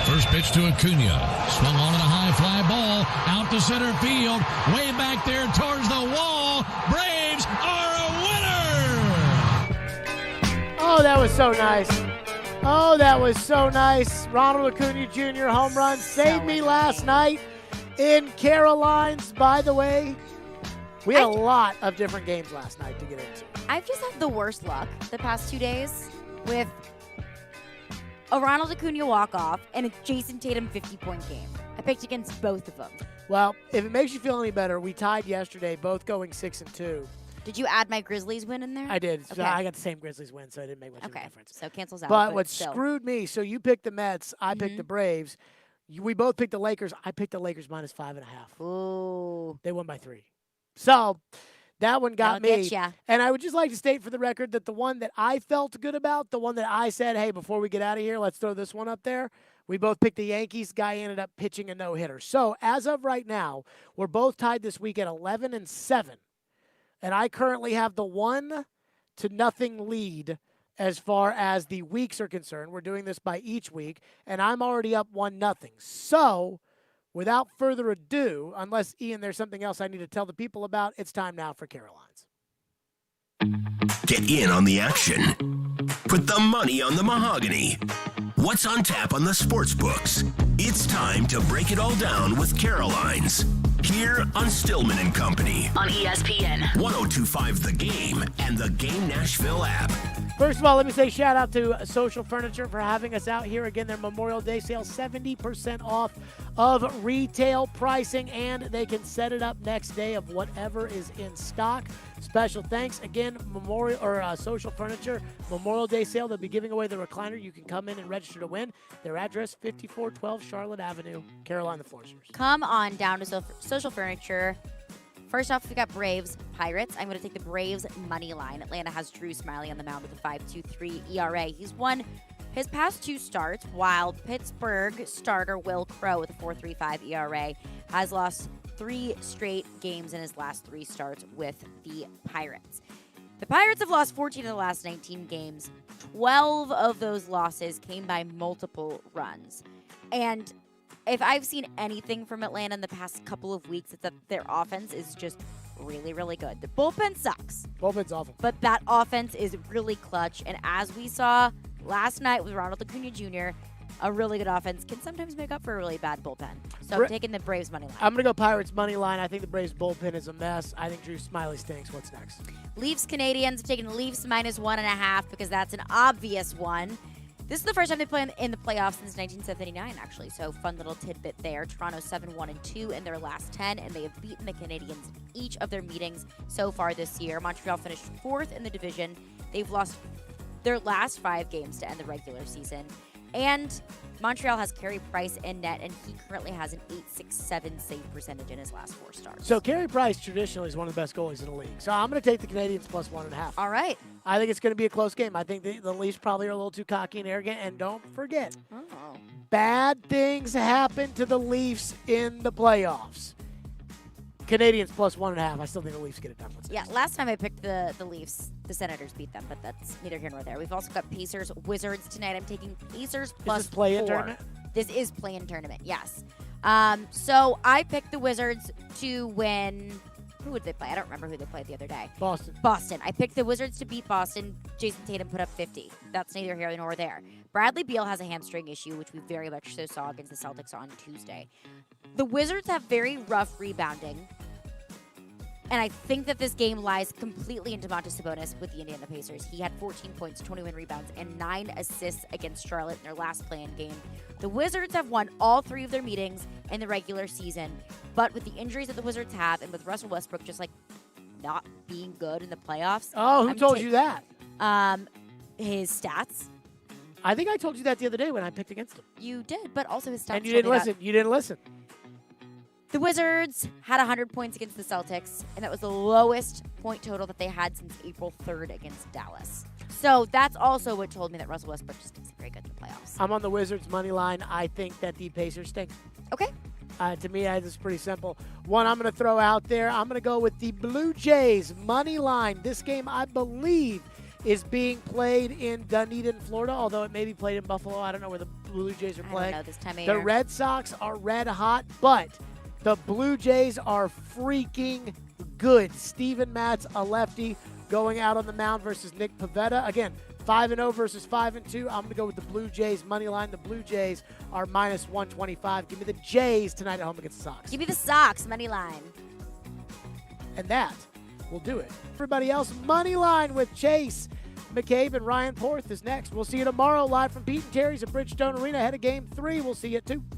First pitch to Acuna. Swung on to the high fly ball. Out to center field. Way back there towards the wall. Braves are a winner! Oh, that was so nice. Oh, that was so nice. Ronald Acuna Jr. home run saved me last night in Carolines. By the way, we had a lot of different games last night to get into. I've just had the worst luck the past 2 days with a Ronald Acuna walk-off and a Jason Tatum 50-point game. I picked against both of them. Well, if it makes you feel any better, we tied yesterday, both going 6-2. Did you add my Grizzlies win in there? I did. So Okay. I got the same Grizzlies win, so it didn't make much of a difference. So cancels out. But what still. screwed me, so you picked the Mets, I picked the Braves. We both picked the Lakers. I picked the Lakers minus 5.5. Ooh. They won by 3. So that one got That'll me. get ya. And I would just like to state for the record that the one that I felt good about, the one that I said, hey, before we get out of here, let's throw this one up there. We both picked the Yankees. Guy ended up pitching a no-hitter. So as of right now, we're both tied this week at 11-7. And I currently have the 1-0 lead as far as the weeks are concerned. We're doing this by each week, and I'm already up 1-0. So without further ado, unless, Ian, there's something else I need to tell the people about, it's time now for Carolines. Get in on the action. Put the money on the mahogany. What's on tap on the sports books? It's time to break it all down with Carolines. Here on Stillman Company. On ESPN. 102.5 The Game and the Game Nashville app. First of all, let me say shout out to Social Furniture for having us out here. Again, their Memorial Day sale, 70% off of retail pricing, and they can set it up next day of whatever is in stock. Special thanks. Again, Social Furniture, Memorial Day sale. They'll be giving away the recliner. You can come in and register to win. Their address, 5412 Charlotte Avenue, Carolina, the Floors. Come on down to Social Furniture. First off, we got Braves, Pirates. I'm going to take the Braves money line. Atlanta has Drew Smiley on the mound with a 5.23 ERA. He's won his past 2 starts, while Pittsburgh starter Will Crow with a 4.35 ERA has lost 3 straight games in his last 3 starts with the Pirates. The Pirates have lost 14 of the last 19 games. 12 of those losses came by multiple runs. And if I've seen anything from Atlanta in the past couple of weeks, it's that their offense is just really, really good. The bullpen sucks. Bullpen's awful. But that offense is really clutch. And as we saw last night with Ronald Acuna Jr., a really good offense can sometimes make up for a really bad bullpen. So I'm taking the Braves money line. I'm going to go Pirates money line. I think the Braves bullpen is a mess. I think Drew Smiley stinks. What's next? Leafs Canadians, taking the Leafs minus 1.5 because that's an obvious one. This is the first time they play in the playoffs since 1979, actually. So fun little tidbit there. Toronto 7-1-2 in their last 10, and they have beaten the Canadians in each of their meetings so far this year. Montreal finished 4th in the division. They've lost their last 5 games to end the regular season. And Montreal has Carey Price in net, and he currently has an .867 save percentage in his last 4 starts. So Carey Price traditionally is one of the best goalies in the league. So I'm going to take the Canadians plus 1.5. All right. I think it's going to be a close game. I think the Leafs probably are a little too cocky and arrogant. And don't forget, bad things happen to the Leafs in the playoffs. Canadians plus 1.5. I still think the Leafs get it done. Yeah, last time I picked the Leafs, the Senators beat them, but that's neither here nor there. We've also got Pacers, Wizards tonight. I'm taking Pacers plus Is this play-in 4. tournament? This is play-in tournament, yes. So I picked the Wizards to win. Who would they play? I don't remember who they played the other day. Boston. I picked the Wizards to beat Boston. Jason Tatum put up 50. That's neither here nor there. Bradley Beal has a hamstring issue, which we very much so saw against the Celtics on Tuesday. The Wizards have very rough rebounding. And I think that this game lies completely in Domantas Sabonis with the Indiana Pacers. He had 14 points, 21 rebounds, and 9 assists against Charlotte in their last play-in game. The Wizards have won all 3 of their meetings in the regular season, but with the injuries that the Wizards have, and with Russell Westbrook just not being good in the playoffs. Oh, who told you that? His stats. I think I told you that the other day when I picked against him. You did, but also his stats. And you didn't listen. You didn't listen. The Wizards had 100 points against the Celtics, and that was the lowest point total that they had since April 3rd against Dallas. So that's also what told me that Russell Westbrook just isn't very good in the playoffs. I'm on the Wizards' money line. I think that the Pacers stink. Okay. To me, it's pretty simple. One I'm going to throw out there, I'm going to go with the Blue Jays' money line. This game, I believe, is being played in Dunedin, Florida, although it may be played in Buffalo. I don't know where the Blue Jays are playing. I don't know this time of The year. Red Sox are red hot, but the Blue Jays are freaking good. Steven Matz, a lefty, going out on the mound versus Nick Pivetta. Again, 5-0 versus 5-2. I'm going to go with the Blue Jays money line. The Blue Jays are minus 125. Give me the Jays tonight at home against the Sox. Give me the Sox money line. And that will do it. Everybody else, money line with Chase McCabe and Ryan Porth is next. We'll see you tomorrow live from Pete and Terry's at Bridgestone Arena ahead of Game 3. We'll see you at 2.